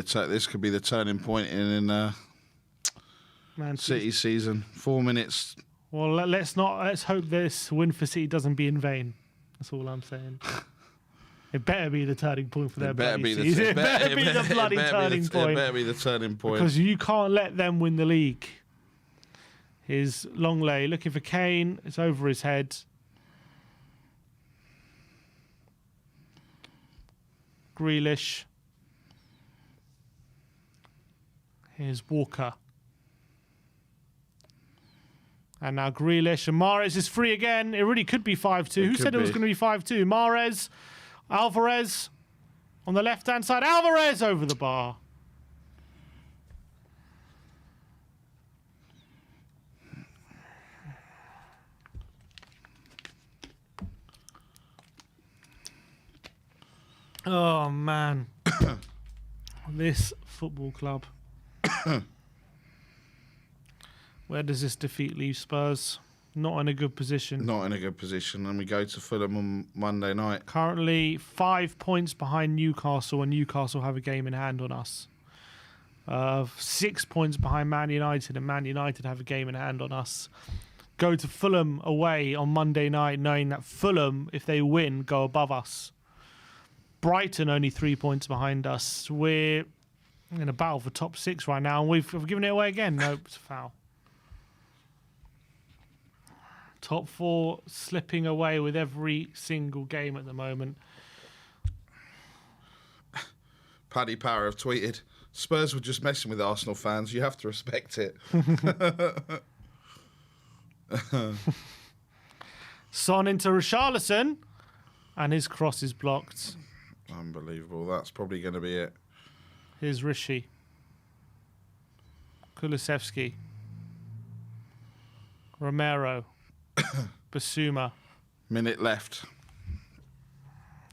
the turning point in Man City season. 4 minutes. Well, let's hope this win for City doesn't be in vain. That's all I'm saying. It better be the turning point for their bloody season. It better be the bloody turning point. It better be the turning point. Because you can't let them win the league. Here's Longley looking for Kane. It's over his head. Grealish. Here's Walker. And now Grealish. And Mahrez is free again. It really could be 5-2. Who said it was going to be 5-2? Mahrez. Alvarez. On the left-hand side. Alvarez over the bar. Oh, man. This football club. Where does this defeat leave Spurs? Not in a good position. Not in a good position. And we go to Fulham on Monday night. Currently 5 points behind Newcastle, and Newcastle have a game in hand on us. 6 points behind Man United, and Man United have a game in hand on us. Go to Fulham away on Monday night, knowing that Fulham, if they win, go above us. Brighton only 3 points behind us. We're in a battle for top 6 right now, and we've given it away again. Nope, it's a foul. Top 4 slipping away with every single game at the moment. Paddy Power have tweeted, Spurs were just messing with Arsenal fans. You have to respect it. Son into Richarlison, and his cross is blocked. Unbelievable. That's probably going to be it. Here's Rishi. Kulusevski. Romero. Basuma. Minute left.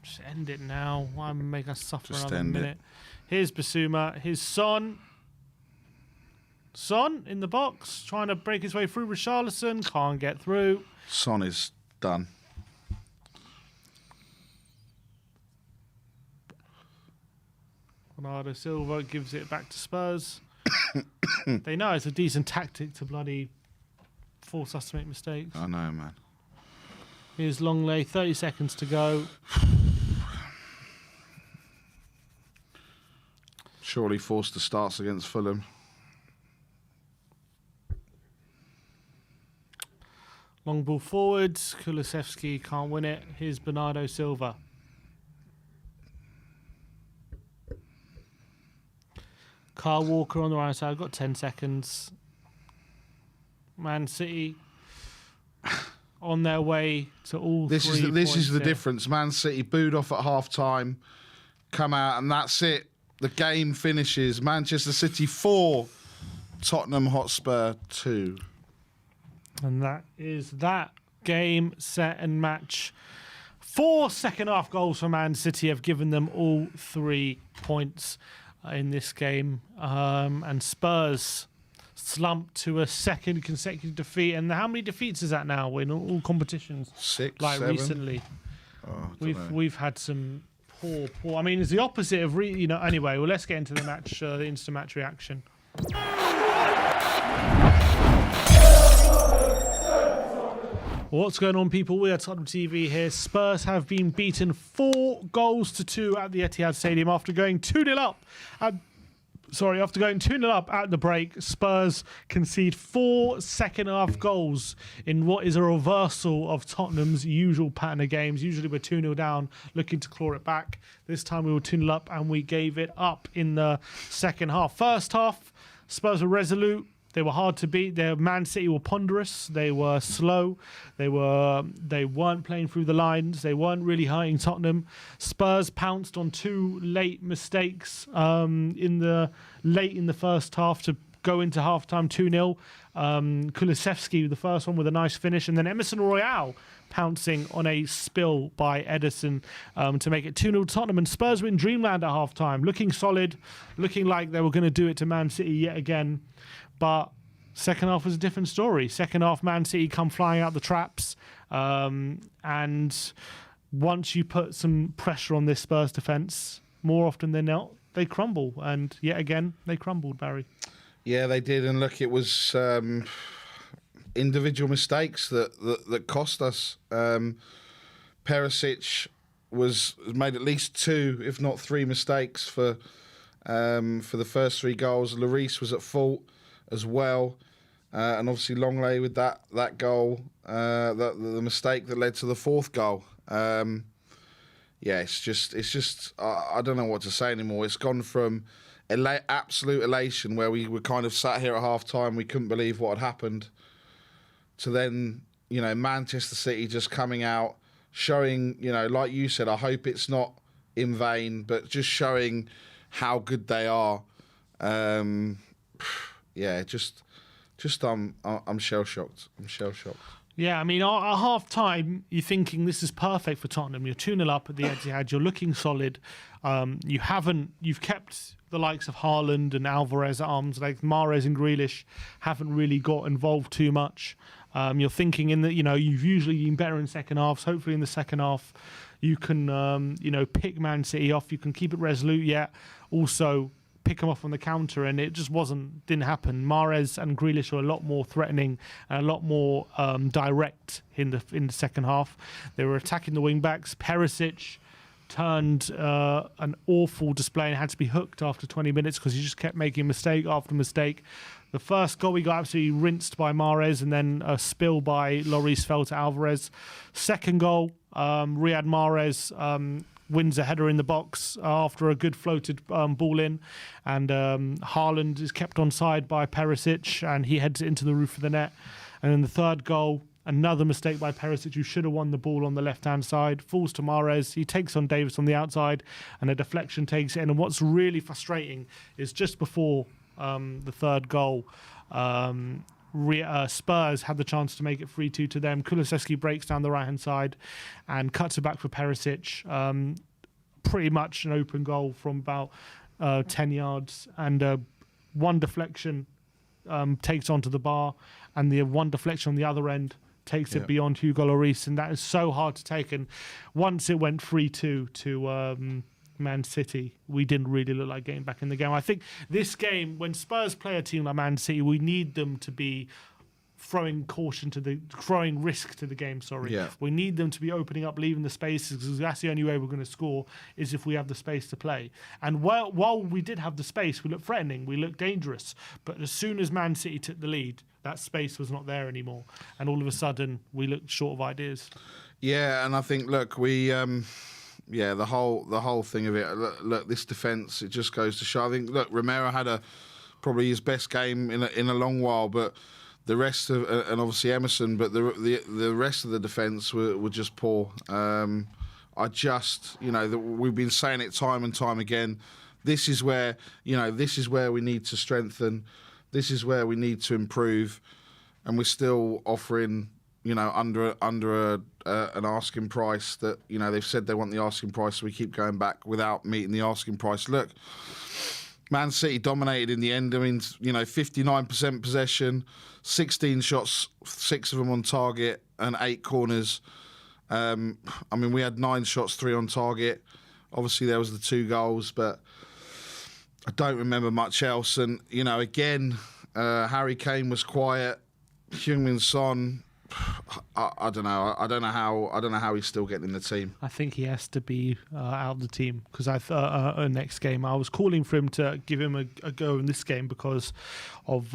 Just end it now. Why make us suffer Just another end minute? Here's Basuma. Here's Son. Son in the box, trying to break his way through. Richarlison can't get through. Son is done. Bernardo Silva gives it back to Spurs. They know it's a decent tactic to bloody force us to make mistakes. I know, man. Here's Longley, 30 seconds to go. Surely Forster starts against Fulham. Long ball forwards. Kulusevski can't win it. Here's Bernardo Silva. Kyle Walker on the right side. I've got 10 seconds. Man City on their way to all This three is the points difference. Man City booed off at half-time, come out, and that's it. The game finishes. Manchester City 4, Tottenham Hotspur 2. And that is that game, set and match. 4 second-half goals for Man City have given them all 3 points in this game. And Spurs slumped to a second consecutive defeat. And how many defeats is that now in all competitions? 6, like 7? Recently. Oh, We've had some poor. I mean, it's the opposite of Anyway, well, let's get into the match, the instant match reaction. What's going on, people? We are Tottenham TV here. Spurs have been beaten 4-2 at the Etihad Stadium after going 2-0 up. After going 2-0 up at the break, Spurs concede 4 second-half goals in what is a reversal of Tottenham's usual pattern of games. Usually we're 2-0 down, looking to claw it back. This time we were 2-0 up and we gave it up in the second half. First half, Spurs were resolute. They were hard to beat. Their Man City were ponderous. They were slow. They weren't playing through the lines. They weren't really hurting Tottenham. Spurs pounced on 2 late mistakes in the first half to go into halftime 2-0. Kulusevski, the first one with a nice finish, and then Emerson Royale pouncing on a spill by Ederson to make it 2-0 Tottenham. And Spurs were in dreamland at halftime, looking solid, looking like they were going to do it to Man City yet again. But Second half was a different story. Second half, Man City come flying out the traps. And once you put some pressure on this Spurs defence, more often than not, they crumble. And yet again, they crumbled, Barry. Yeah, they did. And look, it was individual mistakes that cost us. Perisic made at least 2, if not 3 mistakes for the first 3 goals. Lloris was at fault as well. And obviously Longley with that goal, the mistake that led to the 4th goal. It's just I don't know what to say anymore. It's gone from absolute elation where we were kind of sat here at half time, we couldn't believe what had happened, to then, Manchester City just coming out, showing, like you said, I hope it's not in vain, but just showing how good they are. I'm shell shocked. Yeah, I mean, at half time, you're thinking this is perfect for Tottenham. You're 2-0 up at the Etihad. You're looking solid. You've kept the likes of Haaland and Alvarez at arm's length. Mahrez and Grealish haven't really got involved too much. You're thinking you've usually been better in second halves. Hopefully in the second half, you can, pick Man City off. You can keep it resolute, yet also pick them off on the counter, and it just didn't happen. Mahrez and Grealish were a lot more threatening and a lot more direct in the second half. They were attacking the wing backs. Perisic turned an awful display and had to be hooked after 20 minutes because he just kept making mistake after mistake. The first goal, we got absolutely rinsed by Mahrez, and then a spill by Lloris fell to Alvarez. Second goal, Riyad Mahrez wins a header in the box after a good floated ball in, and Haaland is kept onside by Perisic, and he heads it into the roof of the net. And then the third goal, another mistake by Perisic, who should have won the ball on the left-hand side, falls to Mahrez. He takes on Davis on the outside, and a deflection takes it in. And what's really frustrating is just before the third goal, Spurs had the chance to make it 3-2 to them. Kulusevski breaks down the right-hand side and cuts it back for Perisic. Pretty much an open goal from about 10 yards. And one deflection takes onto the bar, and the one deflection on the other end takes it beyond Hugo Lloris. And that is so hard to take. And once it went 3-2 to Man City, we didn't really look like getting back in the game. I think this game, when Spurs play a team like Man City, we need them to be throwing risk to the game. We need them to be opening up, leaving the spaces, because that's the only way we're going to score, is if we have the space to play. And while we did have the space, we looked threatening, we looked dangerous, but as soon as Man City took the lead, that space was not there anymore, and all of a sudden we looked short of ideas. Yeah, and I think, look, we the whole thing of it. Look, this defence, it just goes to show. I think, look, Romero had probably his best game in a long while, but the rest of, and obviously Emerson, but the rest of the defence were just poor. We've been saying it time and time again. This is where we need to strengthen. This is where we need to improve, and we're still offering, under an asking price that, they've said they want the asking price, so we keep going back without meeting the asking price. Look, Man City dominated in the end. I mean, 59% possession, 16 shots, 6 of them on target, and 8 corners. We had 9 shots, 3 on target. Obviously, there was the 2 goals, but I don't remember much else. And, again, Harry Kane was quiet. Heung-min Son, I don't know. I don't know how he's still getting in the team. I think he has to be out of the team, because I thought next game I was calling for him to give him a go in this game because of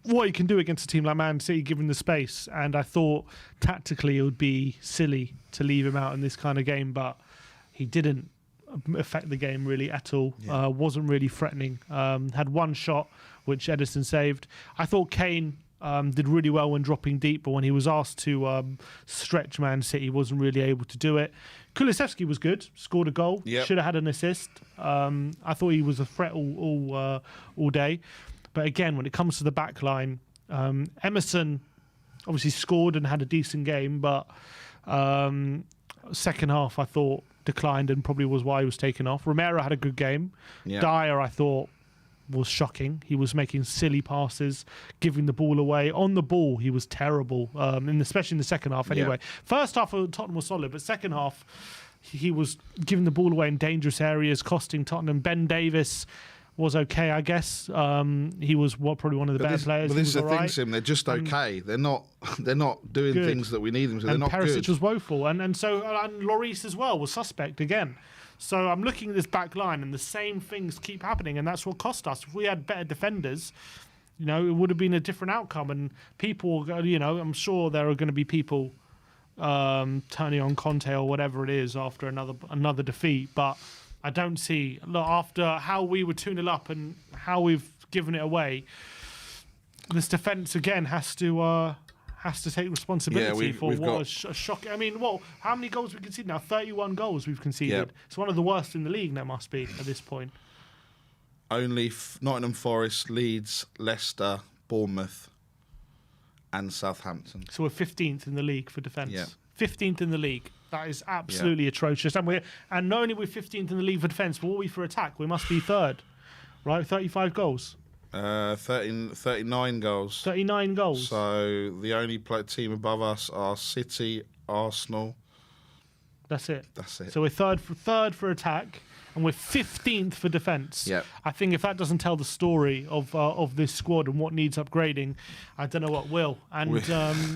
what he can do against a team like Man City, given the space. And I thought tactically it would be silly to leave him out in this kind of game, but he didn't affect the game really at all. Wasn't really threatening. Had 1 shot which Ederson saved. I thought Kane did really well when dropping deep, but when he was asked to stretch Man City, he wasn't really able to do it. Kulusevski was good, scored a goal, should have had an assist. I thought he was a threat all day. But again, when it comes to the back line, Emerson obviously scored and had a decent game, but second half I thought declined and probably was why he was taken off. Romero had a good game. Dyer, I thought, was shocking. He was making silly passes, giving the ball away. On the ball, he was terrible, especially in the second half anyway. First half, Tottenham was solid, but second half, he was giving the ball away in dangerous areas, costing Tottenham. Ben Davis was okay, I guess. He was probably one of the better players. But this is the thing, Sim. They're just okay. They're not doing things that we need them to. They're not good. Perisic was woeful, and Lloris as well was suspect again. So I'm looking at this back line, and the same things keep happening, and that's what cost us. If we had better defenders, it would have been a different outcome. And people, I'm sure there are going to be people turning on Conte or whatever it is after another defeat, but I don't see, after how we were 2-0 up and how we've given it away, this defence again has to take responsibility for what a shock. I mean, how many goals we conceded now? 31 goals we've conceded. Yep. It's one of the worst in the league, that must be, at this point. Only Nottingham Forest, Leeds, Leicester, Bournemouth and Southampton. So we're 15th in the league for defence. Yeah. 15th in the league. That is absolutely atrocious. And not only we're 15th in the league for defence, but what are we for attack? We must be third, right? 35 goals. 39 goals. 39 goals. So the only team above us are City, Arsenal. That's it. So we're third for attack, and we're 15th for defence. Yep. I think if that doesn't tell the story of this squad and what needs upgrading, I don't know what will. And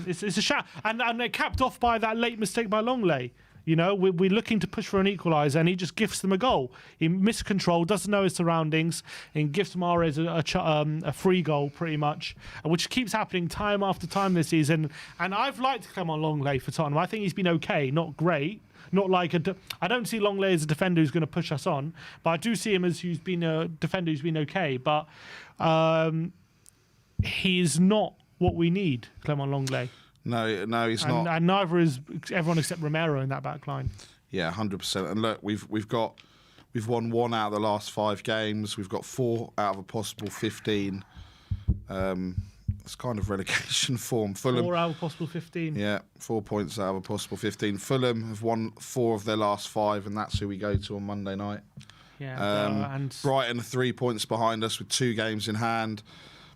it's a shout. And they're capped off by that late mistake by Longley. We're looking to push for an equaliser, and he just gifts them a goal. He missed control, doesn't know his surroundings, and gives Mahrez a free goal, pretty much, which keeps happening time after time this season. And I've liked Clement Longley for Tottenham. I think he's been okay, not great. Not like I don't see Longley as a defender who's going to push us on, but I do see him as who's been a defender who's been okay. But he's not what we need, Clement Longley. No, he's not. And neither is everyone except Romero in that back line. Yeah, 100%. And look, we've won 1 out of the last 5 games. We've got 4 out of a possible 15. It's kind of relegation form. Fulham 4 out of a possible 15. Yeah, 4 points out of a possible 15. Fulham have won 4 of their last 5, and that's who we go to on Monday night. Yeah, and Brighton are 3 points behind us with 2 games in hand.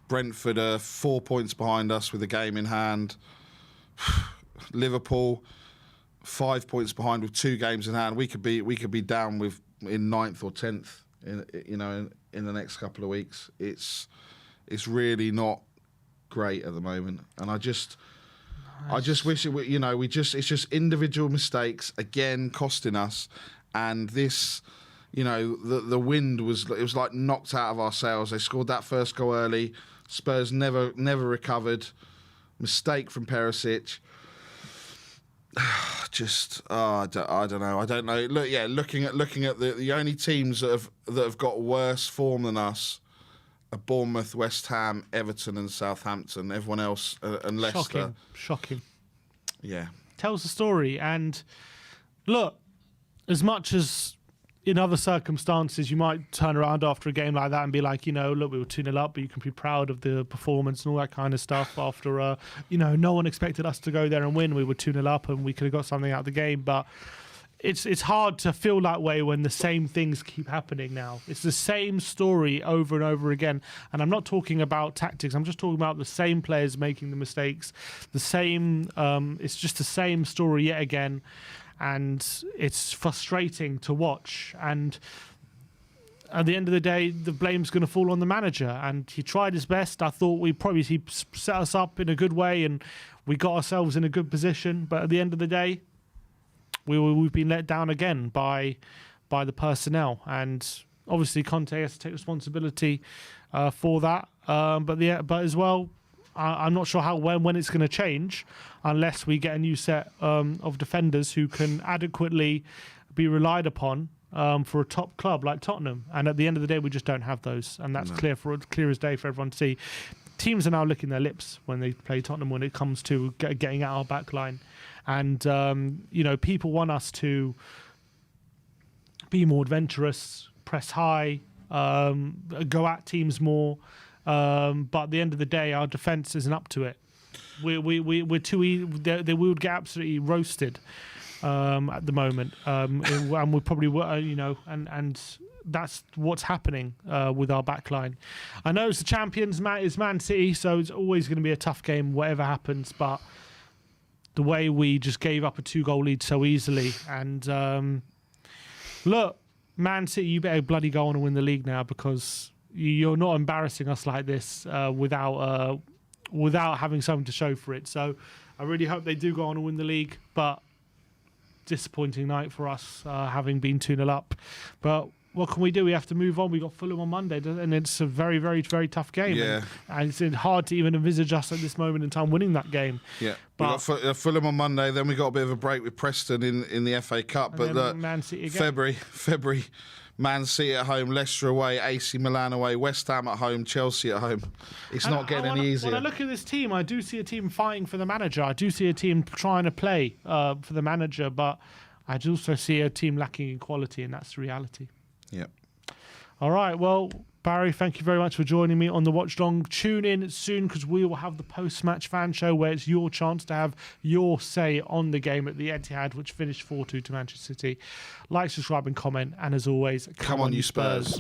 Brentford are 4 points behind us with a game in hand. Liverpool 5 points behind with 2 games in hand. We could be down in 9th or 10th in the next couple of weeks. It's really not great at the moment, and I just wish it's just individual mistakes again costing us, and this, the wind was like knocked out of our sails. They scored that first goal early. Spurs never recovered. Mistake from Perisic. I don't know. Looking at the only teams that have got worse form than us are Bournemouth, West Ham, Everton, and Southampton. Everyone else and Leicester. Shocking. Yeah, tells the story. And look, as much as in other circumstances you might turn around after a game like that and be like, look, we were 2-0 up, but you can be proud of the performance and all that kind of stuff. After no one expected us to go there and win. We were 2-0 up and we could have got something out of the game, but it's hard to feel that way when the same things keep happening now. It's the same story over and over again. And I'm not talking about tactics. I'm just talking about the same players making the mistakes. The same. It's just the same story yet again. And it's frustrating to watch. And at the end of the day, the blame's going to fall on the manager. And he tried his best. I thought he set us up in a good way and we got ourselves in a good position. But at the end of the day, we've been let down again by the personnel, and obviously Conte has to take responsibility for that. But as well, I'm not sure when it's going to change, unless we get a new set of defenders who can adequately be relied upon for a top club like Tottenham. And at the end of the day, we just don't have those, and that's clear as day for everyone to see. Teams are now licking their lips when they play Tottenham when it comes to getting out our back line. And, people want us to be more adventurous, press high, go at teams more. But at the end of the day, our defence isn't up to it. We're too easy. We would get absolutely roasted at the moment, and we probably were, and that's what's happening with our backline. I know it's the champions, it's Man City, so it's always going to be a tough game, whatever happens. But the way we just gave up a 2-goal lead so easily, and look, Man City, you better bloody go on and win the league now, because you're not embarrassing us like this without having something to show for it. So I really hope they do go on and win the league, but disappointing night for us, having been 2-0 up. But what can we do? We have to move on. We got Fulham on Monday, and it's a very, very, very tough game. Yeah. And it's hard to even envisage us at this moment in time winning that game. Yeah. But we got Fulham on Monday, then we got a bit of a break with Preston in the FA Cup. But look, Man City again. February, Man City at home, Leicester away, AC Milan away, West Ham at home, Chelsea at home. It's not getting any easier. When I look at this team, I do see a team fighting for the manager. I do see a team trying to play for the manager, but I do also see a team lacking in quality, and that's the reality. Yeah. All right. Well, Barry, thank you very much for joining me on the Watch Long. Tune in soon, because we will have the post-match fan show where it's your chance to have your say on the game at the Etihad, which finished 4-2 to Manchester City. Like, subscribe and comment. And as always, come on, you Spurs.